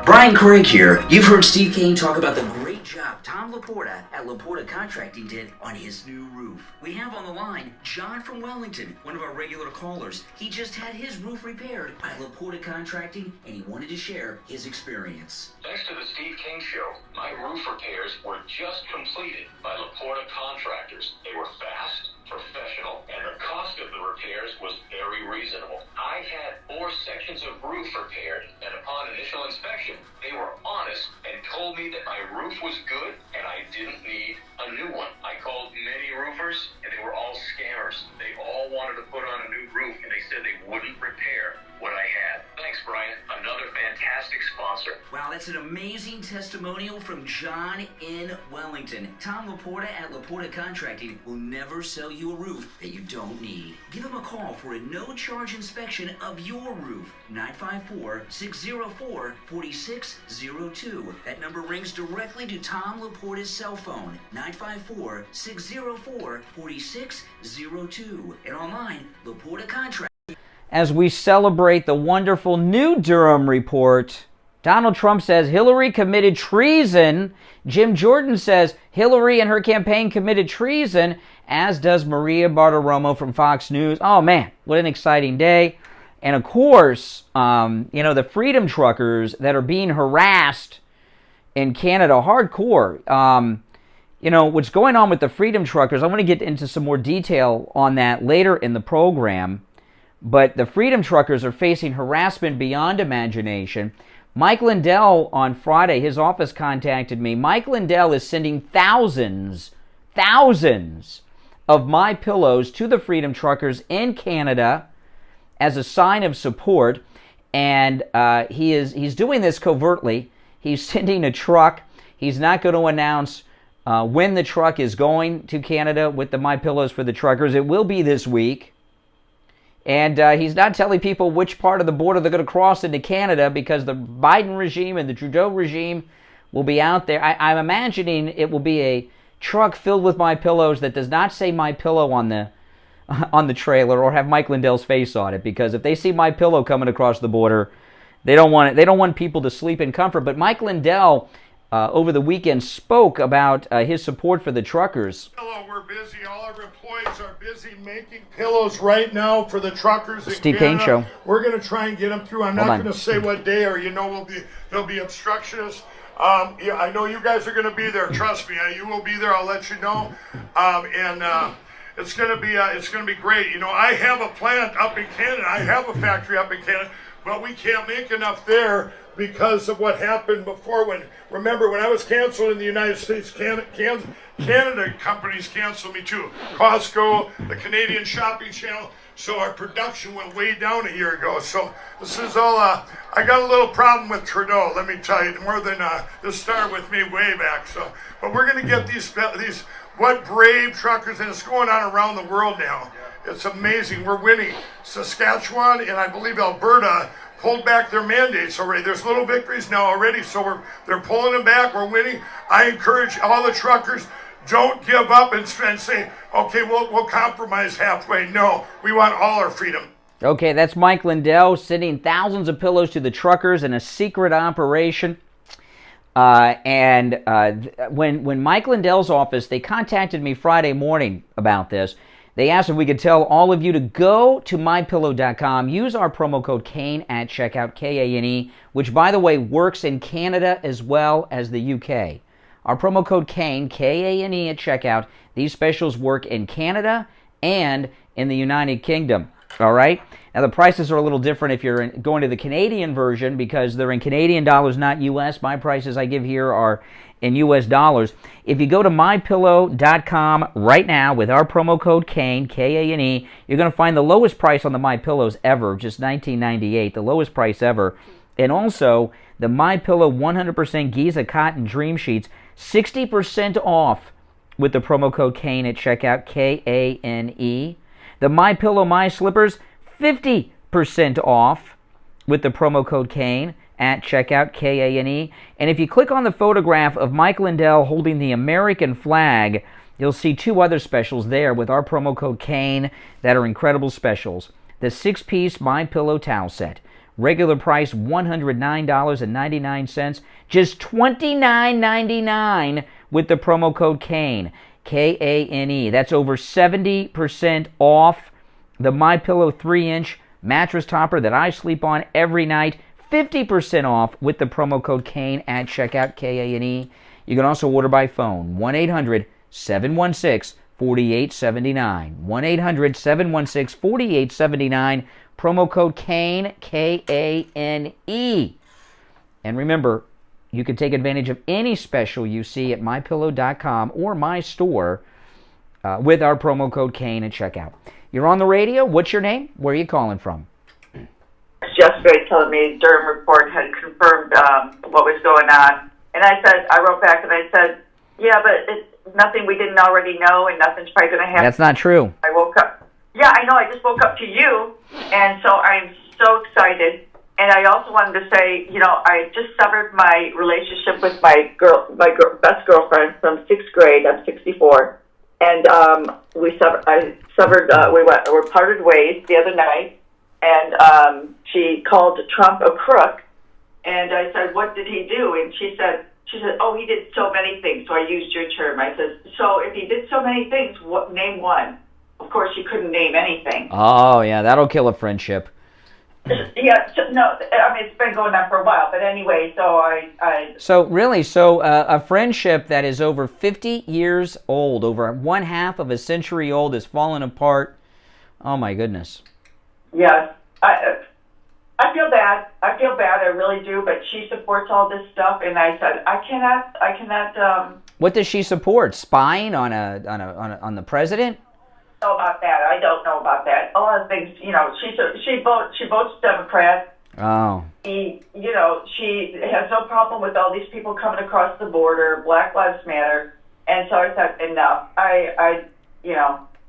D: Brian Craig here. You've heard Steve Kane talk about the great job Tom Laporta at Laporta Contracting did on his new roof. We have on the line John from Wellington, one of our regular callers. He just had his roof repaired by Laporta Contracting, and he wanted to share his experience.
E: Thanks to the Steve Kane Show, my roof repairs were just completed by Laporta Contractors. They were fast, professional, and the cost of the repairs was very reasonable. I had 4 sections of roof repaired, and upon initial inspection, they were honest and told me that my roof was good and I didn't need a new one. I called many roofers, and they were all scammers. They all wanted to put on a new roof, and they said they wouldn't repair what I had. Thanks, Brian. Another fantastic sponsor.
D: Wow, that's an amazing testimonial from John in Wellington. Tom Laporta at Laporta Contracting will never sell you a roof that you don't need. Give him a call for a no-charge inspection of your roof. 954-604-4602. That number rings directly to Tom Laporta's cell phone. 954-604-4602. And online, Laporta Contracting.
A: As we celebrate the wonderful new Durham report, Donald Trump says Hillary committed treason. Jim Jordan says Hillary and her campaign committed treason, as does Maria Bartiromo from Fox News. Oh, man, what an exciting day. And, of course, the Freedom Truckers that are being harassed in Canada, hardcore. What's going on with the Freedom Truckers, I want to get into some more detail on that later in the program. But the Freedom Truckers are facing harassment beyond imagination. Mike Lindell on Friday, his office contacted me. Mike Lindell is sending thousands of My Pillows to the Freedom Truckers in Canada as a sign of support. And he's doing this covertly. He's sending a truck. He's not going to announce when the truck is going to Canada with the My Pillows for the truckers. It will be this week. And he's not telling people which part of the border they're going to cross into Canada, because the Biden regime and the Trudeau regime will be out there. I'm imagining it will be a truck filled with My Pillows that does not say My Pillow on the trailer or have Mike Lindell's face on it, because if they see My Pillow coming across the border, they don't want it. They don't want people to sleep in comfort. But Mike Lindell over the weekend spoke about his support for the truckers.
B: Hello, we're busy. All our employees are busy making pillows right now for the truckers in
A: Steve
B: Canada.
A: Kane Show.
B: We're going to try and get them through. I'm not going to say what day, or there'll be obstructionists. I know you guys are going to be there. Trust me, you will be there. I'll let you know. It's going to be great. I have a plant up in Canada. I have a factory up in Canada, but we can't make enough there because of what happened before. Remember when I was canceled in the United States, Canada companies canceled me too. Costco, the Canadian Shopping Channel. So our production went way down a year ago. So this is all, I got a little problem with Trudeau, let me tell you, more than this started with me way back. So, but we're going to get these what brave truckers, and it's going on around the world now. It's amazing. We're winning. Saskatchewan and I believe Alberta pulled back their mandates already. There's little victories now already, so they're pulling them back. We're winning. I encourage all the truckers, don't give up and say, okay, we'll compromise halfway. No, we want all our freedom.
A: Okay, that's Mike Lindell sending thousands of pillows to the truckers in a secret operation. When Mike Lindell's office, they contacted me Friday morning about this. They asked if we could tell all of you to go to mypillow.com, use our promo code KANE at checkout, K-A-N-E, which, by the way, works in Canada as well as the UK. Our promo code KANE, K-A-N-E, at checkout. These specials work in Canada and in the United Kingdom. All right? Now, the prices are a little different if you're going to the Canadian version because they're in Canadian dollars, not U.S. My prices I give here are in U.S. dollars. If you go to MyPillow.com right now with our promo code KANE, K-A-N-E, you're going to find the lowest price on the MyPillows ever, just $19.98, the lowest price ever. And also, the MyPillow 100% Giza Cotton Dream Sheets, 60% off with the promo code KANE at checkout, K-A-N-E. The MyPillow My Slippers, 50% off with the promo code KANE at checkout, K-A-N-E. And if you click on the photograph of Mike Lindell holding the American flag, you'll see two other specials there with our promo code KANE that are incredible specials. The 6-piece MyPillow towel set. Regular price $109.99, just $29.99 with the promo code KANE, K-A-N-E. That's over 70% off. The MyPillow 3-inch mattress topper that I sleep on every night, 50% off with the promo code KANE at checkout, K-A-N-E. You can also order by phone, 1-800-716-4879. 1-800-716-4879. Promo code KANE, K-A-N-E. And remember, you can take advantage of any special you see at MyPillow.com or my store with our promo code KANE at checkout. You're on the radio. What's your name? Where are you calling from?
U: Yesterday telling me Durham report had confirmed what was going on. And I wrote back and I said, yeah, but it's nothing we didn't already know and nothing's probably going to happen.
A: That's not true.
U: I woke up. Yeah, I know. I just woke up to you. And so I'm so excited. And I also wanted to say, I just severed my relationship with my best girlfriend from 6th grade. I'm 64. And we parted ways the other night, and she called Trump a crook, and I said, what did he do? And she said, oh, he did so many things, so I used your term. I said, so if he did so many things, name one. Of course, she couldn't name anything.
A: Oh, yeah, that'll kill a friendship.
U: Yeah, no, I mean, it's been going on for a while, but anyway, so
A: a friendship that is over 50 years old, over 1/2 of a century old, has fallen apart. Oh, my goodness.
U: Yes, I feel bad. I really do, but she supports all this stuff, and I said, I cannot.
A: What does she support? Spying on the president?
U: I don't know about that. A lot of things, she votes Democrat.
A: Oh.
U: She has no problem with all these people coming across the border, Black Lives Matter, and so I said enough.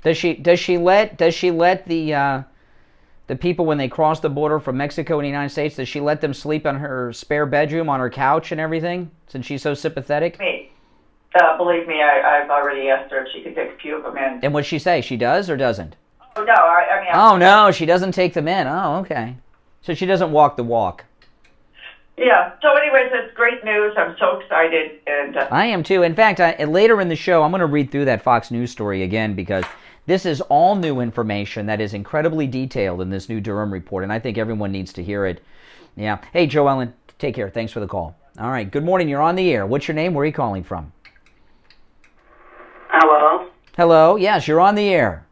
U: Does she let the people when they cross the border from Mexico and the United States, does she let them sleep in her spare bedroom on her couch and everything? Since she's so sympathetic. Believe me, I've already asked her if she could take a few of them in.
A: And what'd she say? She does or doesn't?
U: Oh, no,
A: oh, no, she doesn't take them in. Oh, okay. So she doesn't walk the walk.
U: Yeah. So anyways, it's great news. I'm so excited. And
A: I am too. In fact, later in the show, I'm going to read through that Fox News story again because this is all new information that is incredibly detailed in this new Durham report, and I think everyone needs to hear it. Yeah. Hey, Joe Ellen, take care. Thanks for the call. All right. Good morning. You're on the air. What's your name? Where are you calling from?
V: Hello?
A: Hello? Yes, you're on the air.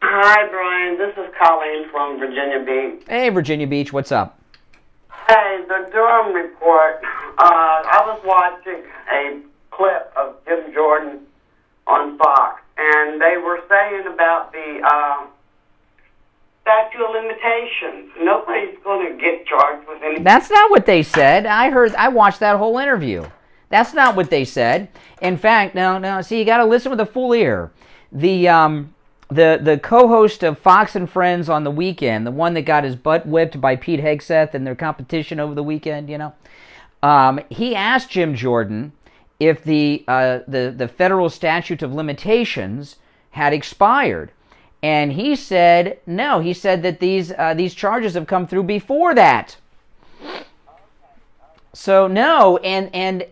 V: Hi, Brian. This is Colleen from Virginia Beach.
A: Hey, Virginia Beach. What's up?
V: Hey, the Durham report. I was watching a clip of Jim Jordan on Fox, and they were saying about the statute of limitations. Nobody's going to get charged with anything.
A: That's not what they said. I watched that whole interview. That's not what they said. In fact, no. See, you got to listen with a full ear. The co-host of Fox and Friends on the weekend, the one that got his butt whipped by Pete Hegseth in their competition over the weekend, he asked Jim Jordan if the federal statute of limitations had expired, and he said no. He said that these charges have come through before that. So no, and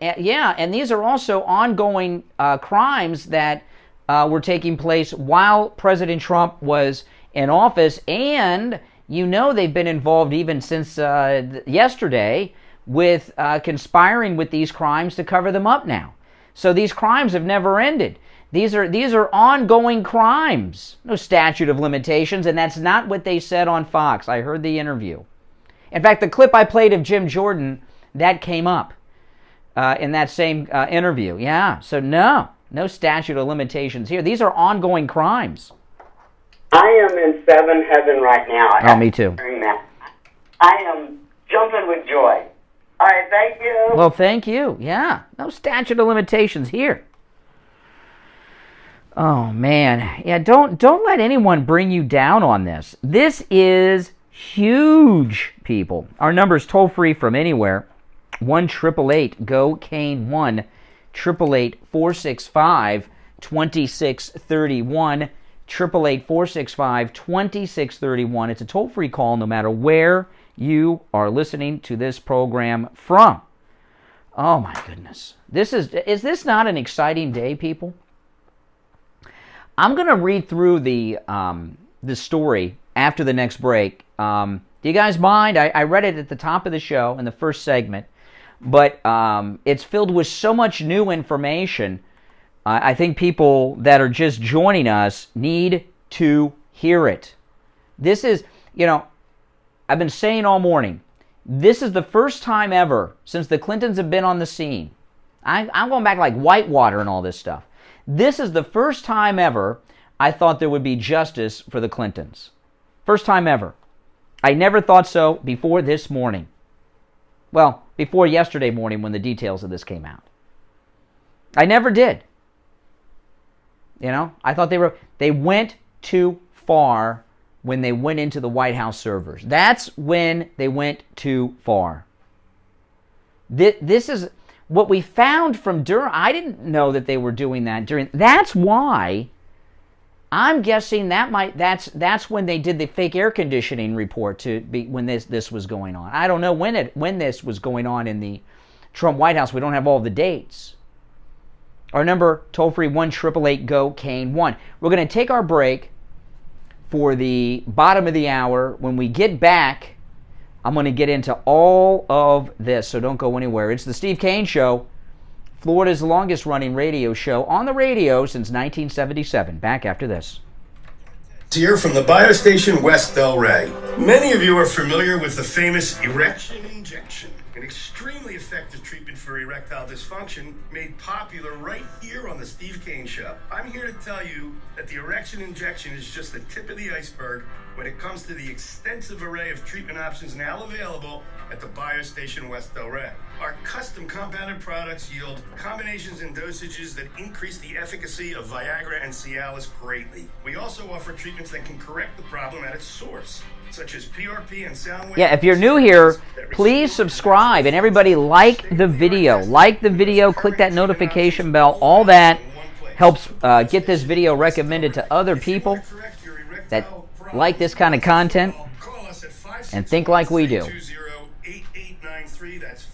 A: these are also ongoing crimes that were taking place while President Trump was in office, and they've been involved even since yesterday with conspiring with these crimes to cover them up now. So these crimes have never ended. These are ongoing crimes. No statute of limitations, and that's not what they said on Fox. I heard the interview. In fact, the clip I played of Jim Jordan, that came up in that same interview. Yeah, so no statute of limitations here. These are ongoing crimes.
V: I am in 7 heaven right now.
A: Oh, me too.
V: I am jumping with joy. All right, thank you.
A: Well, thank you. Yeah, no statute of limitations here. Oh, man. Yeah, don't let anyone bring you down on this. This is huge, people. Our number is toll-free from anywhere. 1-888-GO-CANE 1-888-465-2631. 888-465-2631. It's a toll-free call no matter where you are listening to this program from. Oh, my goodness. Is this not an exciting day, people? I'm going to read through the story after the next break. Do you guys mind? I read it at the top of the show in the first segment, but it's filled with so much new information. I think people that are just joining us need to hear it. This is, I've been saying all morning, this is the first time ever since the Clintons have been on the scene. I'm going back like Whitewater and all this stuff. This is the first time ever I thought there would be justice for the Clintons. First time ever. I never thought so before this morning. Well, before yesterday morning when the details of this came out. I never did. I thought they went too far when they went into the White House servers. That's when they went too far. This is what we found from Durham. I didn't know that they were doing that during. That's why I'm guessing that's when they did the fake air conditioning report when this was going on. I don't know when this was going on in the Trump White House. We don't have all the dates. Our number, toll-free, 1-888-GO-CANE 1. We're going to take our break for the bottom of the hour. When we get back, I'm going to get into all of this, so don't go anywhere. It's the Steve Kane Show, Florida's longest-running radio show on the radio since 1977. Back after this.
B: Here from the biostation West Delray. Many of you are familiar with the famous erection injection, an extremely effective treatment for erectile dysfunction made popular right here on the Steve Kane Show. I'm here to tell you that the erection injection is just the tip of the iceberg when it comes to the extensive array of treatment options now available at the biostation West Delray. Our custom compounded products yield combinations and dosages that increase the efficacy of Viagra and Cialis greatly. We also offer treatments that can correct the problem at its source, such as PRP and sound waves.
A: Yeah, if you're new here, please subscribe, and everybody like the video. Like the video, click that notification bell. All that helps get this video recommended to other people that like this kind of content and think like we do.
B: 8893. That's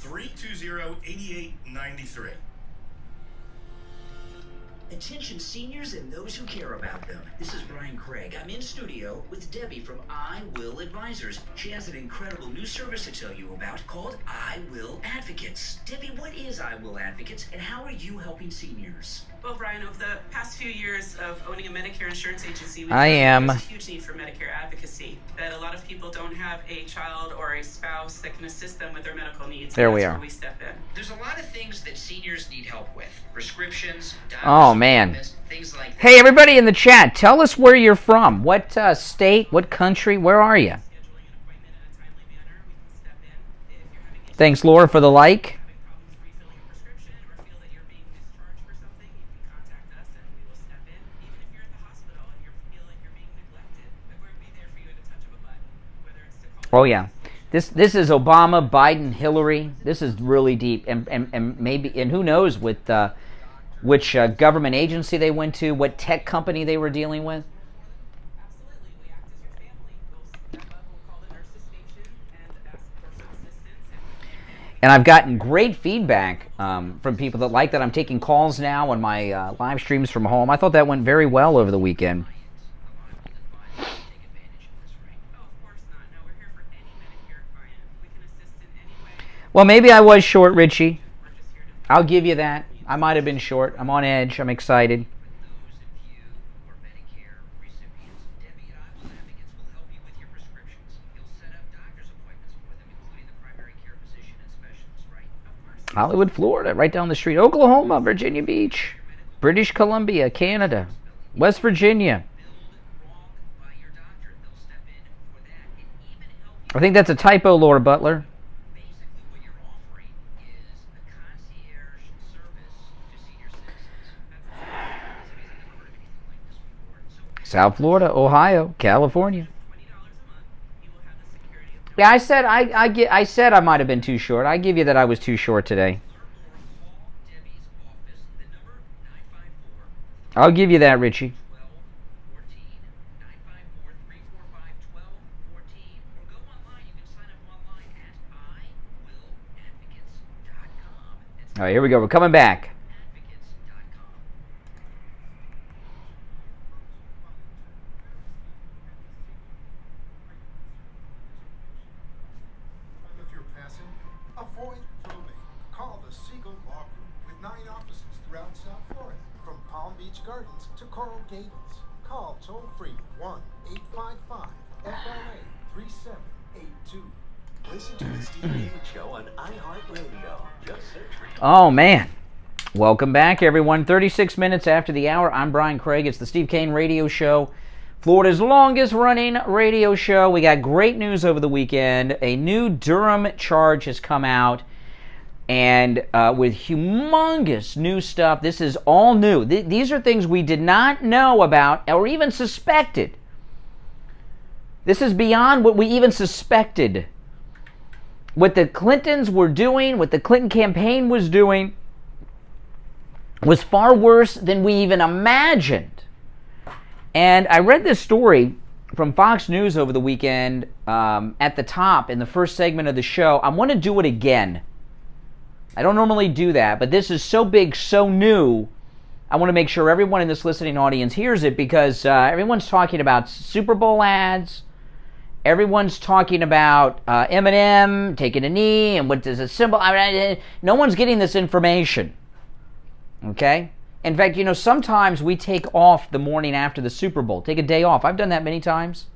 B: 561-320-8893.
D: Attention seniors and those who care about them. This is Brian Craig. I'm in studio with Debbie from I Will Advisors. She has an incredible new service to tell you about called I Will Advocates. Debbie, what is I Will Advocates and how are you helping seniors?
C: Well, Brian, over the past few years of owning a Medicare insurance agency,
A: I am.
C: There's a huge need for Medicare advocacy. That a lot of people don't have a child or a spouse that can assist them with their medical needs.
A: There we
C: That's
A: are.
C: Where we step in.
D: There's a lot of things that seniors need help with. Prescriptions,
A: Oh, man.
D: things like that.
A: Hey, everybody in the chat, tell us where you're from. What state, what country, where are you? Thanks, Laura, for the like. Oh yeah, this is Obama, Biden, Hillary. This is really deep, and maybe who knows with which government agency they went to, what tech company they were dealing with. And I've gotten great feedback from people that like that I'm taking calls now on my live streams from home. I thought that went very well over the weekend. Well, maybe I was short, Richie. I'll give you that. I might have been short. I'm on edge. I'm excited. Hollywood, Florida, right down the street. Oklahoma, Virginia Beach, British Columbia, Canada, West Virginia. I think that's a typo, Laura Butler. South Florida, Ohio, California. Yeah, I said I might have been too short. I give you that I was too short today. I'll give you that, Richie. All right, here we go. We're coming back.
H: Avoid probate. Call the Siegel Law Group with 9 offices throughout South Florida, from Palm Beach Gardens to Coral Gables. Call toll-free 1-855-FLA-3782.
I: Listen to the Steve Kane Show on iHeartRadio. Just search for...
A: Oh, man. Welcome back, everyone. 36 minutes after the hour. I'm Brian Craig. It's the Steve Kane Radio Show, Florida's longest-running radio show. We got great news over the weekend. A new Durham charge has come out, and with humongous new stuff. This is all new. These are things we did not know about or even suspected. This is beyond what we even suspected. What the Clintons were doing, what the Clinton campaign was doing, was far worse than we even imagined. And I read this story from Fox News over the weekend at the top in the first segment of the show. I want to do it again. I don't normally do that, but this is so big, so new. I want to make sure everyone in this listening audience hears it, because everyone's talking about Super Bowl ads. Everyone's talking about Eminem taking a knee and what does it symbol. No one's getting this information. Okay? In fact, you know, sometimes we take off the morning after the Super Bowl. Take a day off. I've done that many times.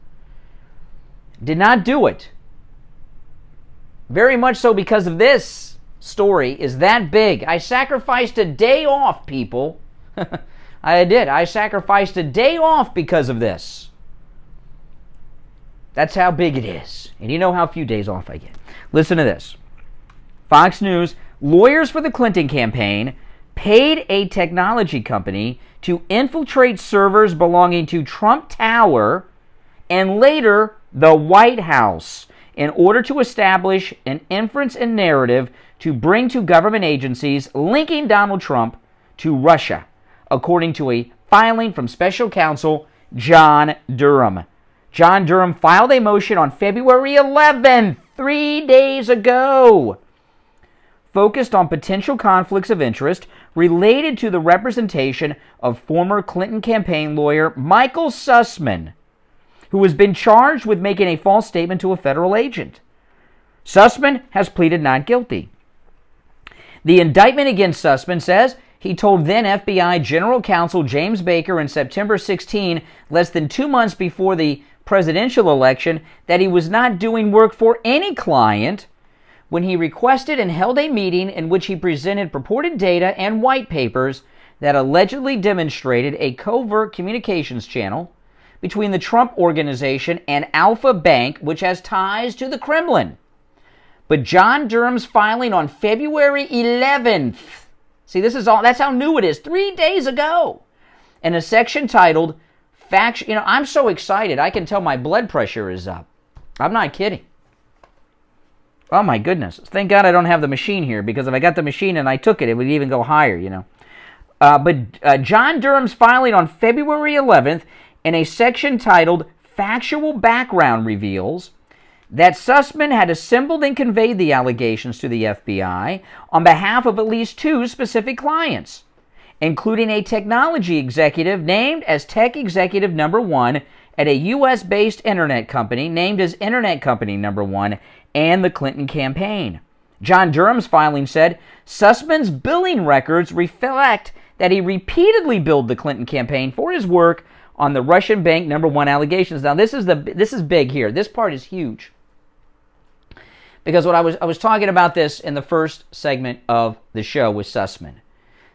A: Did not do it. Very much so because of this story is that big. I sacrificed a day off, people. I did. I sacrificed a day off because of this. That's how big it is. And you know how few days off I get. Listen to this. Fox News, lawyers for the Clinton campaign paid a technology company to infiltrate servers belonging to Trump Tower and later the White House in order to establish an inference and narrative to bring to government agencies linking Donald Trump to Russia, according to a filing from special counsel John Durham. John Durham filed a motion on February 11th, 3 days ago, focused on potential conflicts of interest related to the representation of former Clinton campaign lawyer Michael Sussman, who has been charged with making a false statement to a federal agent. Sussman has pleaded not guilty. The indictment against Sussman says he told then FBI General Counsel James Baker in September 16, less than 2 months before the presidential election, that he was not doing work for any client when he requested and held a meeting in which he presented purported data and white papers that allegedly demonstrated a covert communications channel between the Trump Organization and Alpha Bank, which has ties to the Kremlin. But John Durham's filing on February 11th, see, that's how new it is, 3 days ago, in a section titled Faction. You know, I'm so excited, I can tell my blood pressure is up. I'm not kidding. Oh my goodness. Thank God I don't have the machine here, because if I got the machine and I took it, it would even go higher, you know. But John Durham's filing on February 11th in a section titled Factual Background reveals that Sussman had assembled and conveyed the allegations to the FBI on behalf of at least 2 specific clients, including a technology executive named as Tech Executive Number 1 at a U.S.-based internet company named as Internet Company Number 1, and the Clinton campaign. John Durham's filing said Sussman's billing records reflect that he repeatedly billed the Clinton campaign for his work on the Russian bank #1 allegations. Now this is big here. This part is huge. Because I was talking about this in the first segment of the show with Sussman.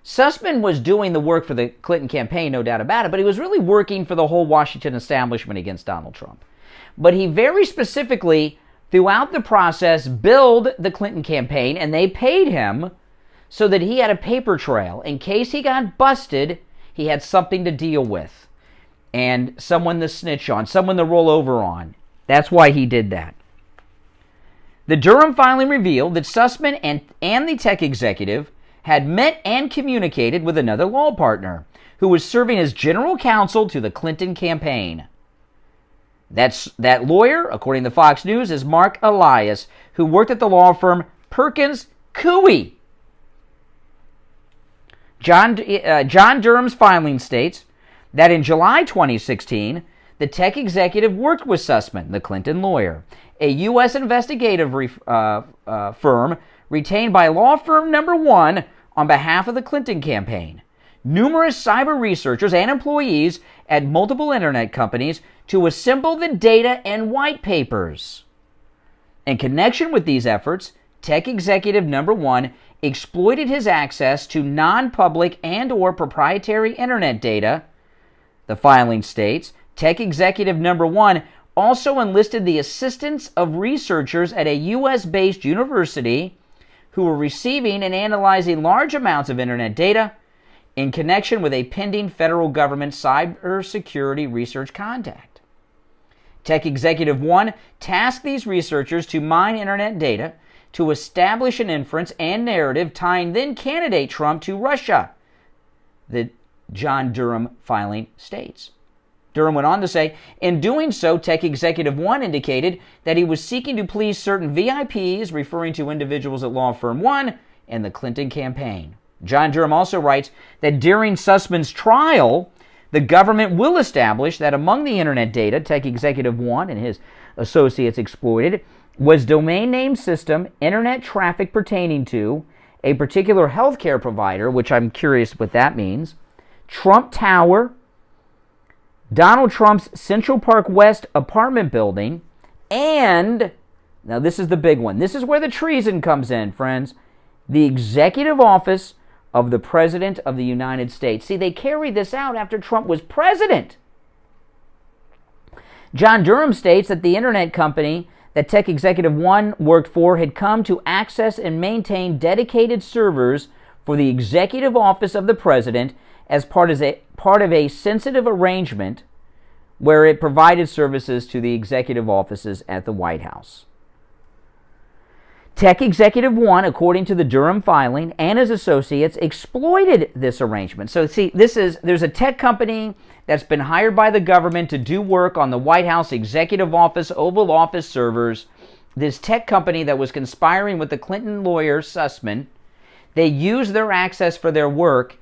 A: Sussman was doing the work for the Clinton campaign, no doubt about it, but he was really working for the whole Washington establishment against Donald Trump. But he very specifically, throughout the process, billed the Clinton campaign, and they paid him so that he had a paper trail. In case he got busted, he had something to deal with and someone to snitch on, someone to roll over on. That's why he did that. The Durham filing revealed that Sussman and the tech executive had met and communicated with another law partner who was serving as general counsel to the Clinton campaign. That lawyer, according to Fox News, is Mark Elias, who worked at the law firm Perkins Coie. John Durham's filing states that in July 2016, the tech executive worked with Sussman, the Clinton lawyer, a U.S. investigative firm retained by law firm #1 on behalf of the Clinton campaign. Numerous cyber researchers and employees at multiple internet companies to assemble the data and white papers. In connection with these efforts, tech executive #1 exploited his access to non-public and or proprietary internet data. The filing states, tech executive #1 also enlisted the assistance of researchers at a U.S.-based university who were receiving and analyzing large amounts of internet data in connection with a pending federal government cybersecurity research contact. Tech Executive 1 tasked these researchers to mine internet data to establish an inference and narrative tying then candidate Trump to Russia, the John Durham filing states. Durham went on to say, in doing so, Tech Executive 1 indicated that he was seeking to please certain VIPs, referring to individuals at Law Firm 1 and the Clinton campaign. John Durham also writes that during Sussman's trial, the government will establish that among the internet data Tech Executive 1 and his associates exploited was domain name system internet traffic pertaining to a particular healthcare provider, which I'm curious what that means, Trump Tower, Donald Trump's Central Park West apartment building, and, now this is the big one, this is where the treason comes in, friends, the executive office of the President of the United States. See, they carried this out after Trump was president. John Durham states that the internet company that Tech Executive 1 worked for had come to access and maintain dedicated servers for the executive office of the President as part of a sensitive arrangement where it provided services to the executive offices at the White House. Tech Executive 1, according to the Durham filing, and his associates exploited this arrangement. So see, there's a tech company that's been hired by the government to do work on the White House executive office, Oval Office servers. This tech company that was conspiring with the Clinton lawyer, Sussman, they used their access for their work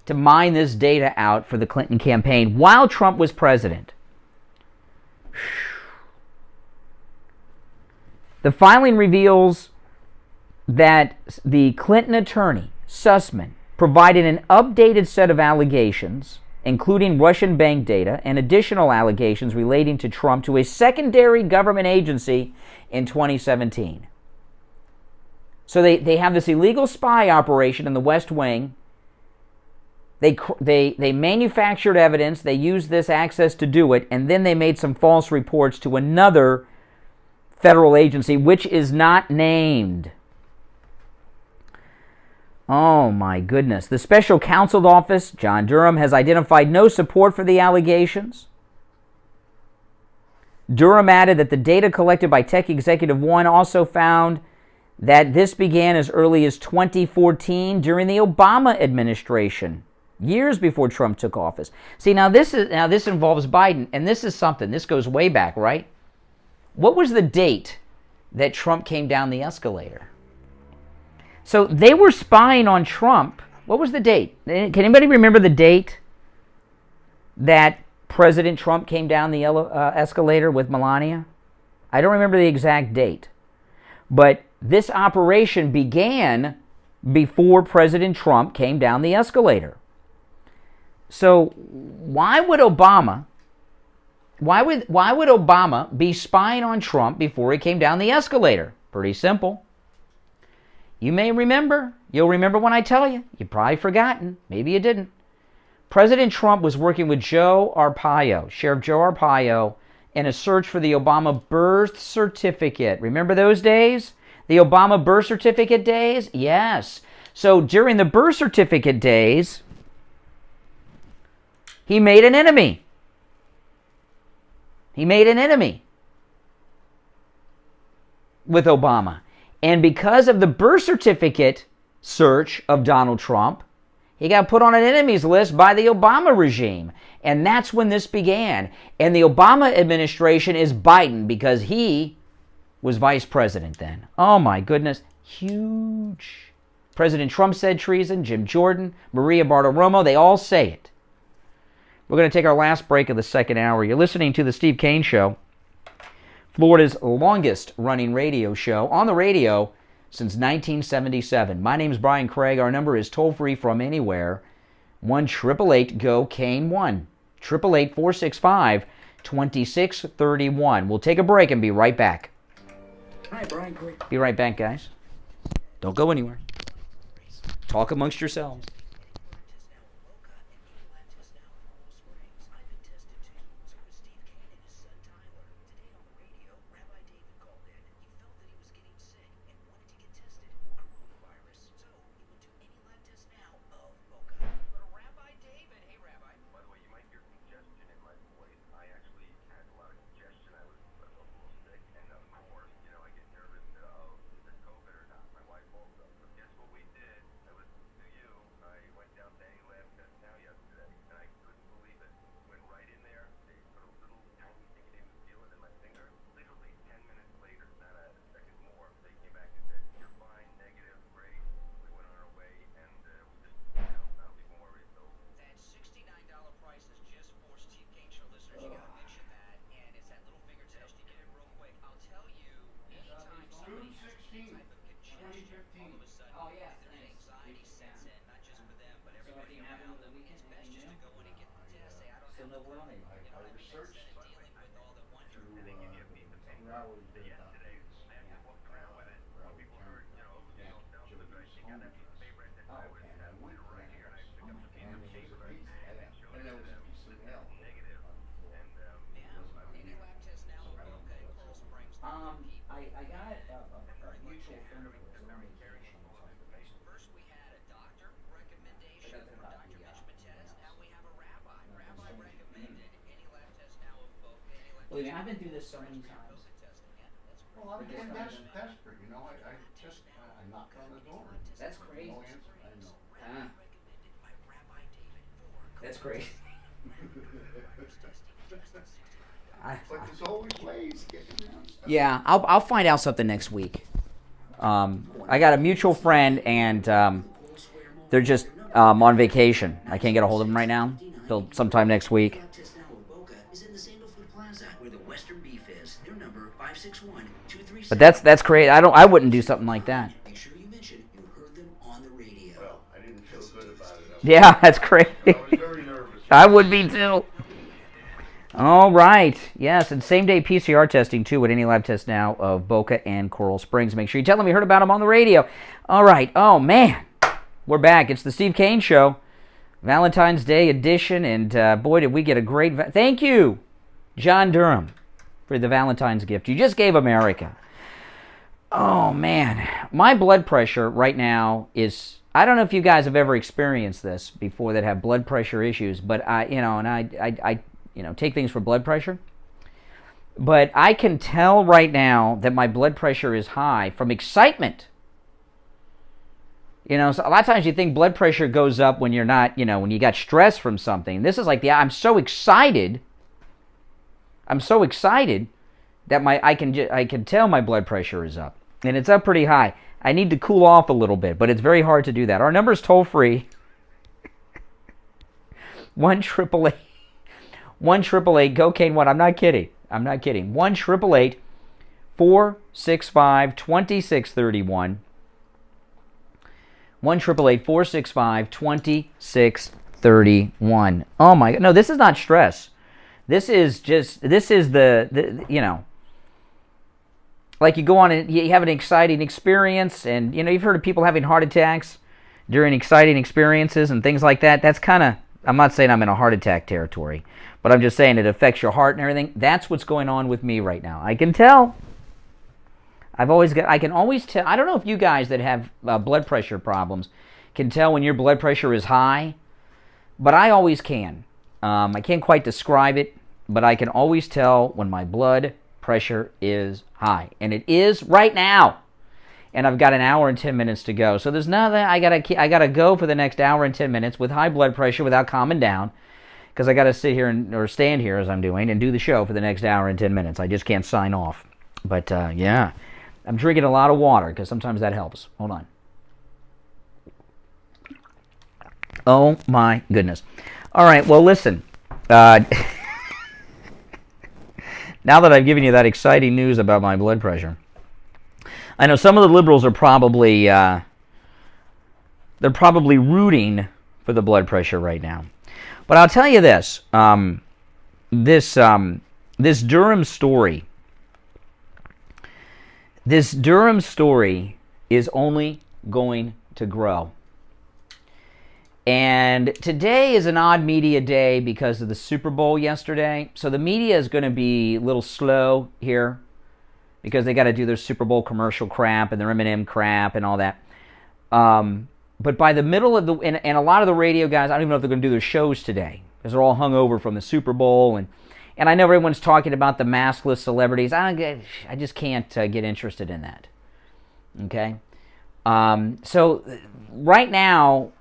A: to mine this data out for the Clinton campaign while Trump was president. The filing reveals that the Clinton attorney, Sussman, provided an updated set of allegations, including Russian bank data and additional allegations relating to Trump, to a secondary government agency in 2017. So they have this illegal spy operation in the West Wing. They manufactured evidence, they used this access to do it, and then they made some false reports to another federal agency, which is not named. Oh my goodness. The Special Counsel's Office, John Durham, has identified no support for the allegations. Durham added that the data collected by Tech Executive 1 also found that this began as early as 2014 during the Obama administration, years before Trump took office. See, now this involves Biden, and this is something. This goes way back, right? What was the date that Trump came down the escalator? So they were spying on Trump. What was the date? Can anybody remember the date that President Trump came down the escalator with Melania? I don't remember the exact date. But this operation began before President Trump came down the escalator. So why would Obama be spying on Trump before he came down the escalator? Pretty simple. You may remember. You'll remember when I tell you. You've probably forgotten. Maybe you didn't. President Trump was working with Joe Arpaio, Sheriff Joe Arpaio, in a search for the Obama birth certificate. Remember those days? The Obama birth certificate days? Yes. So during the birth certificate days, he made an enemy. He made an enemy with Obama. And because of the birth certificate search of Donald Trump, he got put on an enemies list by the Obama regime. And that's when this began. And the Obama administration is Biden because he was vice president then. Oh my goodness. Huge. President Trump said treason. Jim Jordan, Maria Bartiromo, they all say it. We're going to take our last break of the second hour. You're listening to The Steve Kane Show, Florida's longest running radio show on the radio since 1977. My name is Brian Craig. Our number is toll-free from anywhere, 1-888-GO-KANE 1, 888-465-2631. We'll take a break and be right back.
D: Hi, Brian Craig.
A: Be right back, guys. Don't go anywhere. Talk amongst yourselves. I've been through this so many times.
G: Well, I'm getting desperate, you know. I knocked on the door.
A: That's crazy.
G: No answer. I know.
A: That's crazy.
G: But there's always ways to get around stuff.
A: Yeah, I'll find out something next week. I got a mutual friend, and they're just on vacation. I can't get a hold of them right now till sometime next week. But that's crazy. I wouldn't do something like that.
D: Make sure you mention you heard them on the radio.
G: Well, I didn't feel good about it.
A: Yeah, that's crazy.
G: I was very nervous.
A: I would be too. All right. Yes, and same-day PCR testing, too, at any lab test now of Boca and Coral Springs. Make sure you tell them you heard about them on the radio. All right. Oh, man. We're back. It's the Steve Kane Show, Valentine's Day edition, and boy, did we get a great... Thank you, John Durham, for the Valentine's gift you just gave America. Oh, man. My blood pressure right now is... I don't know if you guys have ever experienced this before that have blood pressure issues, but I take things for blood pressure. But I can tell right now that my blood pressure is high from excitement. So a lot of times you think blood pressure goes up when you're not, when you got stress from something. This is like I'm so excited. I'm so excited that I can tell my blood pressure is up, and it's up pretty high. I need to cool off a little bit, but it's very hard to do that. Our number is toll free. 1-888-GO-KANE 1. I'm not kidding. 1-888-465-2631. 1-888-465-2631. 1-888-465-2631. Oh my God. No, this is not stress. This is the you know, like you go on and you have an exciting experience, and you know, you've heard of people having heart attacks during exciting experiences and things like that. That's kind of, I'm not saying I'm in a heart attack territory, but I'm just saying it affects your heart and everything. That's what's going on with me right now. I can tell. I can always tell. I don't know if you guys that have blood pressure problems can tell when your blood pressure is high, but I always can. I can't quite describe it, but I can always tell when my blood pressure is high, and it is right now. And I've got an hour and 10 minutes to go, so there's nothing. I gotta go for the next hour and 10 minutes with high blood pressure without calming down, because I gotta sit here or stand here as I'm doing and do the show for the next hour and 10 minutes. I just can't sign off. But yeah. I'm drinking a lot of water because sometimes that helps. Hold on. Oh my goodness. All right, well listen. Now that I've given you that exciting news about my blood pressure, I know some of the liberals are probably they're probably rooting for the blood pressure right now. But I'll tell you this. This Durham story. This Durham story is only going to grow. And today is an odd media day because of the Super Bowl yesterday. So the media is going to be a little slow here because they got to do their Super Bowl commercial crap and their M&M crap and all that. But by the middle of the... And a lot of the radio guys, I don't even know if they're going to do their shows today because they're all hungover from the Super Bowl. And I know everyone's talking about the maskless celebrities. I just can't get interested in that. Okay? So right now,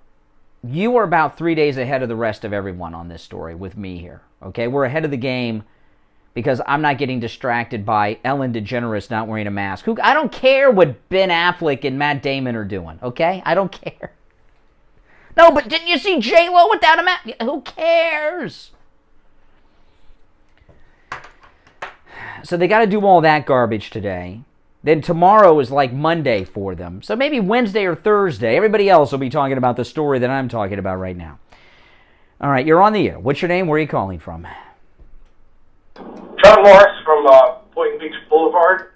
A: you are about 3 days ahead of the rest of everyone on this story with me here. Okay? We're ahead of the game because I'm not getting distracted by Ellen DeGeneres not wearing a mask. I don't care what Ben Affleck and Matt Damon are doing. Okay? I don't care. No, but didn't you see J-Lo without a mask? Who cares? So they got to do all that garbage today. Then tomorrow is like Monday for them. So maybe Wednesday or Thursday, everybody else will be talking about the story that I'm talking about right now. All right, you're on the air. What's your name? Where are you calling from?
J: John Morris from Boynton Beach Boulevard.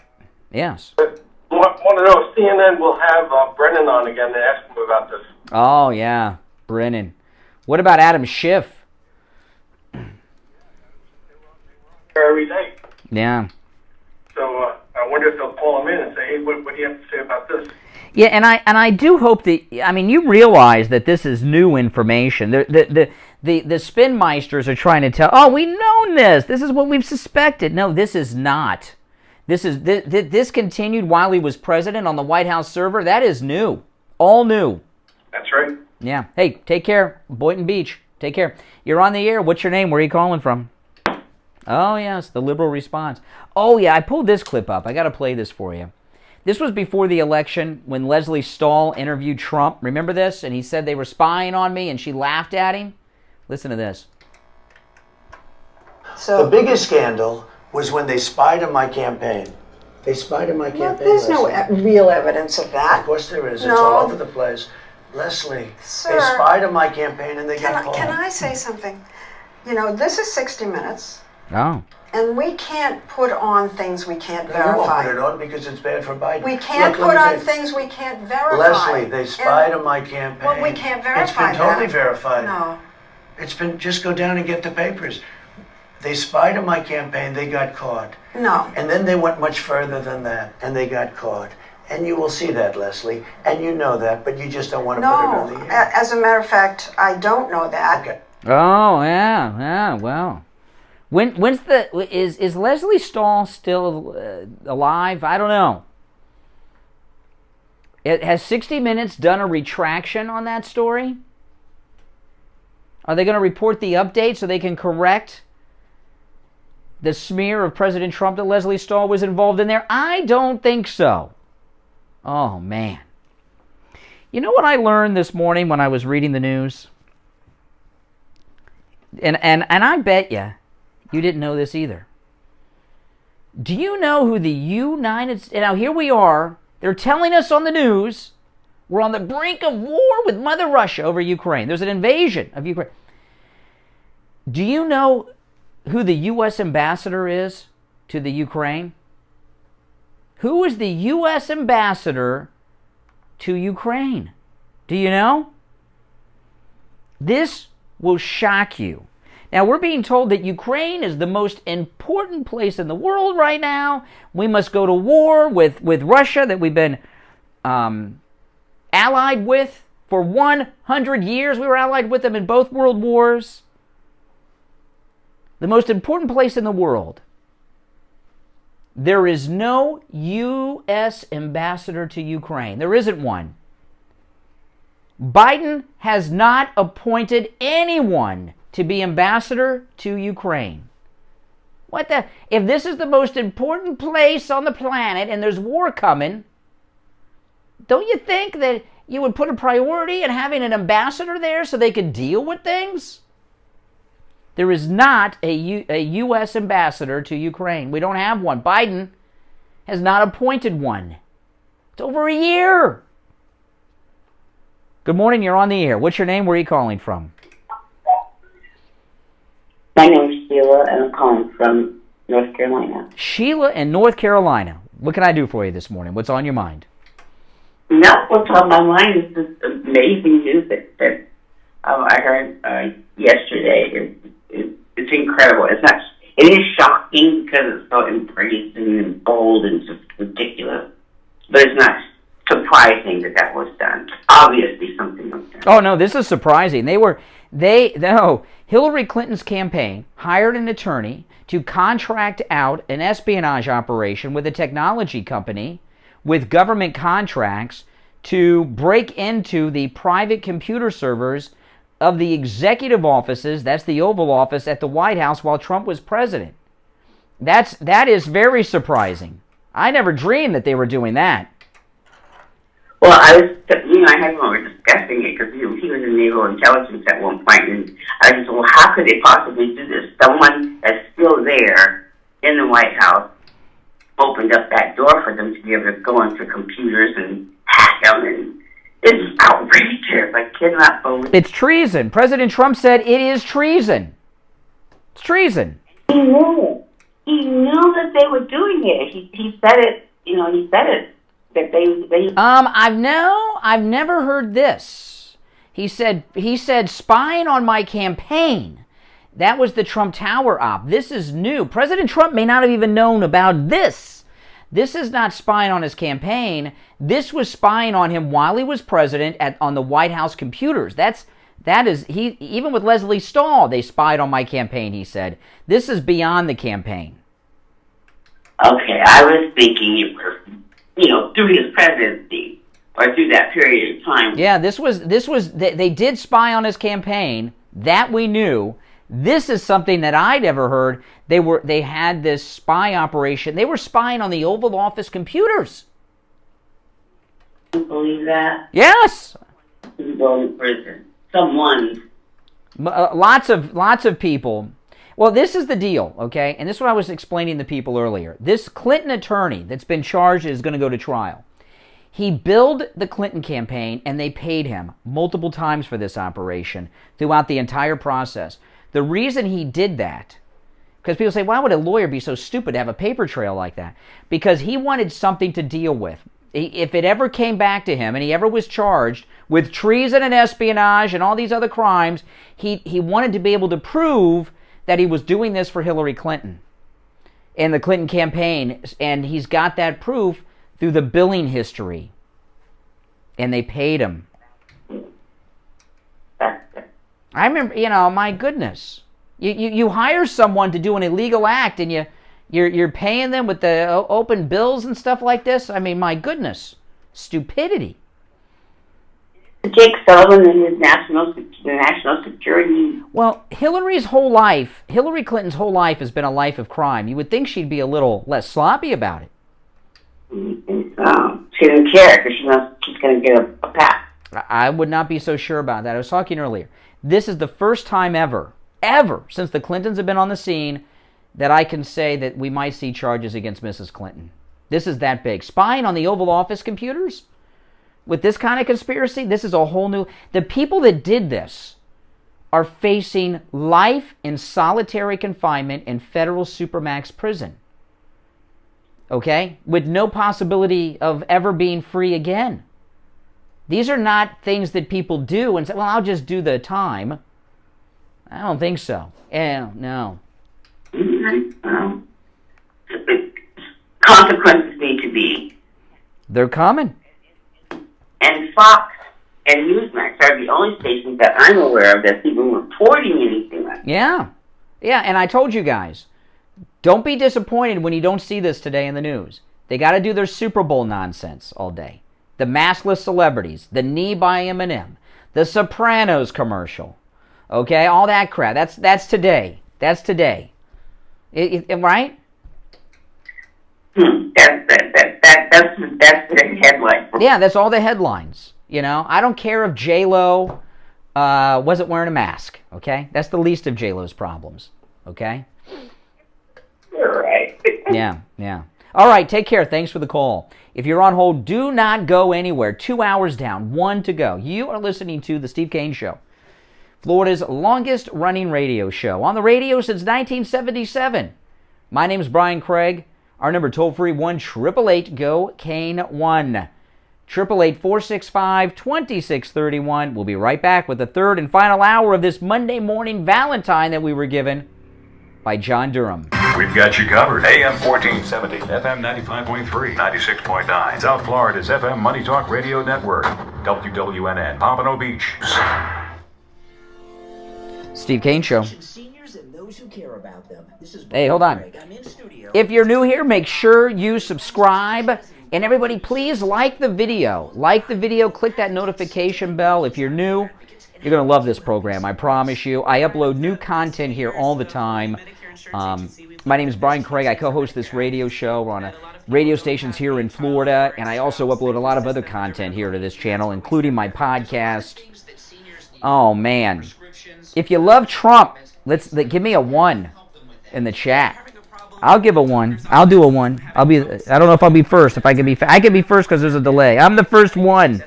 A: Yes.
J: Want to know if CNN will have Brennan on again to ask him about this.
A: Oh, yeah, Brennan. What about Adam Schiff?
J: Every day.
A: Yeah.
J: So I wonder if they'll call him in and say, hey, what do you have to say about this?
A: Yeah, and I do hope that, I mean, you realize that this is new information. The spin meisters are trying to tell, oh, we've known this. This is what we've suspected. No, this is not. This continued while he was president on the White House server. That is new. All new.
J: That's right.
A: Yeah. Hey, take care. Boynton Beach. Take care. You're on the air. What's your name? Where are you calling from? Oh, yes, the liberal response. Oh, yeah, I pulled this clip up. I got to play this for you. This was before the election when Leslie Stahl interviewed Trump. Remember this? And he said they were spying on me, and she laughed at him. Listen to this.
L: So the biggest scandal was when they spied on my campaign. They spied on my campaign.
W: There's no real evidence of that.
L: Of course there is.
W: No.
L: It's all over the place. Leslie,
W: Sir,
L: they spied on my campaign and they got caught.
W: Can I say something? You know, this is 60 Minutes.
A: Oh.
W: And we can't put on things we can't
L: No,
W: verify.
L: we won't put it on because it's bad for Biden.
W: We can't
L: Look,
W: put
L: let me
W: on
L: tell you.
W: things we can't verify.
L: Leslie, they spied on my campaign.
W: Well, we can't verify
L: It's been totally
W: that.
L: verified.
W: No.
L: It's been, just go down and get the papers. They spied on my campaign, they got caught.
W: No.
L: And then they went much further than that, and they got caught. And you will see that, Leslie, and you know that, but you just don't want to put it on the air.
W: As a matter of fact, I don't know that.
L: Okay.
A: Oh, yeah, well. Is Leslie Stahl still alive? I don't know. Has 60 Minutes done a retraction on that story? Are they going to report the update so they can correct the smear of President Trump that Leslie Stahl was involved in there? I don't think so. Oh, man. You know what I learned this morning when I was reading the news? And I bet you didn't know this either. Do you know who the United States... Now, here we are. They're telling us on the news we're on the brink of war with Mother Russia over Ukraine. There's an invasion of Ukraine. Do you know who the U.S. ambassador is to the Ukraine? Who is the U.S. ambassador to Ukraine? Do you know? This will shock you. Now, we're being told that Ukraine is the most important place in the world right now. We must go to war with Russia that we've been allied with for 100 years. We were allied with them in both world wars. The most important place in the world. There is no U.S. ambassador to Ukraine. There isn't one. Biden has not appointed anyone to be ambassador to Ukraine. What the? If this is the most important place on the planet and there's war coming, don't you think that you would put a priority in having an ambassador there so they could deal with things? There is not a U.S. ambassador to Ukraine. We don't have one. Biden has not appointed one. It's over a year. Good morning, you're on the air. What's your name? Where are you calling from?
M: My name is Sheila, and I'm calling from North Carolina.
A: Sheila in North Carolina. What can I do for you this morning? What's on your mind?
M: No, what's on my mind is this amazing news that I heard yesterday. It's incredible. It is shocking because it's so embracing and bold and just ridiculous. But it's not surprising that was done. Obviously, something was done.
A: Oh no, this is surprising. Hillary Clinton's campaign hired an attorney to contract out an espionage operation with a technology company with government contracts to break into the private computer servers of the executive offices, that's the Oval Office at the White House while Trump was president. That is very surprising. I never dreamed that they were doing that.
M: Well, I had when we were discussing it because he was in naval intelligence at one point, and I just said, well, how could they possibly do this? Someone that's still there in the White House opened up that door for them to be able to go into computers and hack them, and it's outrageous. I cannot believe
A: it's treason. President Trump said it is treason. It's treason.
M: He knew. He knew that they were doing it. He said it. He said it. That they.
A: I've never heard this. He said spying on my campaign. That was the Trump Tower op. This is new. President Trump may not have even known about this. This is not spying on his campaign. This was spying on him while he was president on the White House computers. Even with Leslie Stahl, they spied on my campaign, he said. This is beyond the campaign.
M: Okay, I was thinking it was, through his presidency or through that period of time.
A: Yeah, they did spy on his campaign. That we knew. This is something that I'd ever heard. They had this spy operation. They were spying on the Oval Office computers.
M: You believe that?
A: Yes.
M: He's going to prison. Someone.
A: Lots of people. Well, this is the deal, okay? And this is what I was explaining to people earlier. This Clinton attorney that's been charged is going to go to trial. He billed the Clinton campaign, and they paid him multiple times for this operation throughout the entire process. The reason he did that, because people say, why would a lawyer be so stupid to have a paper trail like that? Because he wanted something to deal with. If it ever came back to him and he ever was charged with treason and espionage and all these other crimes, he wanted to be able to prove that he was doing this for Hillary Clinton and the Clinton campaign, and he's got that proof through the billing history. And they paid him. I remember, my goodness. You hire someone to do an illegal act and you're paying them with the open bills and stuff like this? I mean, my goodness. Stupidity.
M: Jake Sullivan and his national security.
A: Well, Hillary Clinton's whole life has been a life of crime. You would think she'd be a little less sloppy about it.
M: She didn't care because she knows she's going to get a pass.
A: I would not be so sure about that. I was talking earlier. This is the first time ever, since the Clintons have been on the scene, that I can say that we might see charges against Mrs. Clinton. This is that big. Spying on the Oval Office computers with this kind of conspiracy, this is a whole new... The people that did this are facing life in solitary confinement in federal supermax prison. Okay? With no possibility of ever being free again. These are not things that people do and say, well, I'll just do the time. I don't think so. No.
M: Consequences need to be.
A: They're coming.
M: And Fox and Newsmax are the only stations that I'm aware of that's even reporting anything like that.
A: Yeah, and I told you guys, don't be disappointed when you don't see this today in the news. They got to do their Super Bowl nonsense all day. The maskless celebrities, the knee by Eminem, the Sopranos commercial, okay, all that crap. That's today. That's today. Right?
M: That's the headline.
A: Yeah, that's all the headlines. You know, I don't care if J-Lo wasn't wearing a mask, okay? That's the least of J-Lo's problems, okay?
M: You're right.
A: Yeah. All right, take care. Thanks for the call. If you're on hold, do not go anywhere. 2 hours down, 1 to go. You are listening to The Steve Kane Show, Florida's longest-running radio show. On the radio since 1977. My name is Brian Craig. Our number toll-free, 1-888-GO-KANE-1. 888-465-2631. We'll be right back with the third and final hour of this Monday morning Valentine that we were given by John Durham.
I: We've got you covered. AM 1470, FM 95.3, 96.9. South Florida's FM Money Talk Radio Network. WWNN, Pompano Beach.
A: Steve Kane Show.
D: Seniors and those who care about them. This is
A: Hey, hold on.
D: I'm in studio.
A: If you're new here, make sure you subscribe. And everybody, please like the video. Like the video, click that notification bell. If you're new, you're going to love this program, I promise you. I upload new content here all the time. My name is Brian Craig. I co-host this radio show. We're on radio stations here in Florida, and I also upload a lot of other content here to this channel, including my podcast. Oh, man. If you love Trump, give me a 1 in the chat. I'll give a 1. I'll do a 1. I don't know if I'll be first. If I can be first because there's a delay. I'm the first 1.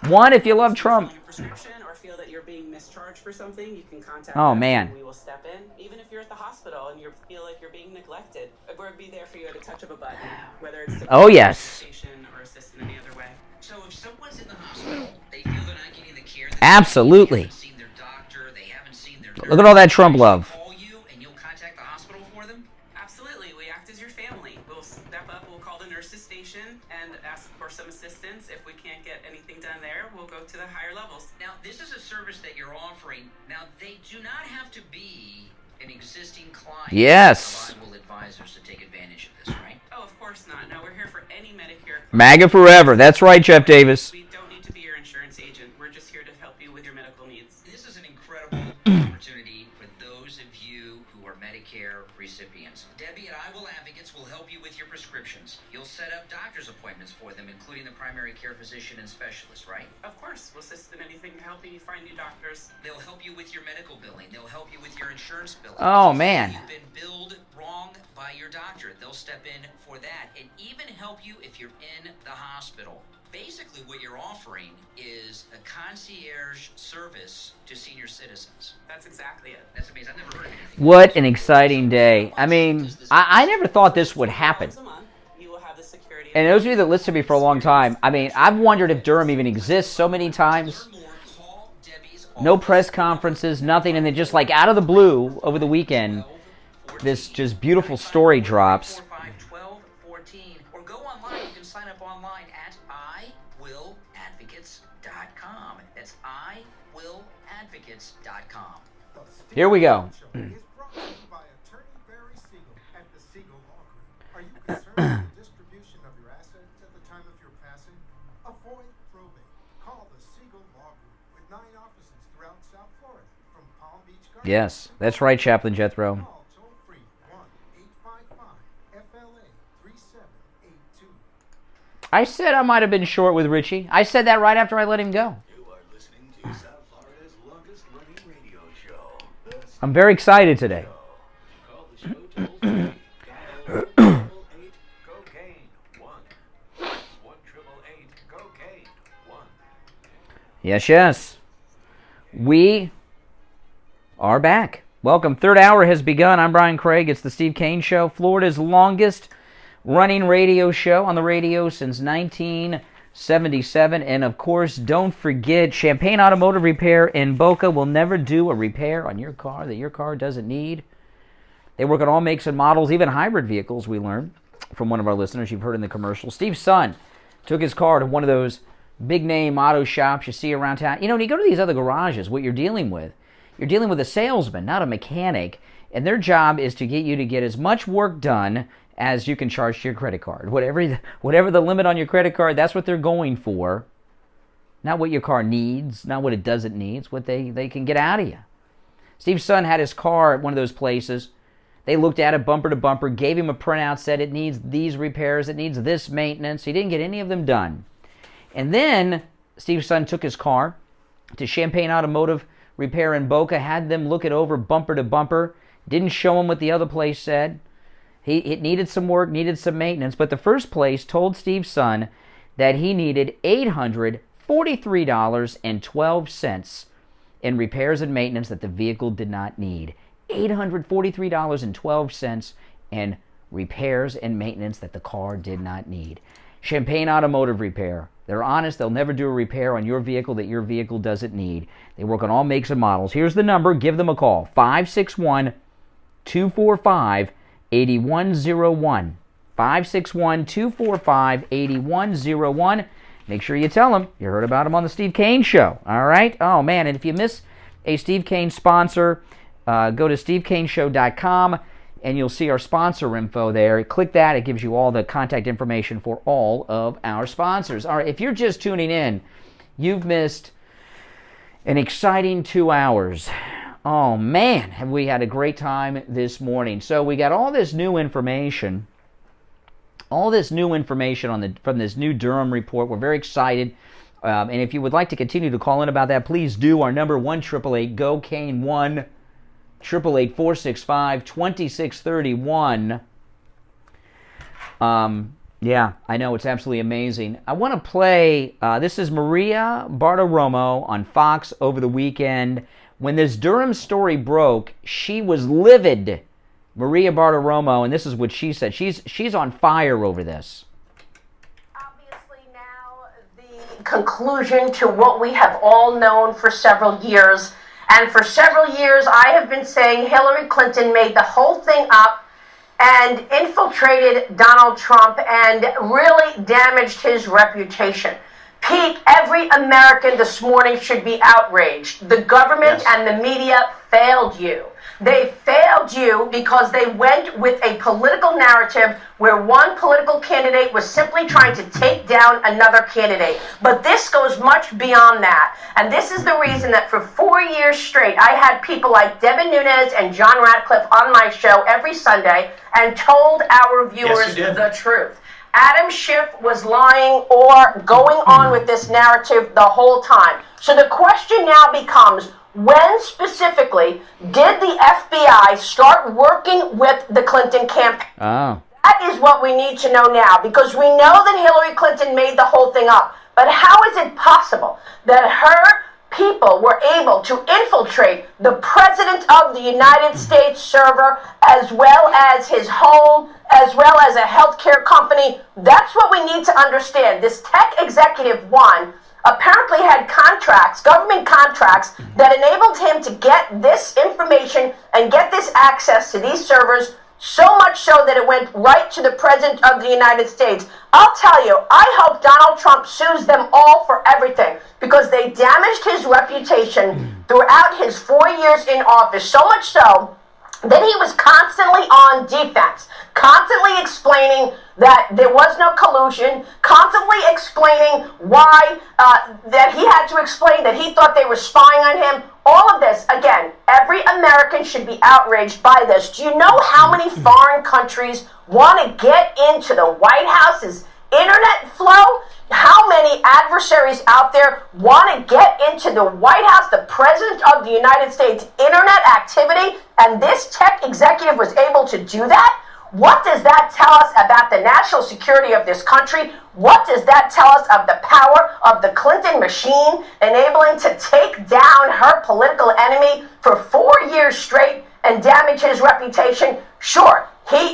A: 1 if you love Trump.
C: Or feel that you're being mischarged for something, you can contact
A: Oh
C: us
A: man.
C: and we will step in. Even if you're at the hospital and you feel like you're being neglected, we'll be there for you at a touch of a button, whether it's to
A: Oh yes.
C: or assist in any other way.
D: So if someone's in the hospital, they feel they're not getting the care that
A: Absolutely.
D: they haven't seen their doctor, they haven't seen their
A: Look at all that Trump love.
D: call you and you'll contact the hospital for them?
C: Absolutely, we act as your family. We'll step up, we'll call the nurses station and ask for some assistance. If we can't get anything done there, we'll go to the higher levels.
D: Now, this is a service that you're offering. Now, they do not have to be an existing client.
A: Yes.
D: Of Viable Advisors to take advantage of this, right?
C: Oh, of course not. No, we're here for any Medicare.
A: MAGA forever. That's right, Jeff Davis.
C: We don't need to be your insurance agent. We're just here to help you with your medical needs.
D: This is an incredible opportunity for those of you who are Medicare recipients. Debbie at I Will Advocates will help you with your prescriptions. You'll set up doctor's appointments for them, including the primary care physician and specialist, right?
C: Of course, we'll assist in anything helping you find new doctors.
D: They'll help you with your medical billing. They'll help you with your insurance billing.
A: Oh,
D: If
A: man.
D: you've been billed wrong by your doctor, they'll step in for that and even help you if you're in the hospital. Basically, what you're offering is a concierge service to senior citizens.
C: That's exactly it.
D: That's amazing. I've never heard of anything.
A: What an exciting day. I mean, I never thought this would happen. And those of you that listen to me for a long time, I mean, I've wondered if Durham even exists so many times. No press conferences, nothing, and then just like out of the blue over the weekend, this just beautiful story drops.
D: Or go online. You can sign up online at iwilladvocates.com. That's iwilladvocates.com.
A: Here we go. Yes, that's right, Chaplain Jethro. I said I might have been short with Richie. I said that right after I let him go. I'm very excited today. Yes, yes. We are back. Welcome. Third hour has begun. I'm Brian Craig. It's the Steve Kane Show, Florida's longest running radio show on the radio since 1977. And, of course, don't forget, Champagne Automotive Repair in Boca will never do a repair on your car that your car doesn't need. They work on all makes and models, even hybrid vehicles, we learned from one of our listeners. You've heard in the commercial. Steve's son took his car to one of those big-name auto shops you see around town. You know, when you go to these other garages, what you're dealing with a salesman, not a mechanic, and their job is to get you to get as much work done as you can charge to your credit card. Whatever the limit on your credit card, that's what they're going for. Not what your car needs, not what it doesn't need. It's what they can get out of you. Steve's son had his car at one of those places. They looked at it bumper to bumper, gave him a printout, said it needs these repairs, it needs this maintenance. He didn't get any of them done. And then Steve's son took his car to Champagne Automotive Repair in Boca, had them look it over bumper to bumper, didn't show him what the other place said. It needed some work, needed some maintenance, but the first place told Steve's son that he needed $843.12 in repairs and maintenance that the vehicle did not need. $843.12 in repairs and maintenance that the car did not need. Champagne Automotive Repair. They're honest. They'll never do a repair on your vehicle that your vehicle doesn't need. They work on all makes and models. Here's the number. Give them a call. 561-245-8101. 561-245-8101. Make sure you tell them you heard about them on the Steve Kane Show. All right? Oh, man. And if you miss a Steve Kane sponsor, go to stevekaneshow.com. and you'll see our sponsor info there. Click that. It gives you all the contact information for all of our sponsors. All right, if you're just tuning in, you've missed an exciting 2 hours. Oh, man, have we had a great time this morning. So we got all this new information, from this new Durham report. We're very excited. And if you would like to continue to call in about that, please do. Our number, 1-888-GO-KANE-1. 888-465-2631. Yeah, I know, it's absolutely amazing. I want to play, this is Maria Bartiromo on Fox over the weekend. When this Durham story broke, she was livid. Maria Bartiromo, and this is what she said. She's on fire over this.
F: Obviously now the conclusion to what we have all known for several years. And for several years, I have been saying Hillary Clinton made the whole thing up and infiltrated Donald Trump and really damaged his reputation. Pete, every American this morning should be outraged. The government and the media failed you. They failed you because they went with a political narrative where one political candidate was simply trying to take down another candidate. But this goes much beyond that. And this is the reason that for 4 years straight, I had people like Devin Nunes and John Ratcliffe on my show every Sunday and told our viewers the truth. Adam Schiff was lying or going on with this narrative the whole time. So the question now becomes, when specifically did the FBI start working with the Clinton campaign?
A: Oh.
F: That is what we need to know now, because we know that Hillary Clinton made the whole thing up. But how is it possible that her people were able to infiltrate the President of the United States server, as well as his home, as well as a healthcare company? That's what we need to understand. This tech executive one apparently had contracts, government contracts, that enabled him to get this information and get this access to these servers, so much so that it went right to the President of the United States. I'll tell you, I hope Donald Trump sues them all for everything, because they damaged his reputation throughout his 4 years in office, so much so that he was constantly on defense, constantly explaining that there was no collusion, constantly explaining why, that he had to explain that he thought they were spying on him. All of this, again, every American should be outraged by this. Do you know how many foreign countries want to get into the White House's internet flow? How many adversaries out there want to get into the White House, the President of the United States internet activity, and this tech executive was able to do that? What does that tell us about the national security of this country? What does that tell us of the power of the Clinton machine enabling to take down her political enemy for 4 years straight and damage his reputation? Sure,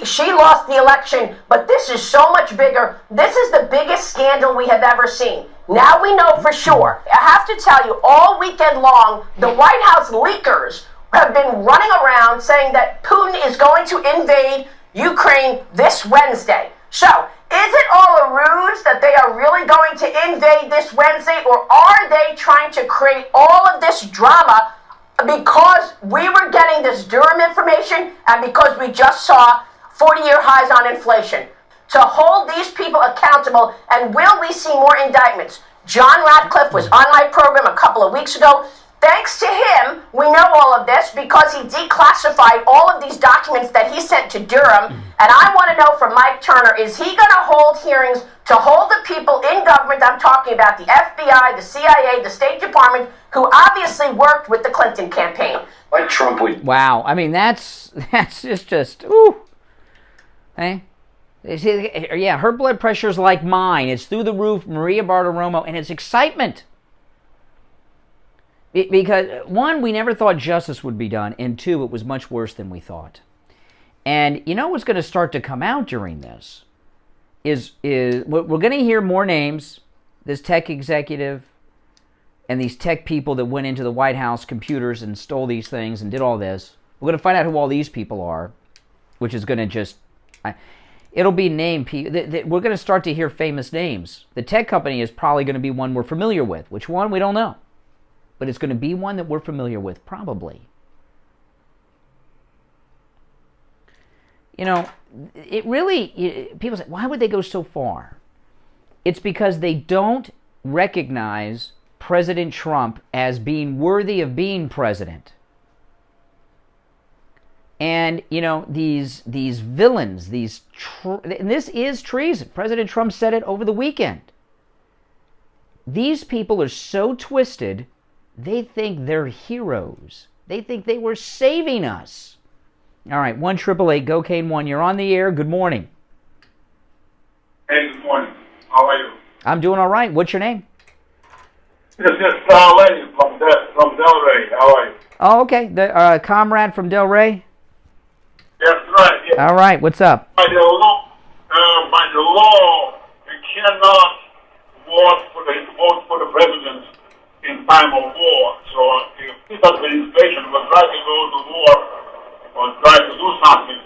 F: she lost the election, but this is so much bigger. This is the biggest scandal we have ever seen. Now we know for sure. I have to tell you, all weekend long, the White House leakers have been running around saying that Putin is going to invade Ukraine this Wednesday. So, is it all a ruse that they are really going to invade this Wednesday, or are they trying to create all of this drama because we were getting this Durham information and because we just saw 40-year highs on inflation? To hold these people accountable, and will we see more indictments? John Ratcliffe was on my program a couple of weeks ago. Thanks to him, we know all of this because he declassified all of these documents that he sent to Durham. And I want to know from Mike Turner, is he going to hold hearings to hold the people in government? I'm talking about the FBI, the CIA, the State Department, who obviously worked with the Clinton campaign.
E: Like Trump would.
A: Wow. I mean, that's just ooh. Hey? Yeah, her blood pressure's like mine. It's through the roof, Maria Bartiromo, and it's excitement. Because, one, we never thought justice would be done, and two, it was much worse than we thought. And you know what's going to start to come out during this is we're going to hear more names, this tech executive and these tech people that went into the White House computers and stole these things and did all this. We're going to find out who all these people are, which is going to just... It'll be named people. We're going to start to hear famous names. The tech company is probably going to be one we're familiar with. Which one? We don't know. But it's going to be one that we're familiar with, probably. You know, it really... People say, why would they go so far? It's because they don't recognize President Trump as being worthy of being president. And, you know, these villains, and this is treason. President Trump said it over the weekend. These people are so twisted, they think they're heroes. They think they were saving us. All right, 1-888-GO-CANE-1. You're on the air. Good morning.
N: Hey, good morning. How are you?
A: I'm doing all right. What's your name?
N: This is Lenny from Delray. How are you?
A: Oh, okay. The comrade from Delray?
N: That's right. Yes.
A: All right. What's up?
N: By the law, you cannot vote for the president in time of war. So if this administration will try to go to war or try to do something,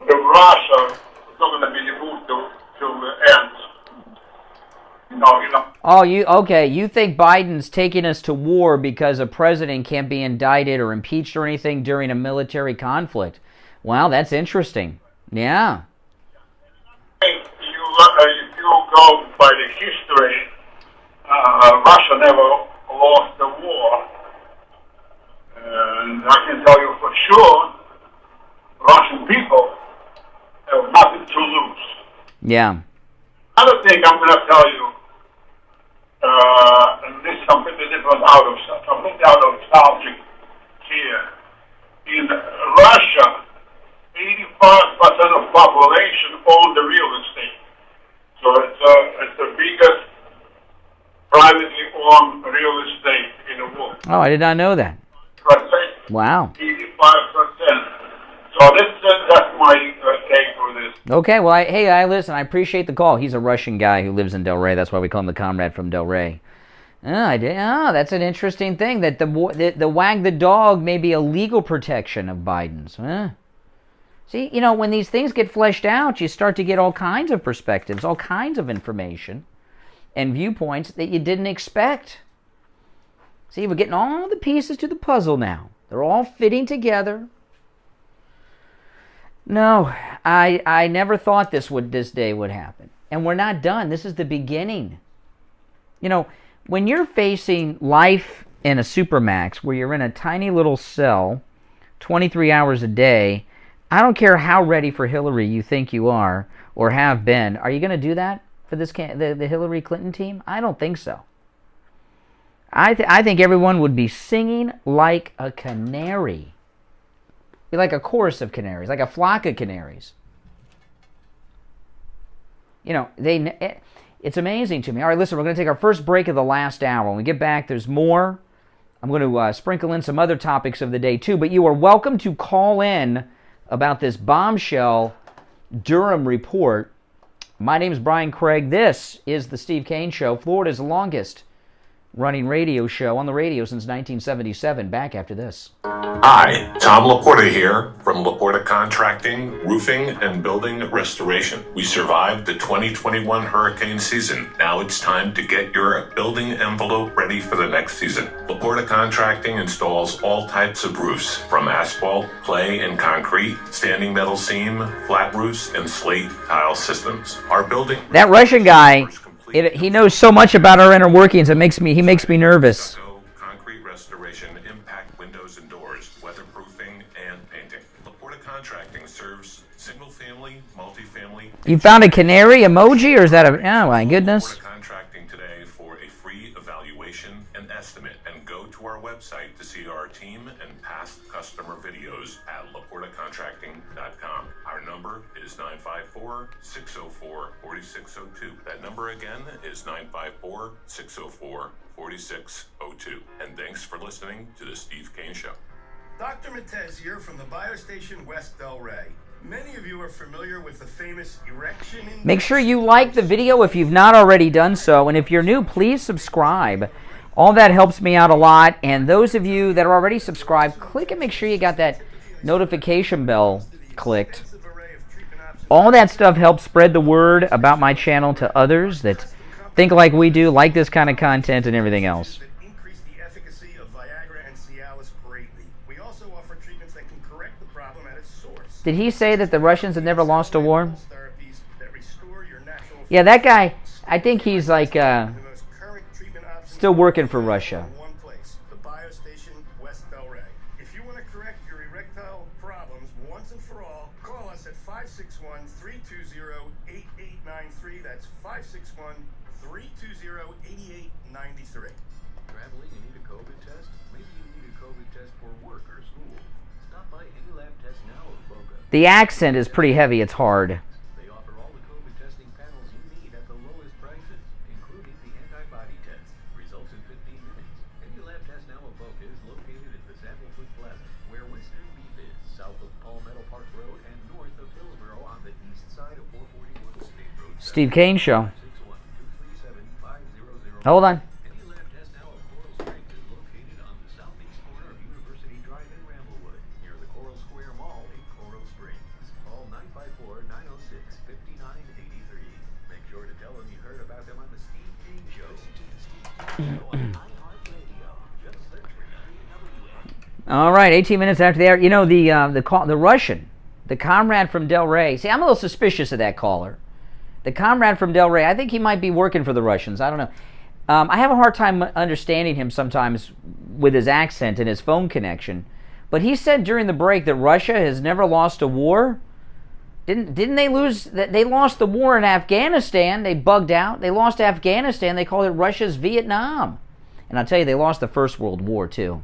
N: the Russia is not going to be moved to the end. You know.
A: Oh, you think Biden's taking us to war because a president can't be indicted or impeached or anything during a military conflict? Wow, that's interesting. Yeah.
N: If you go by the history, Russia never lost the war. And I can tell you for sure, Russian people have nothing to lose.
A: Yeah.
N: Another thing I'm going to tell you, and this is completely different out of subject here. In Russia, 85% of population own the real estate. So it's the biggest privately owned real estate in the world.
A: Oh, I did not know that. Wow.
N: 85%. So that's my take for this.
A: Okay, well, I listen, I appreciate the call. He's a Russian guy who lives in Delray. That's why we call him the comrade from Delray. That's an interesting thing, that the wag the dog may be a legal protection of Biden's. See, you know, when these things get fleshed out, you start to get all kinds of perspectives, all kinds of information and viewpoints that you didn't expect. See, we're getting all the pieces to the puzzle now. They're all fitting together. No, I never thought this day would happen. And we're not done. This is the beginning. You know, when you're facing life in a supermax where you're in a tiny little cell 23 hours a day, I don't care how ready for Hillary you think you are or have been. Are you going to do that for the Hillary Clinton team? I don't think so. I think everyone would be singing like a canary. Be like a chorus of canaries, like a flock of canaries. it's amazing to me. All right, listen, we're going to take our first break of the last hour. When we get back, there's more. I'm going to sprinkle in some other topics of the day, too. But you are welcome to call in about this bombshell Durham report. My name is Brian Craig. This is the Steve Kane Show, Florida's longest running radio show on the radio since 1977. Back after this.
O: Hi, Tom Laporta here from Laporta Contracting, Roofing and Building Restoration. We survived the 2021 hurricane season. Now it's time to get your building envelope ready for the next season. Laporta Contracting installs all types of roofs, from asphalt, clay, and concrete, standing metal seam, flat roofs, and slate tile systems. Our building...
A: That Russian guy... he knows so much about our inner workings. He makes me nervous.
O: Concrete restoration, impact windows and doors, weatherproofing, and painting. Laporta Contracting serves single-family, multifamily.
A: You found a canary emoji, or is that a? Oh my goodness!
O: Laporta Contracting today for a free evaluation and estimate, and go to our website to see our team and past customer videos at laportacontracting.com. Our number is 954-604-4602. That number again is 954-604-4602. And thanks for listening to the Steve Kane Show.
B: Dr. Matez here from the Biostation West Delray. Many of you are familiar with the famous erection index.
A: Make sure you like the video if you've not already done so. And if you're new, please subscribe. All that helps me out a lot. And those of you that are already subscribed, click and make sure you got that notification bell clicked. All that stuff helps spread the word about my channel to others that think like we do, like this kind of content and everything else.
B: Increase the efficacy of Viagra and Cialis greatly. We also offer treatments that can correct the problem at its source.
A: Did he say that the Russians have never lost a war? Yeah, that guy, I think he's like still working for Russia.
B: The Biostation West Delray. If you want to correct your erectile problems once and for all, call us at 561-320-8893. That's 561-320-8893.
I: Traveling and need a COVID test? Maybe you need a COVID test for work or school. Stop by any lab test now of Boca.
A: The accent is pretty heavy. It's hard.
I: They offer all the COVID testing panels you need at the lowest prices, including the antibody test. Results in 15 minutes. Any lab test now of Boca is located at the Zapplefoot Plaza, where Western Beef is, south of Palmetto Park Road and north of Hillsborough on the east side of 441 State Road.
A: Steve Kane Show. Hold on.
I: Any lab test now of Coral Springs is located on the southeast corner of University Drive in Ramblewood, near the Coral Square Mall in Coral Springs. Call 954-906-5983. Make sure to tell them you heard about them on the Steve Kane Show.
A: All right, 18 minutes after the hour. You know, the Russian, the comrade from Delray. See, I'm a little suspicious of that caller. The comrade from Delray, I think he might be working for the Russians. I don't know. I have a hard time understanding him sometimes with his accent and his phone connection. But he said during the break that Russia has never lost a war. Didn't they lose? They lost the war in Afghanistan. They bugged out. They lost Afghanistan. They called it Russia's Vietnam. And I'll tell you, they lost the First World War too.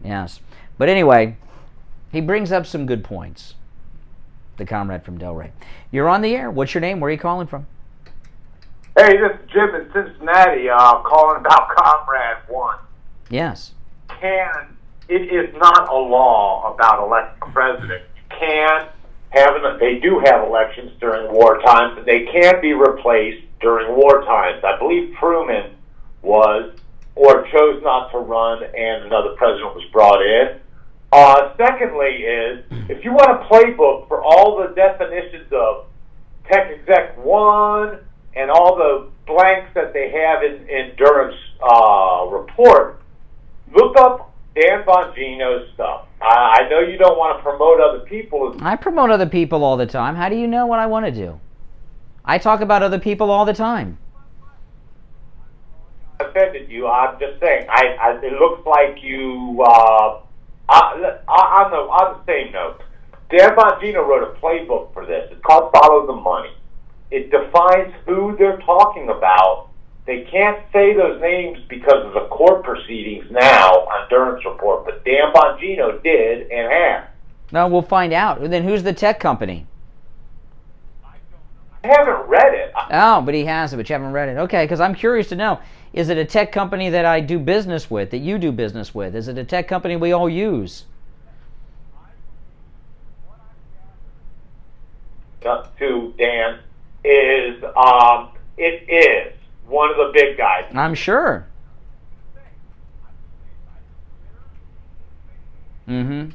A: Yes. But anyway, he brings up some good points. The comrade from Delray. You're on the air. What's your name? Where are you calling from?
R: Hey, this is Jim in Cincinnati, calling about Comrade 1.
A: Yes.
R: It is not a law about electing a president. You can have they do have elections during war times, and they can be replaced during war times. I believe Truman was, or chose not to run, and another president was brought in. Secondly is, if you want a playbook for all the definitions of Tech Exec 1 and all the blanks that they have in Durham's report, look up Dan Bongino's stuff. I know you don't want to promote other people.
A: I promote other people all the time. How do you know what I want to do? I talk about other people all the time.
R: I offended you. I'm just saying. It looks like you... on the same note, Dan Bongino wrote a playbook for this. It's called Follow the Money. It defines who they're talking about. They can't say those names because of the court proceedings now on Durham's report, but Dan Bongino did and has.
A: No, we'll find out. Then who's the tech company?
K: I haven't read it.
A: Oh, but he has it, but you haven't read it. Okay, because I'm curious to know, is it a tech company that I do business with, that you do business with? Is it a tech company we all use?
K: To Dan is it is one of the big guys.
A: I'm sure. Mm-hmm.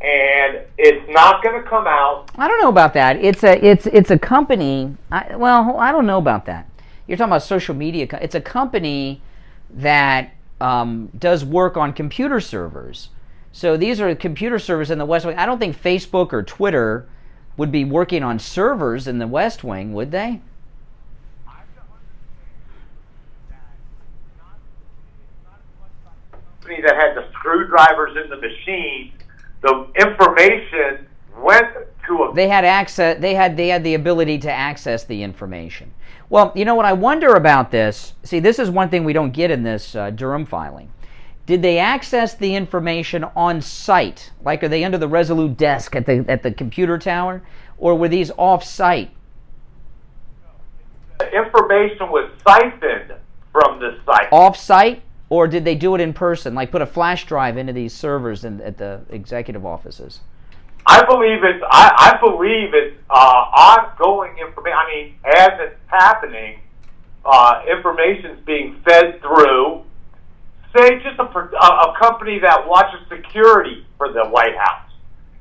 K: And it's not going to come out.
A: I don't know about that. It's a company. Well, I don't know about that. You're talking about social media. It's a company that does work on computer servers. So these are computer servers in the West Wing. I don't think Facebook or Twitter would be working on servers in the West Wing, would they?
K: That had the screwdrivers in the machine, the information went to a...
A: They had access. They had the ability to access the information. Well, you know what I wonder about this? See, this is one thing we don't get in this Durham filing. Did they access the information on site? Like, are they under the Resolute desk at the computer tower, or were these off-site?
K: The information was siphoned from the site.
A: Off-site? Or did they do it in person, like put a flash drive into these servers at the executive offices?
K: I believe it's ongoing information. I mean, as it's happening, information's being fed through, say, just a company that watches security for the White House,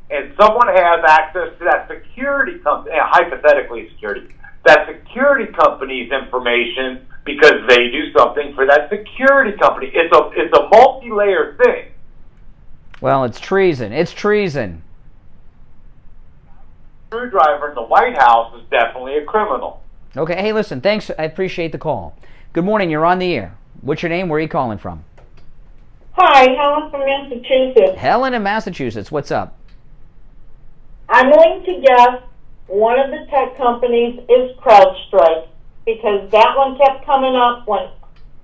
K: and someone has access to that security company, hypothetically security, that security company's information, because they do something for that security company. It's a multi-layered thing.
A: Well, it's treason. It's treason.
K: Screwdriver in the White House is definitely a criminal.
A: Okay, hey, listen, thanks. I appreciate the call. Good morning. You're on the air. What's your name? Where are you calling from?
P: Hi, Helen from Massachusetts.
A: Helen in Massachusetts. What's up?
P: I'm going to guess one of the tech companies is CrowdStrike, because that one kept coming up when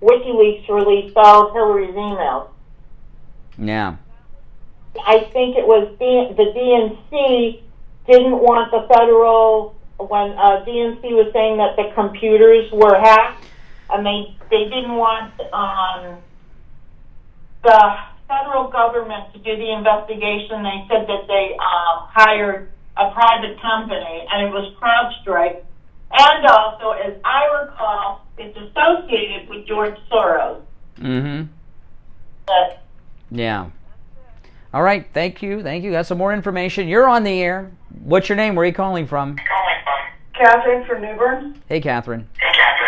P: WikiLeaks released all of Hillary's emails.
A: Yeah.
P: I think it was the DNC didn't want the federal, when DNC was saying that the computers were hacked, and they didn't want the federal government to do the investigation. They said that they hired a private company, and it was CrowdStrike. And also, as I recall, it's associated with George Soros.
A: Mm-hmm.
P: But
A: yeah. All right. Thank you. Thank you. Got some more information. You're on the air. What's your name? Where are you calling from?
P: Catherine from New Bern.
A: Hey, Catherine.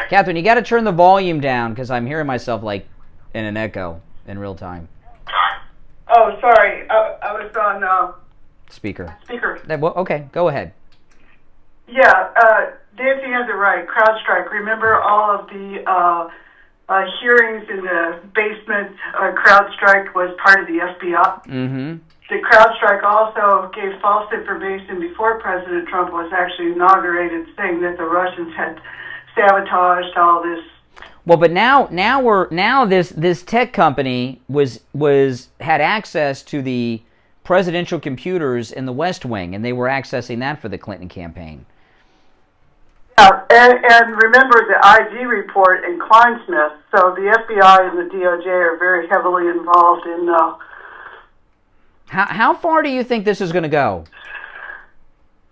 A: Catherine, you got to turn the volume down because I'm hearing myself like in an echo in real time.
P: Oh, sorry. I was on
A: Speaker.
P: speaker.
A: Okay. Go ahead.
P: Yeah, Nancy has it right. CrowdStrike. Remember all of the hearings in the basement? CrowdStrike was part of the FBI.
A: Mm-hmm.
P: The CrowdStrike also gave false information before President Trump was actually inaugurated, saying that the Russians had sabotaged all this.
A: Well, but now this tech company had access to the presidential computers in the West Wing, and they were accessing that for the Clinton campaign.
P: Yeah, and remember the IG report in Kleinsmith. So the FBI and the DOJ are very heavily involved in.
A: How far do you think this is going to go?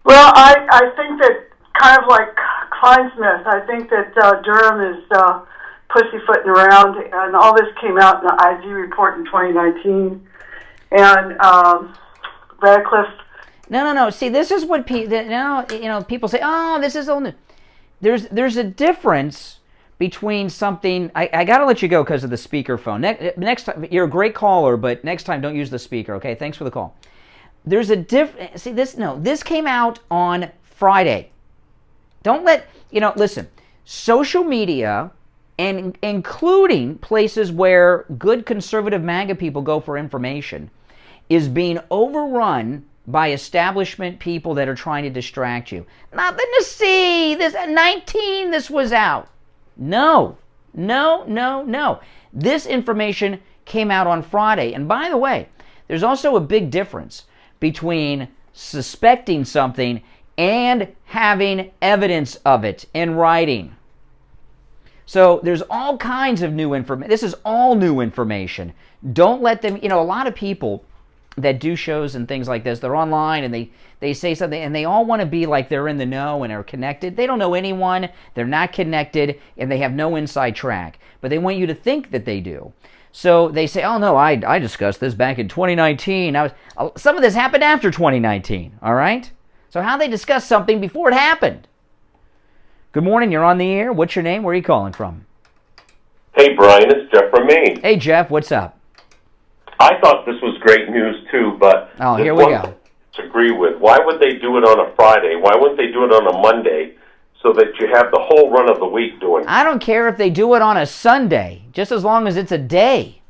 P: Well, I think that kind of like Kleinsmith, I think that Durham is pussyfooting around, and all this came out in the IG report in 2019, and Radcliffe.
A: No. See, this is what people say. Oh, this is old. There's a difference between something. I got to let you go because of the speakerphone. Next time, you're a great caller, but next time don't use the speaker. Okay, thanks for the call. There's a difference. See, this came out on Friday. Don't listen. Social media, and including places where good conservative MAGA people go for information, is being overrun by establishment people that are trying to distract you. Nothing to see. This at 19, this was out. No. This information came out on Friday. And by the way, there's also a big difference between suspecting something and having evidence of it in writing. So there's all kinds of new information. This is all new information. Don't let them, a lot of people that do shows and things like this, they're online and they say something and they all want to be like they're in the know and are connected. They don't know anyone, they're not connected, and they have no inside track. But they want you to think that they do. So they say, oh no, I discussed this back in 2019. Some of this happened after 2019, all right? So how they discuss something before it happened? Good morning, you're on the air. What's your name? Where are you calling from?
Q: Hey, Brian, it's Jeff from Maine.
A: Hey, Jeff, what's up?
Q: I thought this was great news, too, but...
A: Oh, here we go.
Q: ...to agree with. Why would they do it on a Friday? Why wouldn't they do it on a Monday so that you have the whole run of the week doing it?
A: I don't care if they do it on a Sunday, just as long as it's a day.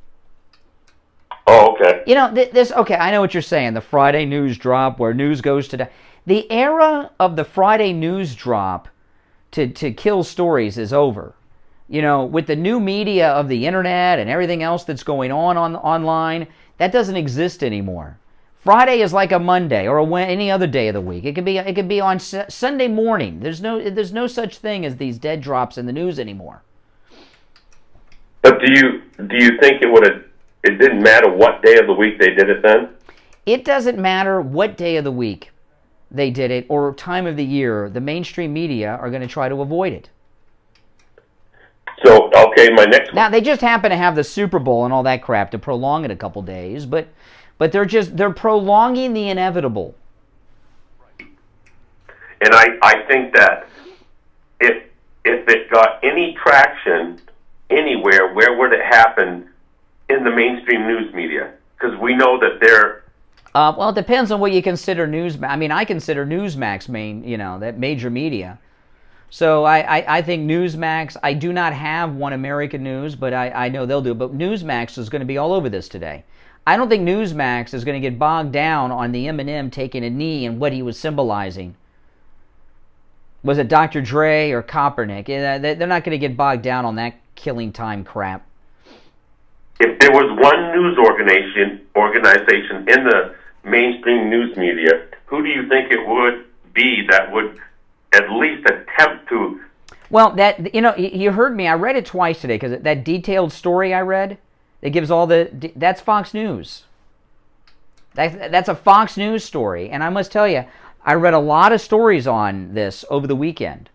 Q: Oh, okay.
A: Okay, I know what you're saying, the Friday news drop where news goes to... The era of the Friday news drop to kill stories is over. With the new media of the internet and everything else that's going on online, that doesn't exist anymore. Friday is like a Monday or any other day of the week. It could be on Sunday morning. There's no such thing as these dead drops in the news anymore.
Q: But do you think it didn't matter what day of the week they did it then?
A: It doesn't matter what day of the week they did it or time of the year. The mainstream media are going to try to avoid it.
Q: So, okay, my next one.
A: Now, they just happen to have the Super Bowl and all that crap to prolong it a couple days, but they're prolonging the inevitable.
Q: And I think that if it got any traction anywhere, where would it happen in the mainstream news media? Because we know that they're...
A: well, it depends on what you consider news. I mean, I consider Newsmax that major media. So I think Newsmax, I do not have One American News, but I know they'll do it. But Newsmax is going to be all over this today. I don't think Newsmax is going to get bogged down on the Eminem taking a knee and what he was symbolizing. Was it Dr. Dre or Kaepernick? They're not going to get bogged down on that killing time crap.
Q: If there was one news organization in the mainstream news media, who do you think it would be that would at least attempt to...
A: Well, you heard me. I read it twice today because that detailed story I read, it gives all that's Fox News. That's a Fox News story. And I must tell you, I read a lot of stories on this over the weekend.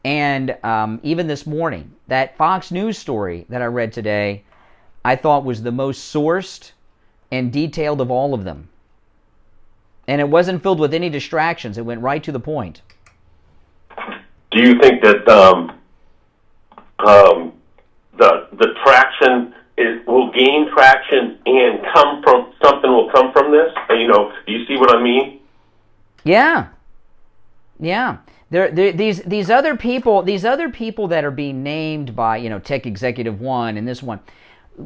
A: And even this morning, that Fox News story that I read today, I thought was the most sourced and detailed of all of them. And it wasn't filled with any distractions. It went right to the point.
Q: Do you think that the traction will gain traction and something will come from this? Do you see what I mean?
A: Yeah. These other people that are being named by Tech Executive One and this one.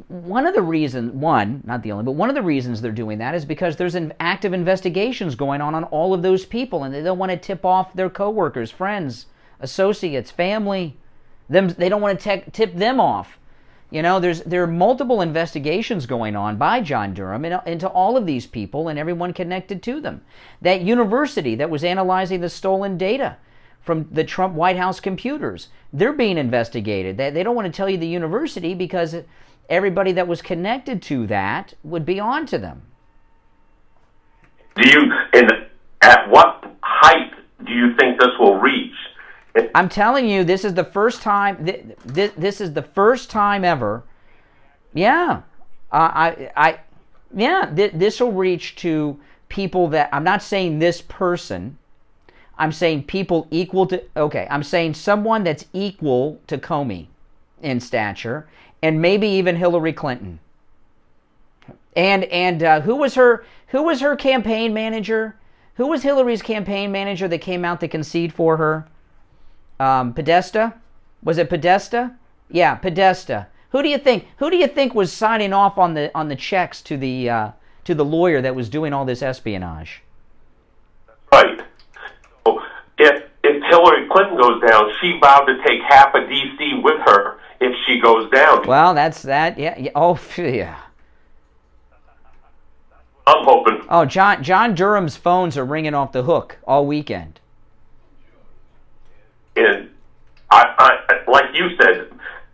A: One of the reasons, not the only, but one of the reasons they're doing that is because there's active investigations going on all of those people, and they don't want to tip off their coworkers, friends, associates, family. They don't want to tip them off. There are multiple investigations going on by John Durham into all of these people and everyone connected to them. That university that was analyzing the stolen data from the Trump White House computers, they're being investigated. They don't want to tell you the university because everybody that was connected to that would be on to them.
Q: At what height do you think this will reach?
A: I'm telling you, this is the first time. This is the first time ever. Yeah, This will reach to people that I'm not saying this person. I'm saying people equal to. Okay, I'm saying someone that's equal to Comey in stature, and maybe even Hillary Clinton. And who was her campaign manager? Who was Hillary's campaign manager that came out to concede for her? Podesta? Was it Podesta? Yeah, Podesta. Who do you think was signing off on the checks to the lawyer that was doing all this espionage?
Q: Right. So if Hillary Clinton goes down, she vowed to take half of D.C. with her if she goes down.
A: Well, that's that. Yeah. Oh, yeah.
Q: I'm hoping.
A: Oh, John Durham's phones are ringing off the hook all weekend.
Q: you said,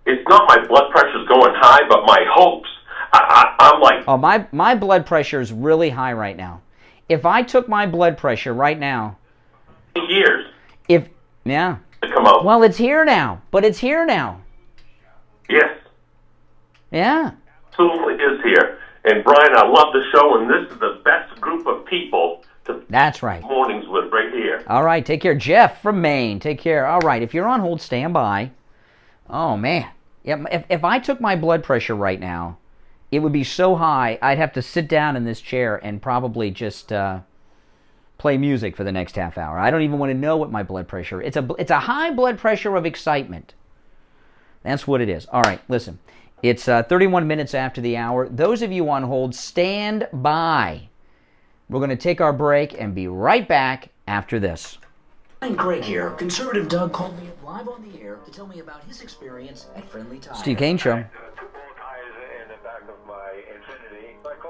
Q: it's not my blood pressure's going high, but my hopes. I'm like...
A: Oh, my blood pressure is really high right now. If I took my blood pressure right now...
Q: Years.
A: Yeah.
Q: To come out.
A: Well, it's here now. But it's here now.
Q: Yes.
A: Yeah.
Q: Absolutely is here. And Brian, I love the show, and this is the best group of people to
A: That's right.
Q: mornings with right here.
A: All right, take care. Jeff from Maine, take care. All right, if you're on hold, stand by. Oh, man. Yeah, if I took my blood pressure right now, it would be so high, I'd have to sit down in this chair and probably just play music for the next half hour. I don't even want to know what my blood pressure is. It's a high blood pressure of excitement. That's what it is. All right, listen. It's 31 minutes after the hour. Those of you on hold, stand by. We're going to take our break and be right back after this.
D: I'm Craig here. Conservative Doug called me live on the air to tell me about his experience at Friendly Tire.
A: Steve Kane Show.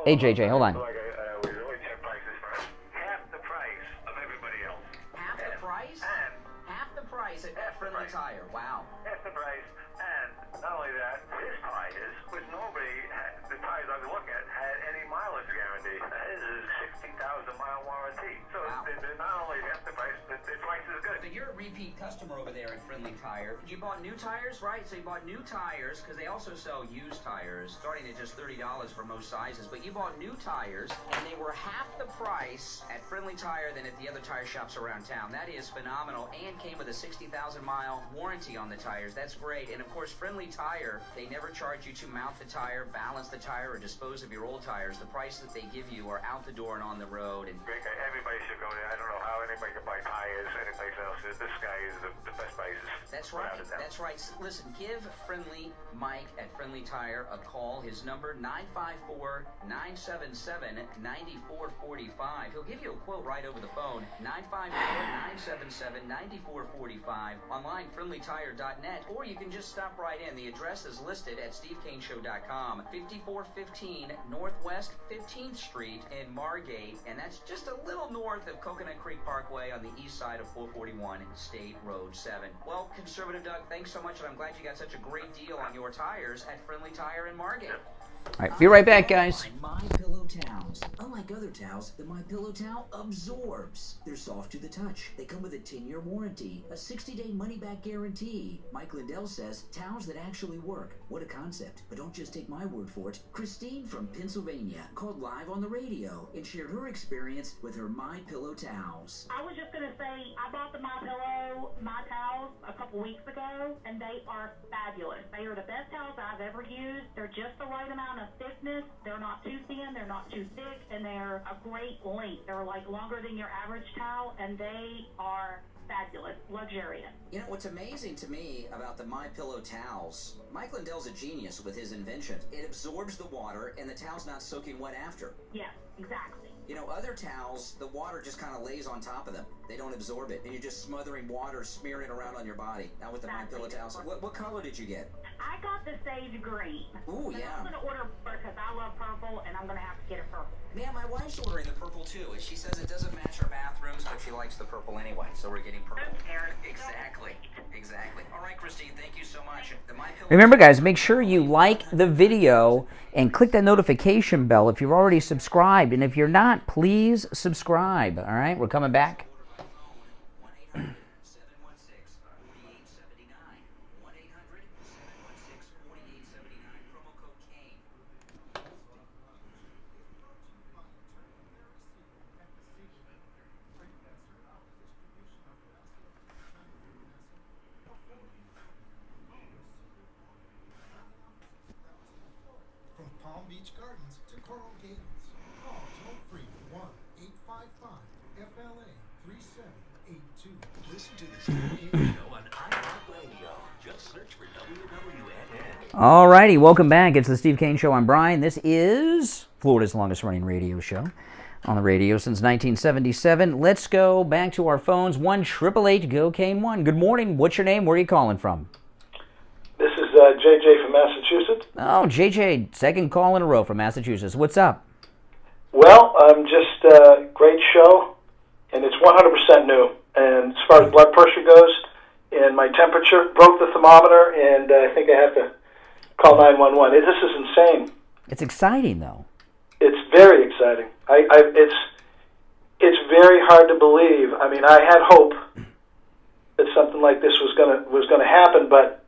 A: Hey, JJ, hold on.
V: Half the price of everybody else.
D: Half the price? Half the price at Friendly Tire. Wow.
V: Half the price, and not only that, his tires, which nobody, the tires I've been looking at, had any mileage guarantee. His is 60,000-mile warranty. So they're not only half the price, but the price is good.
D: So you're a repeat customer over there at Friendly Tire. You bought new tires, right? So you bought new tires, because they also sell used tires, starting at just $30 for most sizes. But you bought new tires, and they were half the price at Friendly Tire than at the other tire shops around town. That is phenomenal, and came with a 60,000-mile warranty on the tires. That's great. And of course, Friendly Tire, they never charge you to mount the tire, balance the tire, or dispose of your old tires. The price that they give you are out the door and on the road. And
V: Everybody should go there. I don't know how anybody can buy tires anyplace else. This guy is the best prices.
D: That's right. That's right. Listen, give Friendly Mike at Friendly Tire a call. His number, 954-977-9445. He'll give you a quote right over the phone, 954-977-9445. Online, friendlytire.net, or you can just stop right in. The address is listed at stevekaneshow.com. 5415 Northwest 15th Street in Margate, and that's just a little north of Coconut Creek Parkway on the east side of 441 State Road 7. Well, Conservative Doug, thanks so much, and I'm glad you got such a great deal on your tires at Friendly Tire in Margate.
A: All right, be right back, guys.
D: MyPillow towels. Unlike other towels, the MyPillow towel absorbs. They're soft to the touch. They come with a 10-year warranty, a 60-day money-back guarantee. Mike Lindell says towels that actually work. What a concept. But don't just take my word for it. Christine from Pennsylvania called live on the radio and shared her experience with her MyPillow towels.
S: I was just going to say, I bought the MyPillow, my towels, a couple weeks ago, and they are fabulous. They are the best towels I've ever used. They're just the right amount of thickness. They're not too thin, they're not too thick, and they're a great length. They're like longer than your average towel, and they are fabulous, luxurious.
D: You know, what's amazing to me about the MyPillow towels, Mike Lindell's a genius with his invention. It absorbs the water, and the towel's not soaking wet after.
S: Yes, exactly.
D: You know, other towels, the water just kind of lays on top of them. They don't absorb it, and you're just smothering water, smearing it around on your body. Now with the MyPillow towels, what color did you get?
S: I got the sage green.
D: Ooh,
S: but
D: yeah.
S: I'm going to order because I love purple, and I'm going to have to get it purple.
D: Yeah, my wife's ordering the purple too, and she says it doesn't match our bathrooms, but she likes the purple anyway, so we're getting purple. Exactly. All right, Christine, thank you so much.
A: Remember, guys, make sure you like the video and click that notification bell if you're already subscribed. And if you're not, please subscribe. All right, we're coming back.
H: From Palm Beach Gardens to Coral Gables. Call toll-free 1-855-FLA-3782.
I: Listen to the Steve Kane Show on iHeartRadio. Just search for WWNN.
A: All righty, welcome back. It's the Steve Kane Show. I'm Brian. This is Florida's longest-running radio show on the radio since 1977. Let's go back to our phones. 1-888-GO-KANE-1. Good morning. What's your name? Where are you calling from?
T: This is JJ from Massachusetts.
A: Oh, JJ, second call in a row from Massachusetts. What's up?
T: Well, just great show, and it's 100% new. And as far as blood pressure goes, and my temperature, broke the thermometer, and I think I have to call 911. This is insane.
A: It's exciting, though.
T: It's very exciting. It's very hard to believe. I mean, I had hope that something like this was gonna happen, but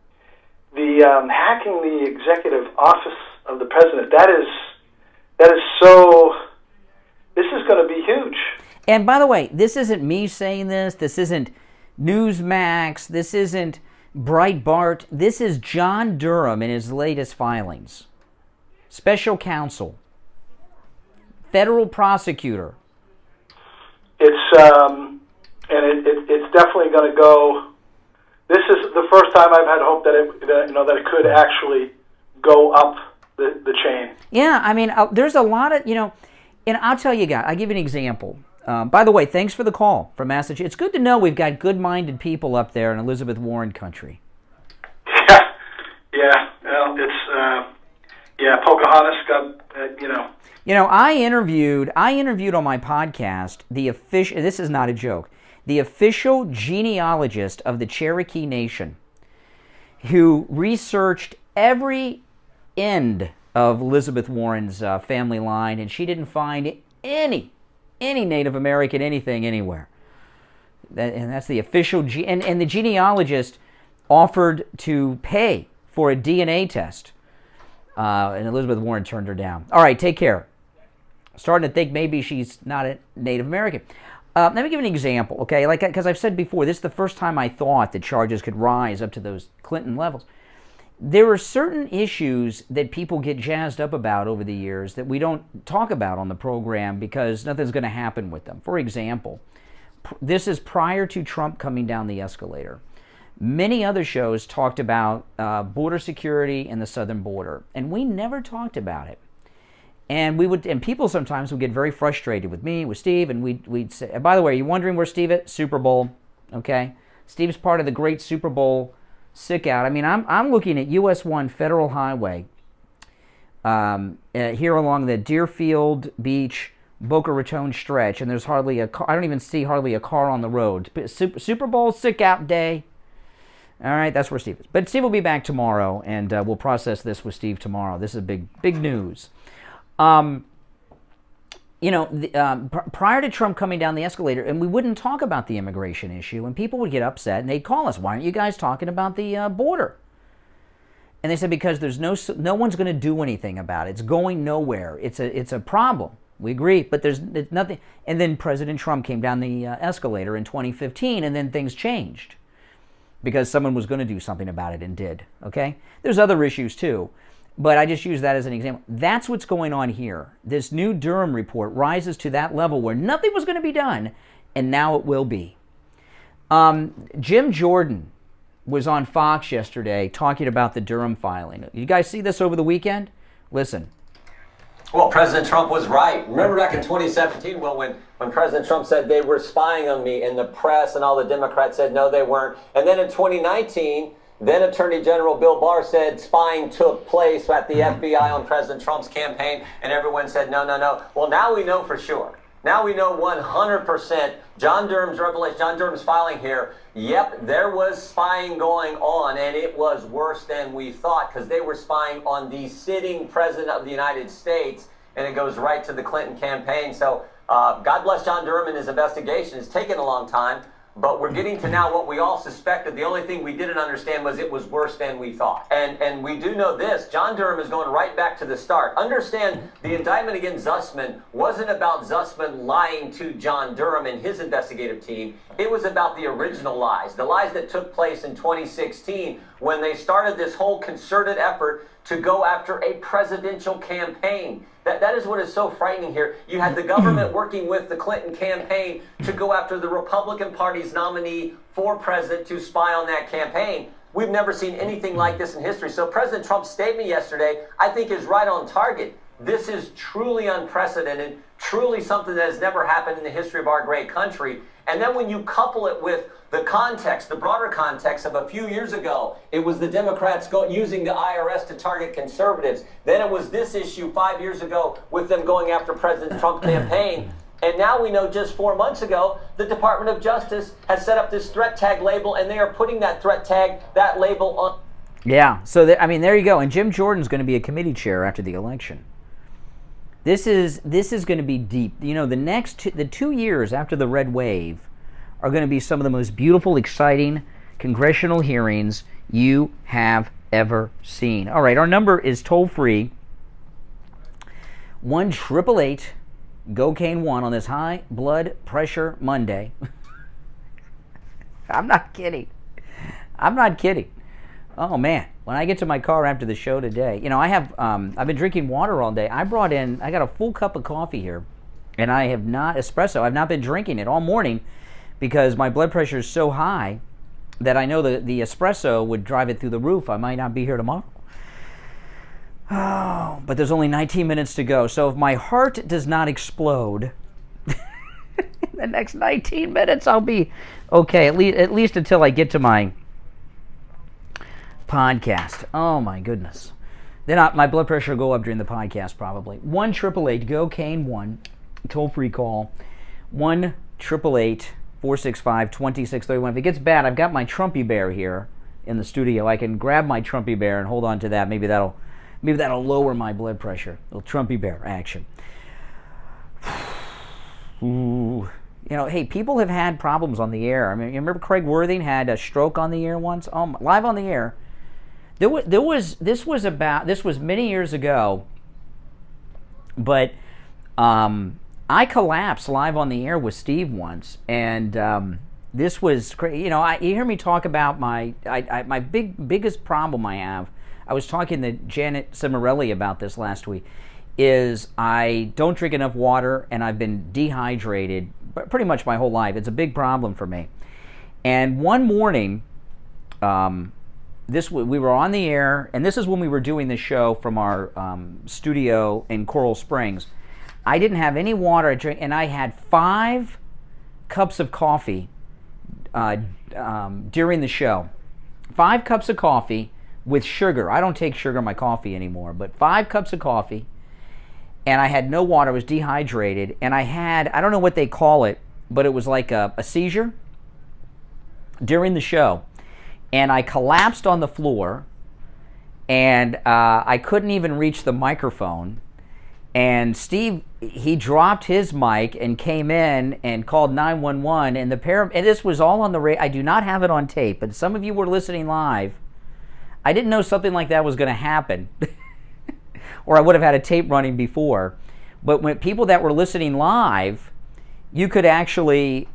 T: the hacking the executive office of the president, that is so. This is going to be huge.
A: And by the way, this isn't me saying this. This isn't Newsmax. This isn't Breitbart. This is John Durham in his latest filings. Special counsel, federal prosecutor.
T: It's it's definitely going to go. This is the first time I've had hope that it could actually go up the chain.
A: Yeah, I mean, there's a lot of and I'll tell you guys. I'll give you an example. By the way, thanks for the call from Massachusetts. It's good to know we've got good-minded people up there in Elizabeth Warren country.
T: Yeah. Well, it's Pocahontas got
A: I interviewed on my podcast the official. This is not a joke. The official genealogist of the Cherokee Nation, who researched every end of Elizabeth Warren's family line, and she didn't find any Native American anything anywhere. And that's the official and the genealogist offered to pay for a DNA test, and Elizabeth Warren turned her down. All right, take care. Starting to think maybe she's not a Native American. Let me give an example, okay? Because I've said before, this is the first time I thought that charges could rise up to those Clinton levels. There are certain issues that people get jazzed up about over the years that we don't talk about on the program because nothing's going to happen with them. For example, this is prior to Trump coming down the escalator. Many other shows talked about border security and the southern border, and we never talked about it. And people sometimes would get very frustrated with me, with Steve, and we'd say, by the way, are you wondering where Steve is? Super Bowl, okay? Steve's part of the great Super Bowl sick out. I mean, I'm looking at US 1 Federal Highway here along the Deerfield Beach, Boca Raton stretch, and there's hardly a car. I don't even see hardly a car on the road. Super Bowl sick out day. All right, that's where Steve is. But Steve will be back tomorrow, and we'll process this with Steve tomorrow. This is big news. Prior to Trump coming down the escalator, and we wouldn't talk about the immigration issue, and people would get upset, and they'd call us, why aren't you guys talking about the border? And they said, because there's no one's going to do anything about it. It's going nowhere. It's a problem. We agree, but there's nothing. And then President Trump came down the escalator in 2015, and then things changed because someone was going to do something about it and did, okay? There's other issues too. But I just use that as an example. That's what's going on here. This new Durham report rises to that level where nothing was going to be done, and now it will be. Jim Jordan was on Fox yesterday talking about the Durham filing. You guys see this over the weekend? Listen.
G: Well, President Trump was right. Remember back in 2017, Will, when President Trump said they were spying on me, and the press and all the Democrats said no, they weren't. And then in 2019... then Attorney General Bill Barr said spying took place at the FBI on President Trump's campaign, and everyone said no. Well, now we know for sure. Now we know 100%. John Durham's revelation, John Durham's filing here, yep, there was spying going on, and it was worse than we thought because they were spying on the sitting President of the United States, and it goes right to the Clinton campaign. So God bless John Durham and his investigation. It's taken a long time. But we're getting to now what we all suspected. The only thing we didn't understand was it was worse than we thought. And we do know this. John Durham is going right back to the start. Understand, the indictment against Zussman wasn't about Zussman lying to John Durham and his investigative team. It was about the original lies, the lies that took place in 2016 when they started this whole concerted effort to go after a presidential campaign. That is what is so frightening here. You had the government working with the Clinton campaign to go after the Republican Party's nominee for president to spy on that campaign. We've never seen anything like this in history. So President Trump's statement yesterday, I think, is right on target. This is truly unprecedented, truly something that has never happened in the history of our great country. And then when you couple it with the context, the broader context of a few years ago, it was the Democrats using the IRS to target conservatives. Then it was this issue 5 years ago with them going after President Trump's campaign. And now we know just 4 months ago, the Department of Justice has set up this threat tag label, and they are putting that threat tag, that label on.
A: Yeah, so there you go. And Jim Jordan's going to be a committee chair after the election. This is going to be deep. You know, the 2 years after the red wave are going to be some of the most beautiful, exciting congressional hearings you have ever seen. All right, our number is toll-free, 1-888-GO-CANE-1 on this high blood pressure Monday. I'm not kidding. Oh man, when I get to my car after the show today, you know, I've been drinking water all day. I got a full cup of coffee here, and I have not espresso. I've not been drinking it all morning because my blood pressure is so high that I know the espresso would drive it through the roof. I might not be here tomorrow. Oh, but there's only 19 minutes to go. So if my heart does not explode in the next 19 minutes, I'll be okay, at least until I get to my podcast. Oh my goodness. Then my blood pressure will go up during the podcast probably. 1-888-GO-CANE-1, toll-free call. 1-888-465-2631. If it gets bad, I've got my Trumpy Bear here in the studio. I can grab my Trumpy Bear and hold on to that. Maybe that'll lower my blood pressure. A little Trumpy Bear action. Ooh. You know, hey, people have had problems on the air. I mean, you remember Craig Worthing had a stroke on the air once? Oh, live on the air. This was many years ago, but I collapsed live on the air with Steve once, and this was crazy. You know, you hear me talk about my biggest problem I have. I was talking to Janet Cimarelli about this last week. Is I don't drink enough water, and I've been dehydrated pretty much my whole life. It's a big problem for me. And one morning, we were on the air, and this is when we were doing the show from our studio in Coral Springs. I didn't have any water to drink, and I had 5 cups of coffee during the show. 5 cups of coffee with sugar. I don't take sugar in my coffee anymore, but 5 cups of coffee, and I had no water. I was dehydrated, and I don't know what they call it, but it was like a seizure during the show. And I collapsed on the floor, and I couldn't even reach the microphone. And Steve, he dropped his mic and came in and called 911. And and this was all on the radio. I do not have it on tape, but some of you were listening live. I didn't know something like that was going to happen, or I would have had a tape running before. But when people that were listening live, you could actually.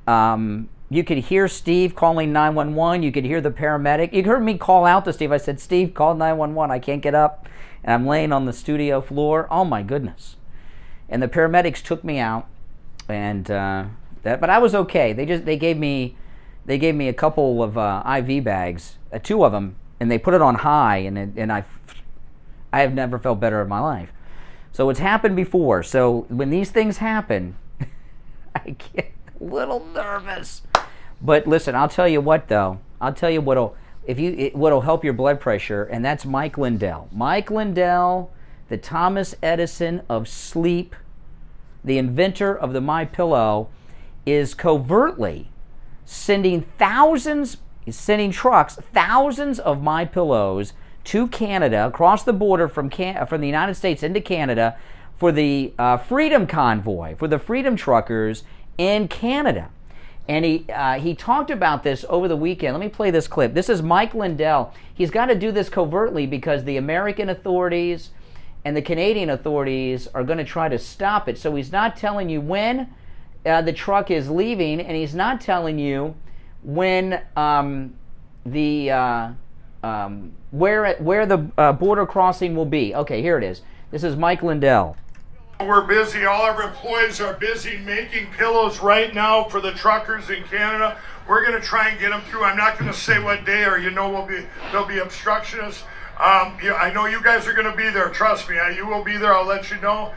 A: You could hear Steve calling 911. You could hear the paramedic. You heard me call out to Steve. I said, Steve, call 911. I can't get up. And I'm laying on the studio floor. Oh, my goodness. And the paramedics took me out. And but I was okay. They gave me a couple of IV bags, 2 of them, and they put it on high. And I have never felt better in my life. So it's happened before. So when these things happen, I get a little nervous. But listen, I'll tell you what though. I'll tell you what'll help your blood pressure, and that's Mike Lindell. Mike Lindell, the Thomas Edison of sleep, the inventor of the MyPillow, is covertly sending thousands of MyPillows to Canada, across the border from the United States into Canada, for the Freedom Convoy, for the Freedom Truckers in Canada. And he talked about this over the weekend. Let me play this clip. This is Mike Lindell. He's got to do this covertly because the American authorities and the Canadian authorities are going to try to stop it. So he's not telling you when the truck is leaving, and he's not telling you when where the border crossing will be. Okay, here it is. This is Mike Lindell.
B: We're busy. All our employees are busy making pillows right now for the truckers in Canada. We're going to try and get them through. I'm not going to say what day, or there'll be obstructionists. I know you guys are going to be there. Trust me, you will be there. I'll let you know.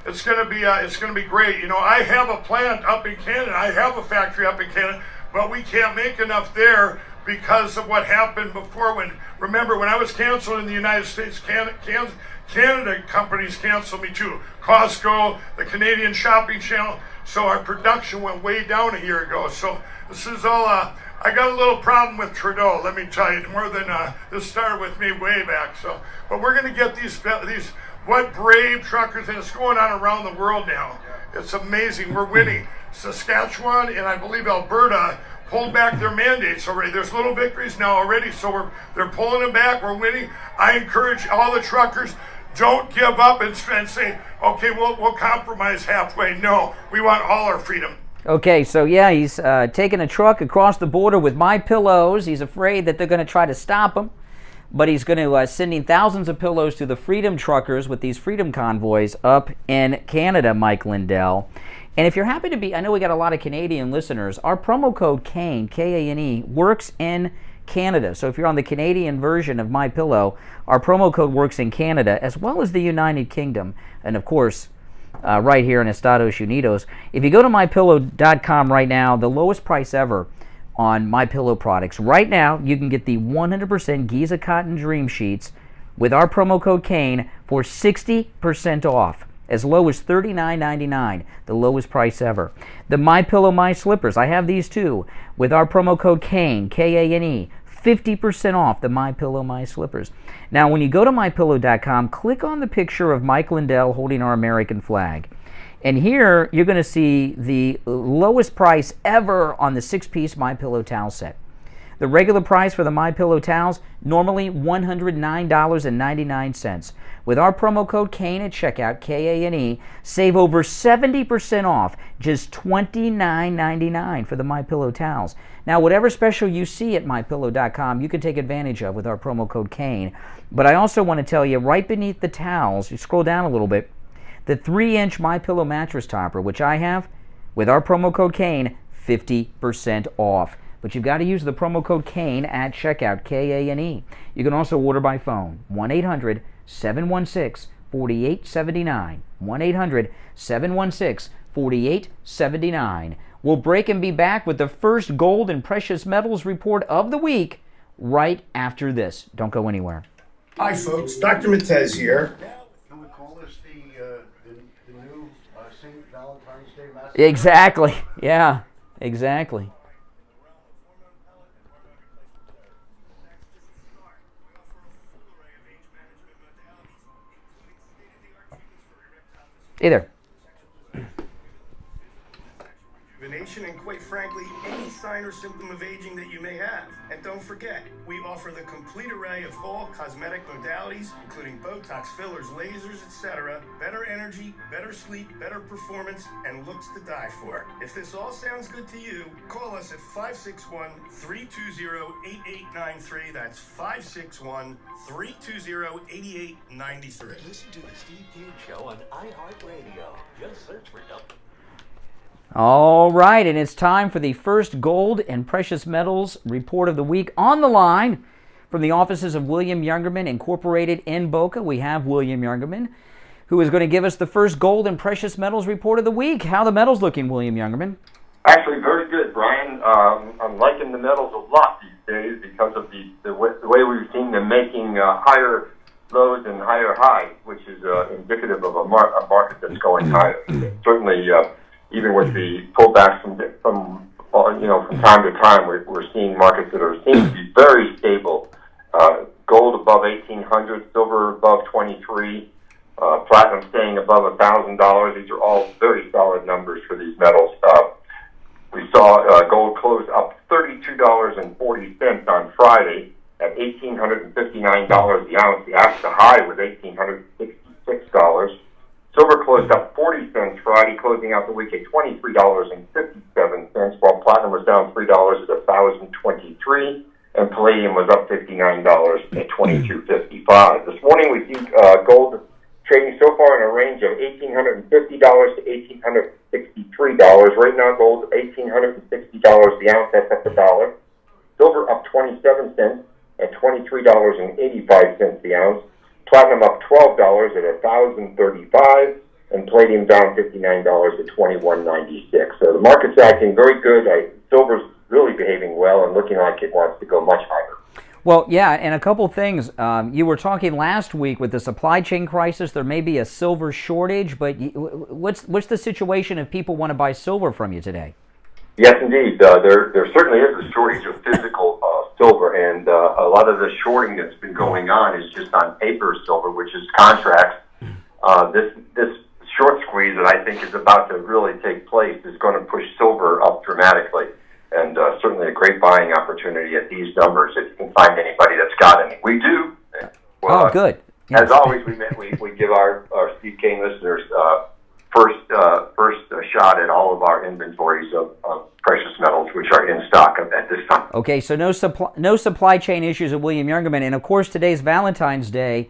B: It's going to be great. You know, I have a plant up in Canada. I have a factory up in Canada, but we can't make enough there because of what happened before. Remember when I was canceled in the United States, Canada companies canceled me too. Costco, the Canadian Shopping Channel. So our production went way down a year ago. So this is all, I got a little problem with Trudeau, let me tell you, more than this started with me way back. So, but we're going to get these what brave truckers, and it's going on around the world now. It's amazing. We're winning. Saskatchewan and I believe Alberta pulled back their mandates already. There's little victories now already, so they're pulling them back. We're winning. I encourage all the truckers, don't give up and say, okay, we'll compromise halfway. No, we want all our freedom.
A: Okay, so yeah, he's taking a truck across the border with My Pillows. He's afraid that they're going to try to stop him, but he's going to sending thousands of pillows to the Freedom Truckers with these Freedom Convoys up in Canada, Mike Lindell. And if you're happy to be, I know we got a lot of Canadian listeners, our promo code KANE, K-A-N-E, works in Canada. So if you're on the Canadian version of My Pillow, our promo code works in Canada as well as the United Kingdom. And of course, right here in Estados Unidos. If you go to MyPillow.com right now, the lowest price ever on MyPillow products. Right now, you can get the 100% Giza Cotton Dream Sheets with our promo code KANE for 60% off. As low as $39.99, the lowest price ever. The MyPillow My Slippers, I have these too, with our promo code KANE, K-A-N-E, 50% off the MyPillow My Slippers. Now, when you go to MyPillow.com, click on the picture of Mike Lindell holding our American flag. And here, you're going to see the lowest price ever on the 6-piece MyPillow towel set. The regular price for the MyPillow towels, normally $109.99. With our promo code KANE at checkout, K-A-N-E, save over 70% off, just $29.99 for the MyPillow towels. Now, whatever special you see at MyPillow.com, you can take advantage of with our promo code KANE. But I also want to tell you, right beneath the towels, you scroll down a little bit, the 3-inch MyPillow mattress topper, which I have, with our promo code KANE, 50% off. But you've got to use the promo code KANE at checkout, K-A-N-E. You can also order by phone, 1-800-716-4879, 1-800-716-4879. We'll break and be back with the first gold and precious metals report of the week right after this. Don't go anywhere.
B: Hi, folks. Dr. Matez here.
H: Can we call this the new St. Valentine's Day Massacre?
A: Exactly. Yeah, exactly. Hey there.
B: And quite frankly, any sign or symptom of aging that you may have. And don't forget, we offer the complete array of all cosmetic modalities, including Botox, fillers, lasers, etc. Better energy, better sleep, better performance, and looks to die for. If this all sounds good to you, call us at 561-320-8893. That's 561-320-8893.
I: Listen to the Steve Kane Show on iHeartRadio. Just search for W.
A: All right, and it's time for the first gold and precious metals report of the week. On the line from the offices of William Youngerman Incorporated in Boca, we have William Youngerman, who is going to give us the first gold and precious metals report of the week. How are the metals looking, William Youngerman?
J: Actually, very good, Brian. I'm liking the metals a lot these days because of the way we've seen them making higher lows and higher highs, which is indicative of a market that's going higher. Certainly, even with the pullbacks from time to time, we're seeing markets that seem to be very stable. Gold above 1,800, silver above 23, platinum staying above $1,000. These are all very solid numbers for these metals. We saw gold close up $32.40 on Friday at $1,859 the ounce. The high was $1,866. Silver closed up 40 cents Friday, closing out the week at $23.57, while platinum was down $3 at $1,023, and palladium was up $59 at $22.55. This morning we see gold trading so far in a range of $1,850 to $1,863. Right now, gold $1,860 the ounce. That's up $1. Silver up 27 cents at $23.85 the ounce. Platinum up $12 at $1,035, and palladium down $59 at $21.96. So the market's acting very good. Silver's really behaving well and looking like it wants to go much higher.
A: Well, yeah, and a couple things. You were talking last week with the supply chain crisis. There may be a silver shortage, but what's the situation if people want to buy silver from you today?
J: Yes, indeed. There certainly is a shortage of physical silver, and a lot of the shorting that's been going on is just on paper silver, which is contracts. This short squeeze that I think is about to really take place is going to push silver up dramatically, and certainly a great buying opportunity at these numbers if you can find anybody that's got any. We do. Well,
A: good.
J: Yes. As always, we give our Steve Kane listeners first shot at all of our inventories of precious metals, which are in stock at this time.
A: Okay, so no supply chain issues at William Youngerman, and of course today's Valentine's Day.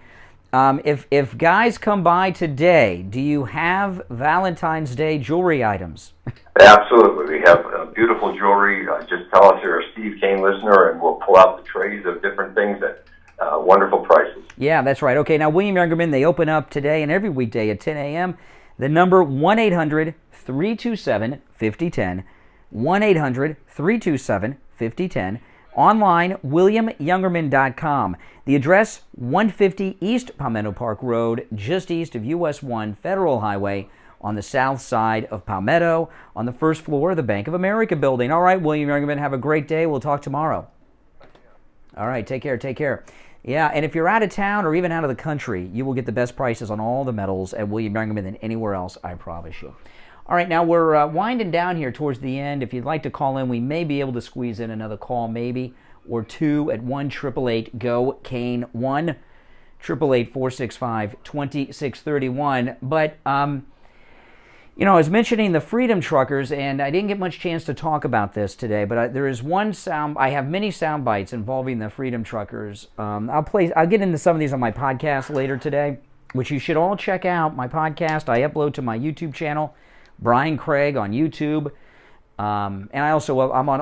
A: If guys come by today, do you have Valentine's Day jewelry items?
J: Absolutely. We have beautiful jewelry. Just tell us you're a Steve Kane listener, and we'll pull out the trays of different things at wonderful prices.
A: Yeah, that's right. Okay, now William Youngerman, they open up today and every weekday at 10 a.m. The number 1-800-327-5010. 1-800-327-5010. Online, WilliamYoungerman.com. The address, 150 East Palmetto Park Road, just east of US 1 Federal Highway, on the south side of Palmetto, on the first floor of the Bank of America building. All right, William Youngerman, have a great day. We'll talk tomorrow. All right, take care, take care. Yeah, and if you're out of town or even out of the country, you will get the best prices on all the metals at William Youngerman than anywhere else, I promise you. All right, now we're winding down here towards the end. If you'd like to call in, we may be able to squeeze in another call, maybe, or two at 1-888-GO-KANE, 1-888-465-2631. But, you know, I was mentioning the Freedom Truckers, and I didn't get much chance to talk about this today, but there is one sound. I have many sound bites involving the Freedom Truckers. I'll get into some of these on my podcast later today, which you should all check out. My podcast I upload to my YouTube channel, Brian Craig on YouTube, and I'm on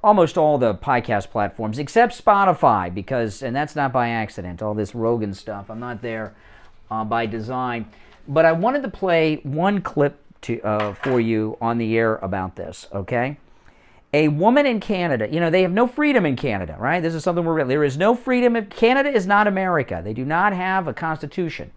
A: almost all the podcast platforms except Spotify, and that's not by accident. All this Rogan stuff, I'm not there by design. But I wanted to play one clip for you on the air about this. Okay, a woman in Canada. You know, they have no freedom in Canada, right? This is something there is no freedom. Canada is not America. They do not have a constitution.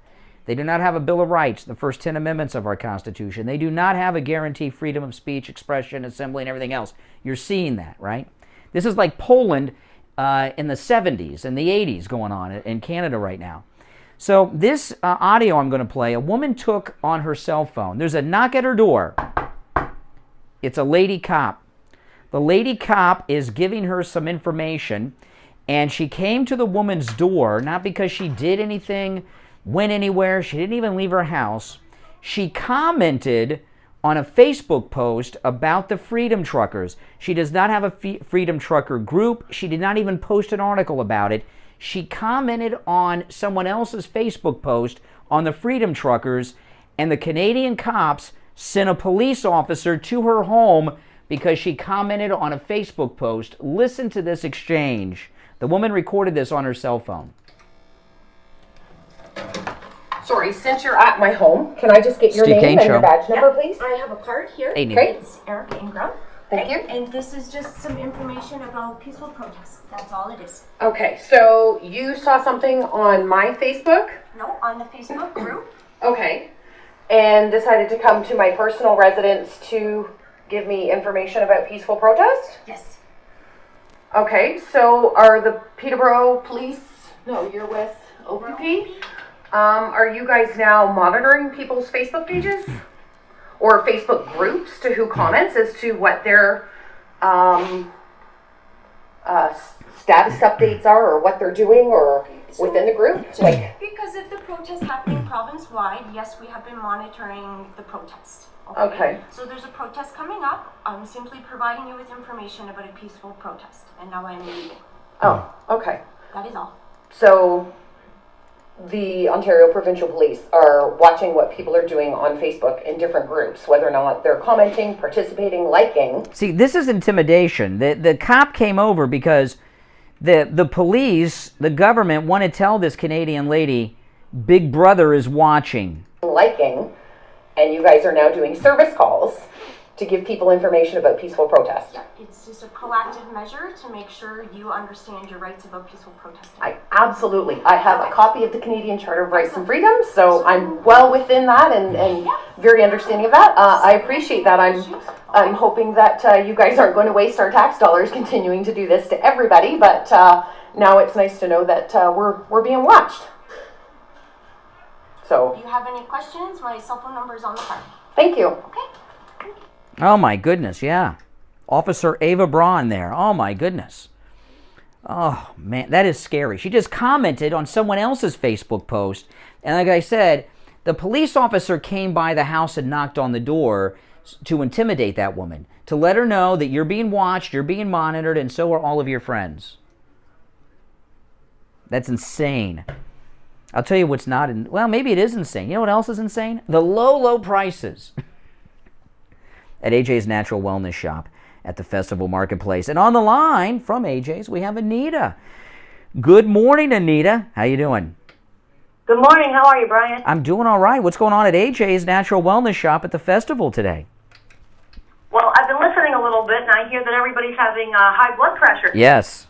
A: They do not have a Bill of Rights, the first 10 amendments of our Constitution. They do not have a guaranteed freedom of speech, expression, assembly, and everything else. You're seeing that, right? This is like Poland in the 70s and the 80s going on in Canada right now. So this audio I'm going to play, a woman took on her cell phone. There's a knock at her door. It's a lady cop. The lady cop is giving her some information, and she came to the woman's door, not because she did anything, went anywhere. She didn't even leave her house. She commented on a Facebook post about the Freedom Truckers. She does not have a Freedom Trucker group. She did not even post an article about it. She commented on someone else's Facebook post on the Freedom Truckers, and the Canadian cops sent a police officer to her home because she commented on a Facebook post. Listen to this exchange. The woman recorded this on her cell phone.
L: Sorry, since you're at my home, can I just get your
A: Steve
L: name
A: Kane
L: and
A: Show.
L: your badge number, please?
U: I have a card here.
A: Hey, Neil.
L: Great.
U: It's Eric Ingram.
L: Thank you.
U: And this is just some information about peaceful protests. That's all it is.
L: Okay, so you saw something on my Facebook?
U: No, on the Facebook group.
L: Okay. And decided to come to my personal residence to give me information about peaceful protest?
U: Yes.
L: Okay, so are the Peterborough Police, no, you're with OPP? Are you guys now monitoring people's Facebook pages? Or Facebook groups to who comments as to what their status updates are, or what they're doing, or within the group?
U: Because of the protest happening province-wide, yes, we have been monitoring the protest.
L: Okay.
U: So there's a protest coming up. I'm simply providing you with information about a peaceful protest, and now I'm leaving.
L: Oh, okay.
U: That is all.
L: So the Ontario Provincial Police are watching what people are doing on Facebook in different groups, whether or not they're commenting, participating, liking.
A: See, this is intimidation. The cop came over because the police, the government, want to tell this Canadian lady, Big Brother is watching.
L: Liking, and you guys are now doing service calls to give people information about peaceful protest.
U: Yeah, it's just a proactive measure to make sure you understand your rights about peaceful protesting.
L: Absolutely. I have a copy of the Canadian Charter of Rights and Freedoms, so I'm well within that and very understanding of that. I appreciate that. I'm hoping that you guys aren't going to waste our tax dollars continuing to do this to everybody, but now it's nice to know that we're being watched. So.
U: If you have any questions, my cell phone number is on the card.
L: Thank you.
U: Okay.
A: Oh, my goodness, yeah. Officer Ava Braun there. Oh, my goodness. Oh, man, that is scary. She just commented on someone else's Facebook post. And like I said, the police officer came by the house and knocked on the door to intimidate that woman, to let her know that you're being watched, you're being monitored, and so are all of your friends. That's insane. I'll tell you what's not, well, maybe it is insane. You know what else is insane? The low, low prices at AJ's Natural Wellness Shop at the Festival Marketplace. And on the line from AJ's, we have Anita. Good morning, Anita. How you doing?
C: Good morning. How are you, Brian?
A: I'm doing all right. What's going on at AJ's Natural Wellness Shop at the festival today?
C: Well, I've been listening a little bit, and I hear that everybody's having high blood pressure.
A: Yes.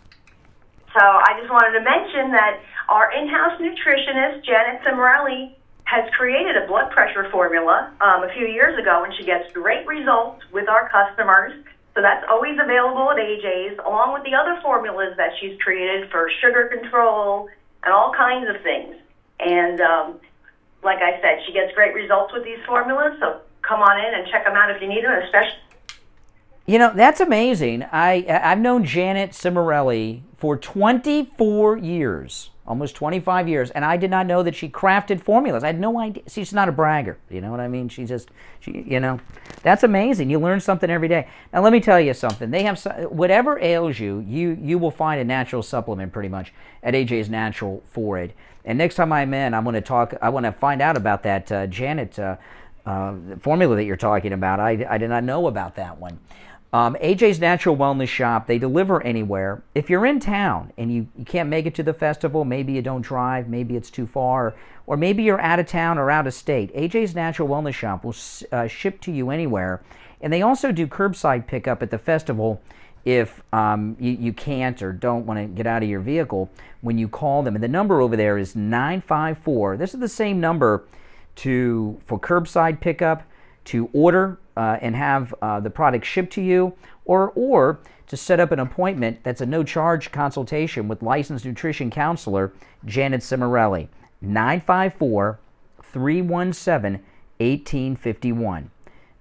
C: So I just wanted to mention that our in-house nutritionist, Janet Cimarelli, has created a blood pressure formula a few years ago, and she gets great results with our customers. So that's always available at AJ's, along with the other formulas that she's created for sugar control and all kinds of things. And like I said, she gets great results with these formulas, so come on in and check them out if you need them, especially.
A: You know, that's amazing. I've known Janet Cimarelli for 24 years, almost 25 years, and I did not know that she crafted formulas. I had no idea. She's not a bragger, you know what I mean? She that's amazing. You learn something every day. Now, let me tell you something. They have, whatever ails you, you will find a natural supplement pretty much at AJ's Natural for it. And next time I'm in, I want to find out about that Janet formula that you're talking about. I did not know about that one. AJ's Natural Wellness Shop, they deliver anywhere. If you're in town and you can't make it to the festival, maybe you don't drive, maybe it's too far, or maybe you're out of town or out of state, AJ's Natural Wellness Shop will ship to you anywhere. And they also do curbside pickup at the festival if you can't or don't want to get out of your vehicle when you call them. And the number over there is 954. This is the same number for curbside pickup, to order and have the product shipped to you, or to set up an appointment that's a no-charge consultation with licensed nutrition counselor Janet Cimarelli. 954-317-1851.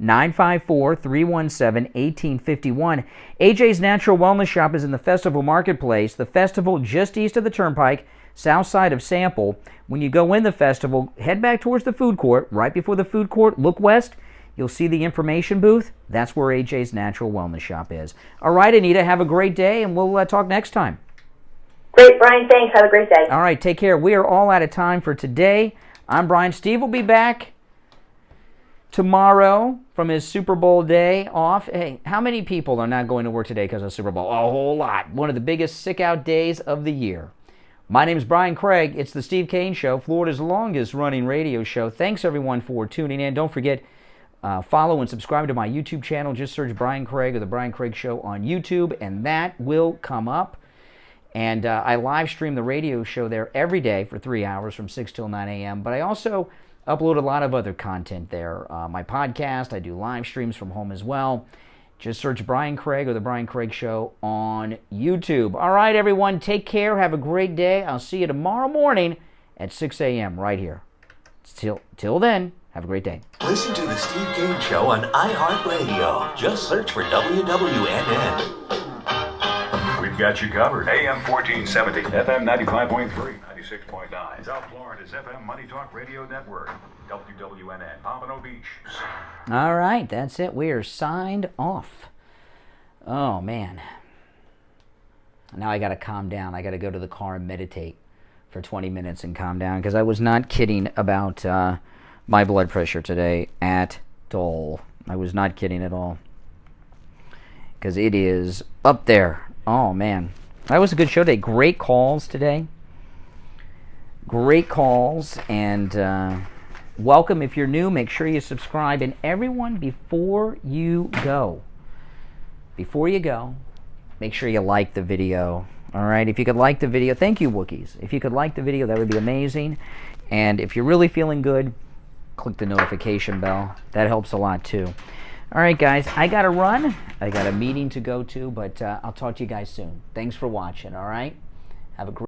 A: 954-317-1851. AJ's Natural Wellness Shop is in the Festival Marketplace, the festival just east of the Turnpike, south side of Sample. When you go in the festival, head back towards the food court. Right before the food court, look west. You'll see the information booth. That's where AJ's Natural Wellness Shop is. All right, Anita, have a great day, and we'll talk next time.
C: Great, Brian. Thanks. Have a great day.
A: All right, take care. We are all out of time for today. I'm Brian. Steve will be back tomorrow from his Super Bowl day off. Hey, how many people are not going to work today because of Super Bowl? A whole lot. One of the biggest sick-out days of the year. My name is Brian Craig. It's the Steve Kane Show, Florida's longest-running radio show. Thanks, everyone, for tuning in. Don't forget, follow and subscribe to my YouTube channel. Just search Brian Craig or The Brian Craig Show on YouTube, and that will come up. And I live stream the radio show there every day for 3 hours from 6 till 9 a.m. But I also upload a lot of other content there. My podcast, I do live streams from home as well. Just search Brian Craig or The Brian Craig Show on YouTube. All right, everyone, take care. Have a great day. I'll see you tomorrow morning at 6 a.m. right here. Till then, have a great day.
M: Listen to the Steve Kane Show on iHeartRadio. Just search for WWNN.
I: We've got you covered. AM 1470, FM 95.3, 96.9. South Florida's FM Money Talk Radio Network. WWNN, Pompano Beach.
A: All right, that's it. We are signed off. Oh, man. Now I got to calm down. I got to go to the car and meditate for 20 minutes and calm down, because I was not kidding about my blood pressure today at all. I was not kidding at all, because it is up there. Oh, man. That was a good show today. Great calls today. Great calls, and welcome. If you're new, make sure you subscribe. And everyone, before you go, make sure you like the video. All right, if you could like the video, thank you, Wookiees. If you could like the video, that would be amazing. And if you're really feeling good, click the notification bell. That helps a lot too. All right, guys, I got to run. I got a meeting to go to, but I'll talk to you guys soon. Thanks for watching, all right? Have a great